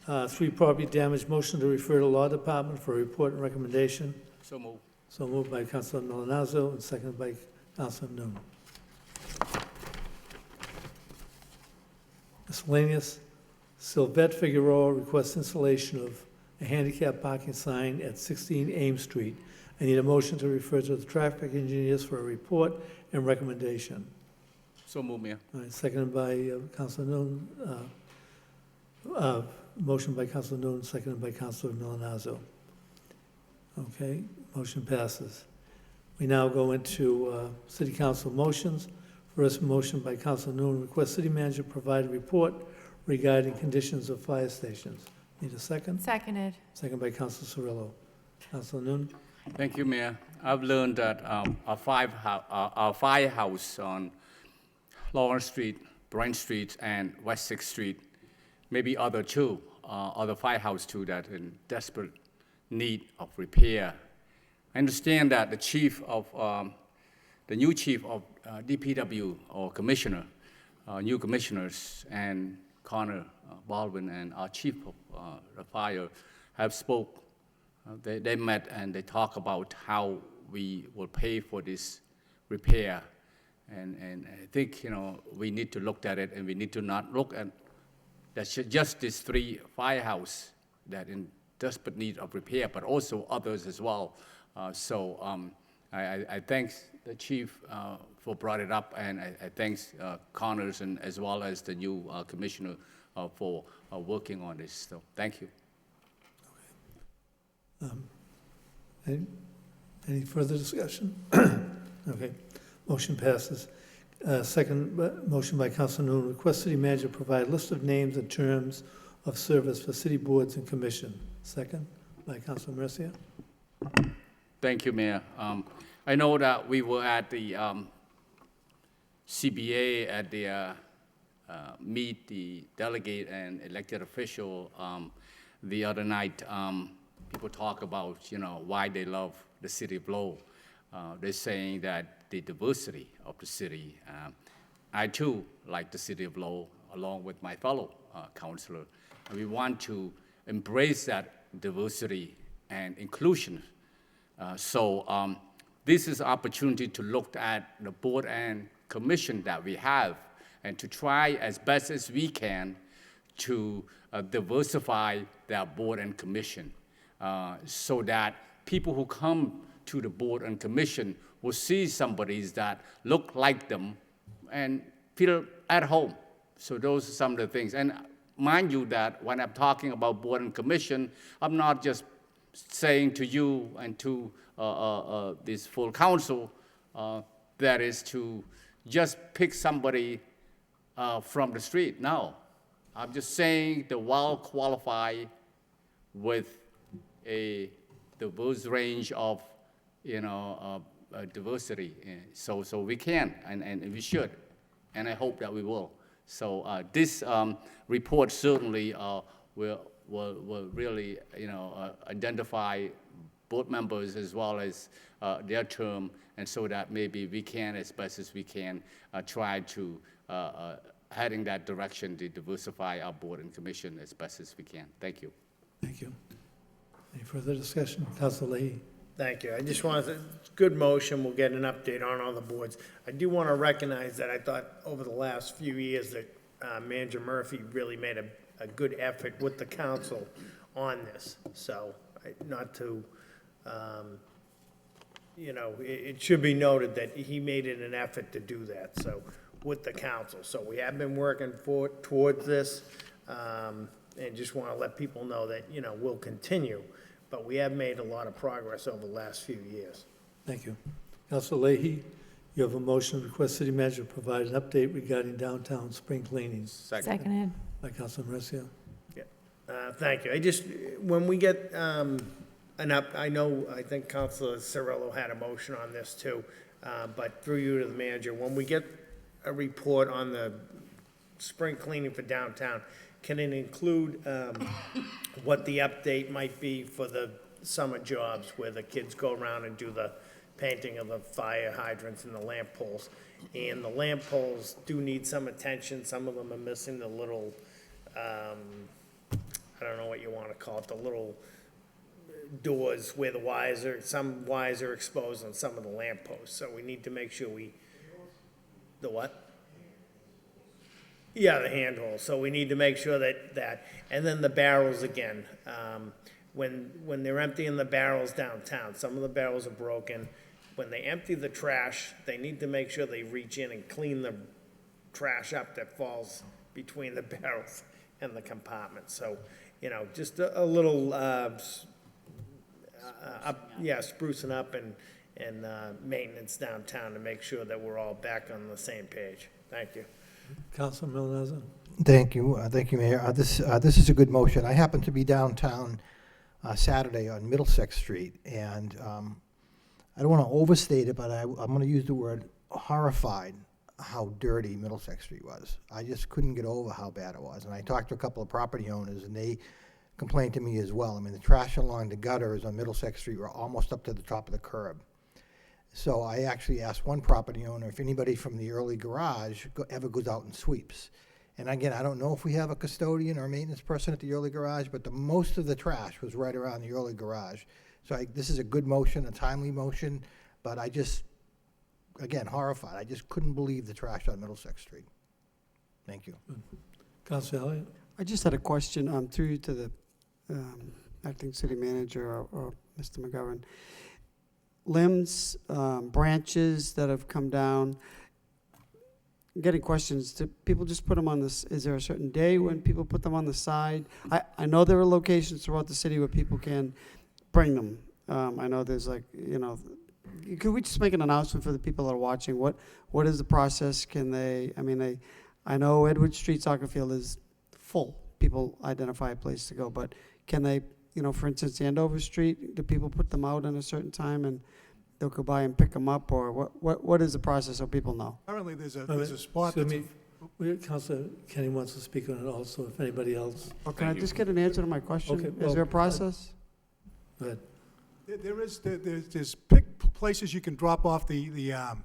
3 property damage, motion to refer to law department for a report and recommendation. So move. So moved by Councilor Milonazo and seconded by Councilor Noon. Miscellaneous. Sylvette Figueroa requests installation of a handicap parking sign at 16 Ames Street. I need a motion to refer to the traffic engineers for a report and recommendation. So move, Mayor. All right, seconded by Councilor Noon. Motion by Councilor Noon, seconded by Councilor Milonazo. Okay, motion passes. We now go into City Council motions. First motion by Councilor Noon, request City Manager provide a report regarding conditions of fire stations. Need a second? Seconded. Second by Councilor Cirillo. Councilor Noon? Thank you, Mayor. I've learned that a firehouse on Lowell Street, Brent Street, and West 6th Street, maybe other firehouse too, that in desperate need of repair. I understand that the new chief of DPW or commissioner, new commissioners, and Connor Baldwin and our chief of the fire have spoke. They met and they talk about how we will pay for this repair. And I think, we need to look at it, and we need to not look at that's just these 3 firehouse that in desperate need of repair, but also others as well. I thank the chief for brought it up, and I thank Connors and as well as the new commissioner for working on this. So thank you. Any further discussion? Okay, motion passes. Second motion by Councilor Noon, request city manager provide list of names and terms of service for city boards and commission. Second by Councilor Mercia. Thank you, Mayor. I know that we were at the CBA at the meet the delegate and elected official the other night. People talk about, why they love the city of Lowell. They're saying that the diversity of the city. I too like the city of Lowell, along with my fellow councilor. And we want to embrace that diversity and inclusion. This is an opportunity to look at the board and commission that we have and to try as best as we can to diversify that board and commission so that people who come to the board and commission will see somebody that look like them and feel at home. So those are some of the things. And mind you that when I'm talking about board and commission, I'm not just saying to you and to this full council that is to just pick somebody from the street. No, I'm just saying the well-qualified with a diverse range of, diversity. So we can, and we should, and I hope that we will. So this report certainly will really, identify board members as well as their term, and so that maybe we can, as best as we can, try to head in that direction to diversify our board and commission as best as we can. Thank you. Thank you. Any further discussion? Councilor Leahy. Thank you. I just wanted to, good motion, we'll get an update on all the boards. I do want to recognize that I thought over the last few years that Manager Murphy really made a good effort with the council on this. So, not to, it should be noted that he made it an effort to do that, so, with the council. So we have been working towards this, and just want to let people know that, we'll continue. But we have made a lot of progress over the last few years. Thank you. Councilor Leahy, you have a motion to request city manager provide an update regarding downtown spring cleanings. Seconded. By Councilor Mercia. Yeah. Thank you. I just, when we get I think Councilor Cirillo had a motion on this too, but through you to the manager, when we get a report on the spring cleaning for downtown, can it include what the update might be for the summer jobs where the kids go around and do the painting of the fire hydrants and the lamp poles? And the lamp poles do need some attention. Some of them are missing the little, I don't know what you want to call it, the little doors where some wires are exposed on some of the lamp posts. So we need to make sure the what? Yeah, the handholds. So we need to make sure that, and then the barrels again. When they're emptying the barrels downtown, some of the barrels are broken. When they empty the trash, they need to make sure they reach in and clean the trash up that falls between the barrels and the compartments. So, just a little, sprucing up and maintenance downtown to make sure that we're all back on the same page. Thank you. Councilor Milonazo. Thank you, Mayor. This is a good motion. I happened to be downtown Saturday on Middlesex Street, and I don't want to overstate it, but I'm going to use the word horrified how dirty Middlesex Street was. I just couldn't get over how bad it was. And I talked to a couple of property owners, and complained to me as well. I mean, the trash along the gutters on Middlesex Street were almost up to the top of the curb. So I actually asked one property owner if anybody from the early garage ever goes out and sweeps. And again, I don't know if we have a custodian or a maintenance person at the early garage, but most of the trash was right around the early garage. So this is a good motion, a timely motion, but I just, again, horrified. I just couldn't believe the trash on Middlesex Street. Thank you. Councilor Elliott? I just had a question through you to the acting city manager or Mr. McGovern. Limbs, branches that have come down, getting questions. Do people just put them on this? Is there a certain day when people put them on the side? I know there are locations throughout the city where people can bring them. I know there's could we just make an announcement for the people that are watching? What is the process? Can they, I know Edward Street soccer field is full. People identify a place to go, but can they, for instance, Andover Street, do people put them out at a certain time and they'll go by and pick them up, or what is the process so people know? Currently, there's a spot that's... Councilor Kenny wants to speak on it also, if anybody else. Can I just get an answer to my question? Okay, Is there a process? Go ahead. There's places you can drop off the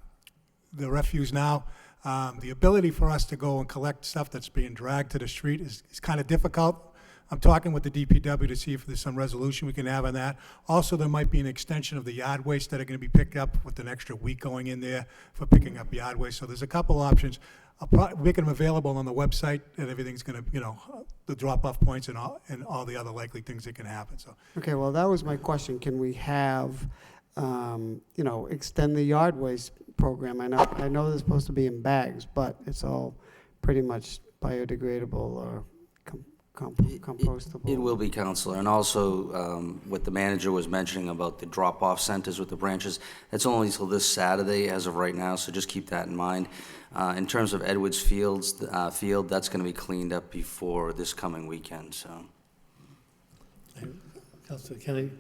refuse now. The ability for us to go and collect stuff that's being dragged to the street is kind of difficult. I'm talking with the DPW to see if there's some resolution we can have on that. Also, there might be an extension of the yard waste that are going to be picked up with an extra week going in there for picking up yard waste. So there's a couple options. I'll make them available on the website, and everything's going to, the drop-off points and all the other likely things that can happen. So. Okay, well, that was my question. Can we have, extend the yard waste program? I know they're supposed to be in bags, but it's all pretty much biodegradable or compostable. It will be, Counselor, and also what the manager was mentioning about the drop-off centers with the branches, that's only until this Saturday as of right now, so just keep that in mind. In terms of Edwards field, that's going to be cleaned up before this coming weekend, so. Councilor Kennedy?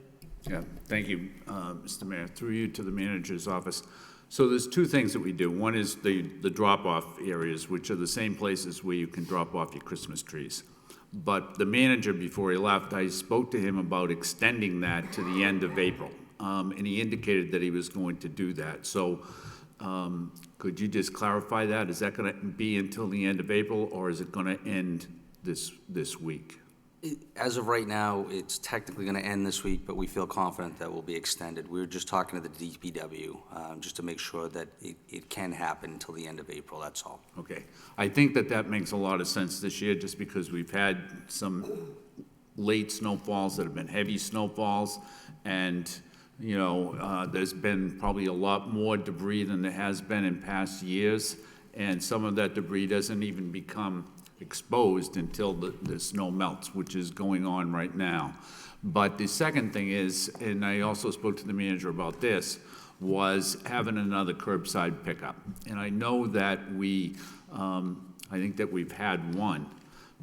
Yeah, thank you, Mr. Mayor. Through you to the manager's office. So there's two things that we do. One is the drop-off areas, which are the same places where you can drop off your Christmas trees. But the manager, before he left, I spoke to him about extending that to the end of April. And he indicated that he was going to do that. So could you just clarify that? Is that going to be until the end of April, or is it going to end this week? As of right now, it's technically going to end this week, but we feel confident that will be extended. We were just talking to the DPW just to make sure that it can happen until the end of April, that's all. Okay. I think that makes a lot of sense this year, just because we've had some late snowfalls that have been heavy snowfalls, and there's been probably a lot more debris than there has been in past years, and some of that debris doesn't even become exposed until the snow melts, which is going on right now. But the second thing is, and I also spoke to the manager about this, was having another curbside pickup. And I know that I think that we've had one,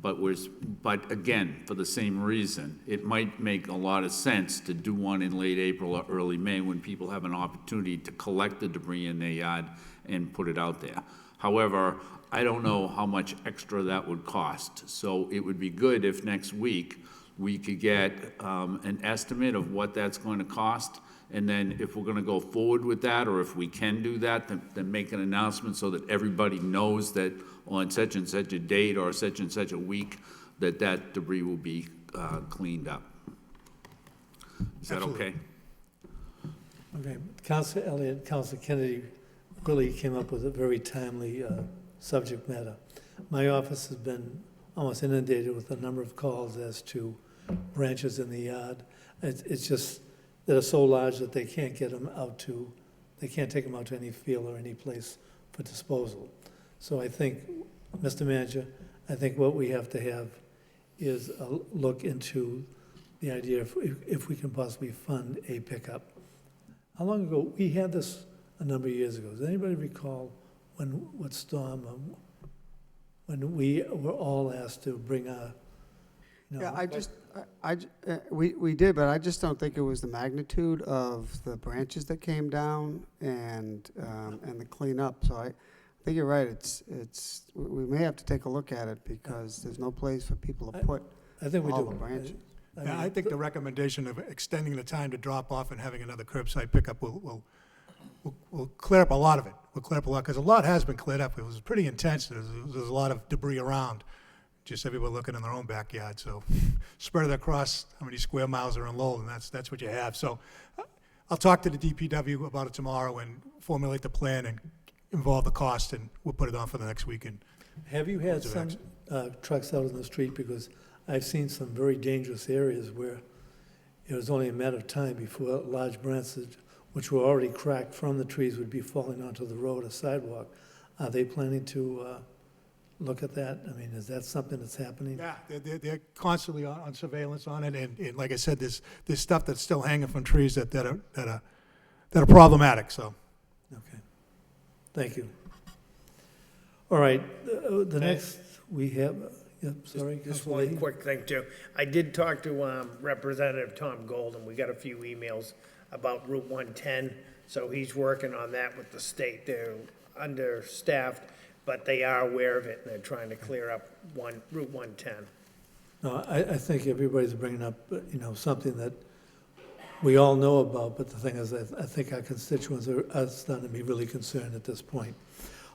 but again, for the same reason, it might make a lot of sense to do one in late April or early May when people have an opportunity to collect the debris in their yard and put it out there. However, I don't know how much extra that would cost. So it would be good if next week we could get an estimate of what that's going to cost. And then if we're going to go forward with that, or if we can do that, then make an announcement so that everybody knows that on such and such a date or such and such a week that debris will be cleaned up. Is that okay? Okay. Councilor Elliott, Councilor Kennedy really came up with a very timely subject matter. My office has been almost inundated with a number of calls as to branches in the yard. It's just that are so large that they can't get them out to, they can't take them out to any field or any place for disposal. So I think, Mr. Manager, I think what we have to have is a look into the idea if we can possibly fund a pickup. How long ago, we had this a number of years ago. Does anybody recall when we were all asked to bring our, we did, but I just don't think it was the magnitude of the branches that came down and the cleanup. So I think you're right. We may have to take a look at it because there's no place for people to put I think we all do. the branches. Yeah, I think the recommendation of extending the time to drop off and having another curbside pickup will clear up a lot of it. Will clear up a lot, because a lot has been cleared up. It was pretty intense. There's a lot of debris around. Just everyone looking in their own backyard, so spread it across how many square miles are in Lowell, and that's what you have. So I'll talk to the DPW about it tomorrow and formulate the plan and involve the cost, and we'll put it on for the next weekend. Have you had some trucks out in the street? Because I've seen some very dangerous areas where it was only a matter of time before large branches, which were already cracked from the trees, would be falling onto the road or sidewalk. Are they planning to look at that? I mean, is that something that's happening? Yeah, they're constantly on surveillance on it, and like I said, there's stuff that's still hanging from trees that are problematic, so. Okay, thank you. All right, the next we have, sorry. Just Councilor one Leahy? quick thing too. I did talk to Representative Tom Golden. We got a few emails about Route 110, so he's working on that with the state. They're understaffed, but they are aware of it, and they're trying to clear up Route 110. No, I think everybody's bringing up, something that we all know about, but the thing is, I think our constituents are starting to be really concerned at this point.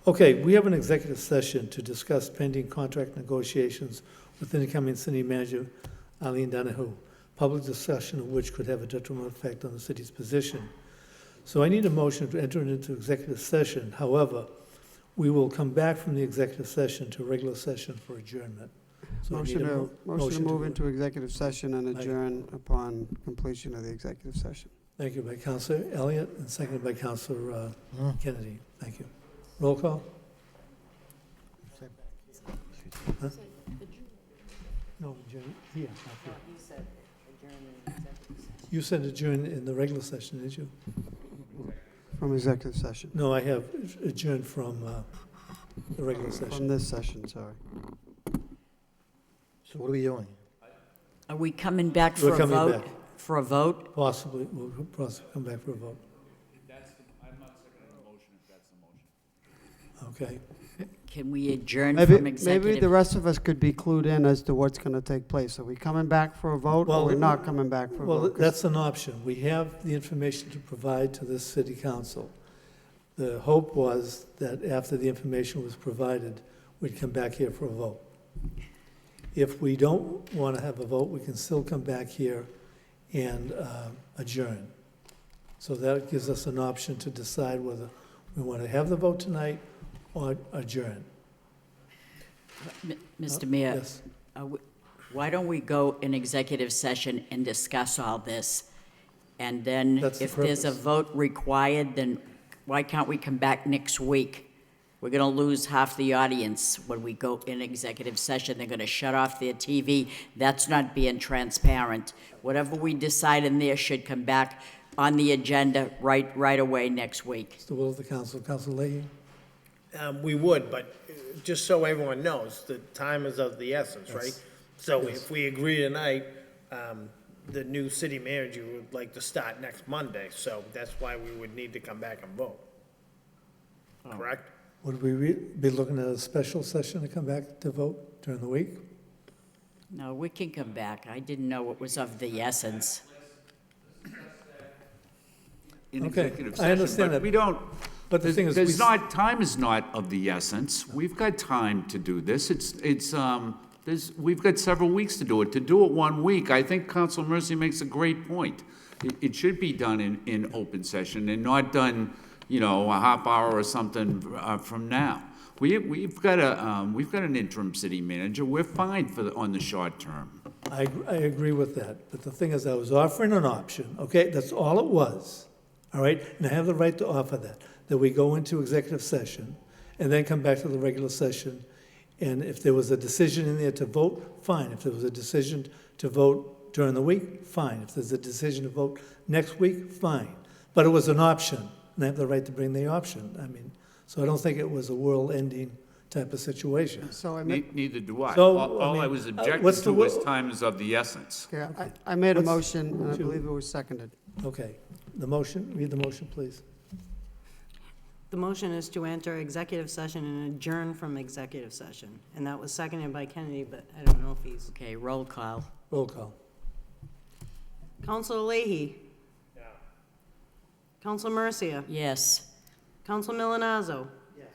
Okay, we have an executive session to discuss pending contract negotiations with incoming city manager Eileen Donahue, public discussion of which could have a detrimental effect on the city's position. So I need a motion to enter into executive session. However, we will come back from the executive session to regular session for adjournment. So I need Motion a to move into executive session and adjourn upon completion of the executive session. Thank you by Councilor Elliott and seconded by Councilor Kennedy. Thank you. Roll call? Huh? No, adjourn here, not here. You said adjourn in executive session. You said adjourn in the regular session, didn't you? From executive session. No, I have adjourned from the regular session. From this session, sorry. So what are we doing? Are we coming back We're for a coming vote? back. For a vote? Possibly, we'll possibly come back for a vote. I'm not seconding the motion if that's the motion. Okay. Can we adjourn Maybe, from executive? maybe the rest of us could be clued in as to what's going to take place. Are we coming back for a vote, or we're not coming back for a Well, vote? 'Cause that's an option. We have the information to provide to this city council. The hope was that after the information was provided, we'd come back here for a vote. If we don't want to have a vote, we can still come back here and adjourn. So that gives us an option to decide whether we want to have the vote tonight or adjourn. Mr. Mayor, Yes. why don't we go in executive session and discuss all this? And then That's the if there's a purpose. vote required, then why can't we come back next week? We're going to lose half the audience when we go in executive session. They're going to shut off their TV. That's not being transparent. Whatever we decide in there should come back on the agenda right away next week. It's the will of the council. Councilor Leahy? We would, but just so everyone knows, the time is of the essence, right? Yes. So Yes. if we agree tonight, the new city manager would like to start next Monday, so that's why we would need to come back and vote. Correct? Would we be looking at a special session to come back to vote during the week? No, we can come back. I didn't know it was of the essence. In Okay, executive I session, understand but that. we don't, But the thing is, there's not, time is not of the essence. We've got time to do this. We've got several weeks to do it. To do it 1 week, I think Council Mercy makes a great point. It should be done in open session and not done, a half hour or something from now. We've got an interim city manager. We're fine on the short term. I agree with that, but the thing is, I was offering an option, okay? That's all it was, all right? And I have the right to offer that we go into executive session and then come back to the regular session. And if there was a decision in there to vote, fine. If there was a decision to vote during the week, fine. If there's a decision to vote next week, fine. But it was an option, and I have the right to bring the option. I mean, so I don't think it was a world-ending type of situation. So I Neither do I. So, All I mean, was objecting what's the to was will? time is of the essence. Yeah, I made a What's- motion, and I what's your- believe it was seconded. Okay, the motion, read the motion, please. The motion is to enter executive session and adjourn from executive session. And that was seconded by Kennedy, but I don't know if he's. Okay, roll call. Roll call. Counselor Leahy? Counselor Mercia? Yes. Counselor Milonazo? Yes.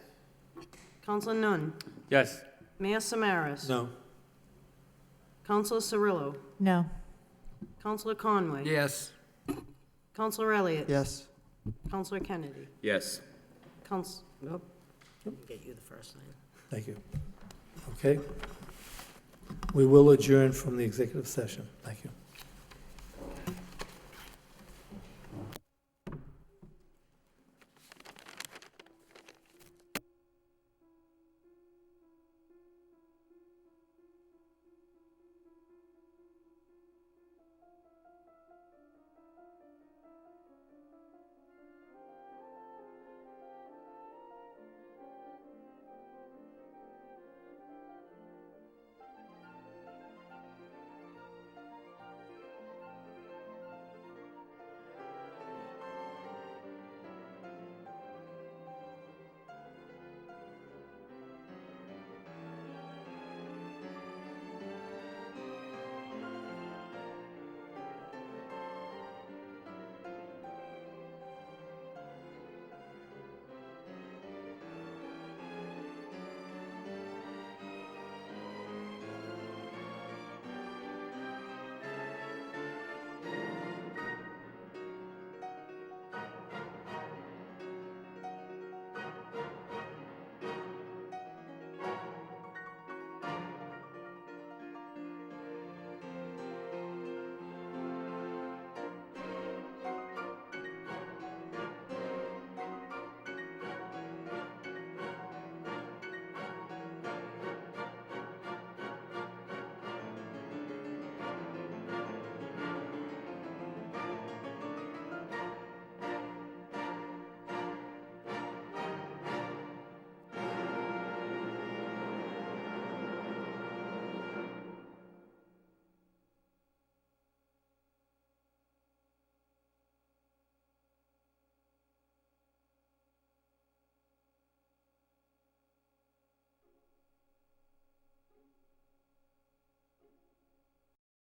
Counselor Nunn? Yes. Mayor Samaras? No. Counselor Cirillo? No. Counselor Conway? Yes. Counselor Elliott? Yes. Counselor Kennedy? Yes. Nope. Get you the first time. Thank you. Okay. We will adjourn from the executive session. Thank you.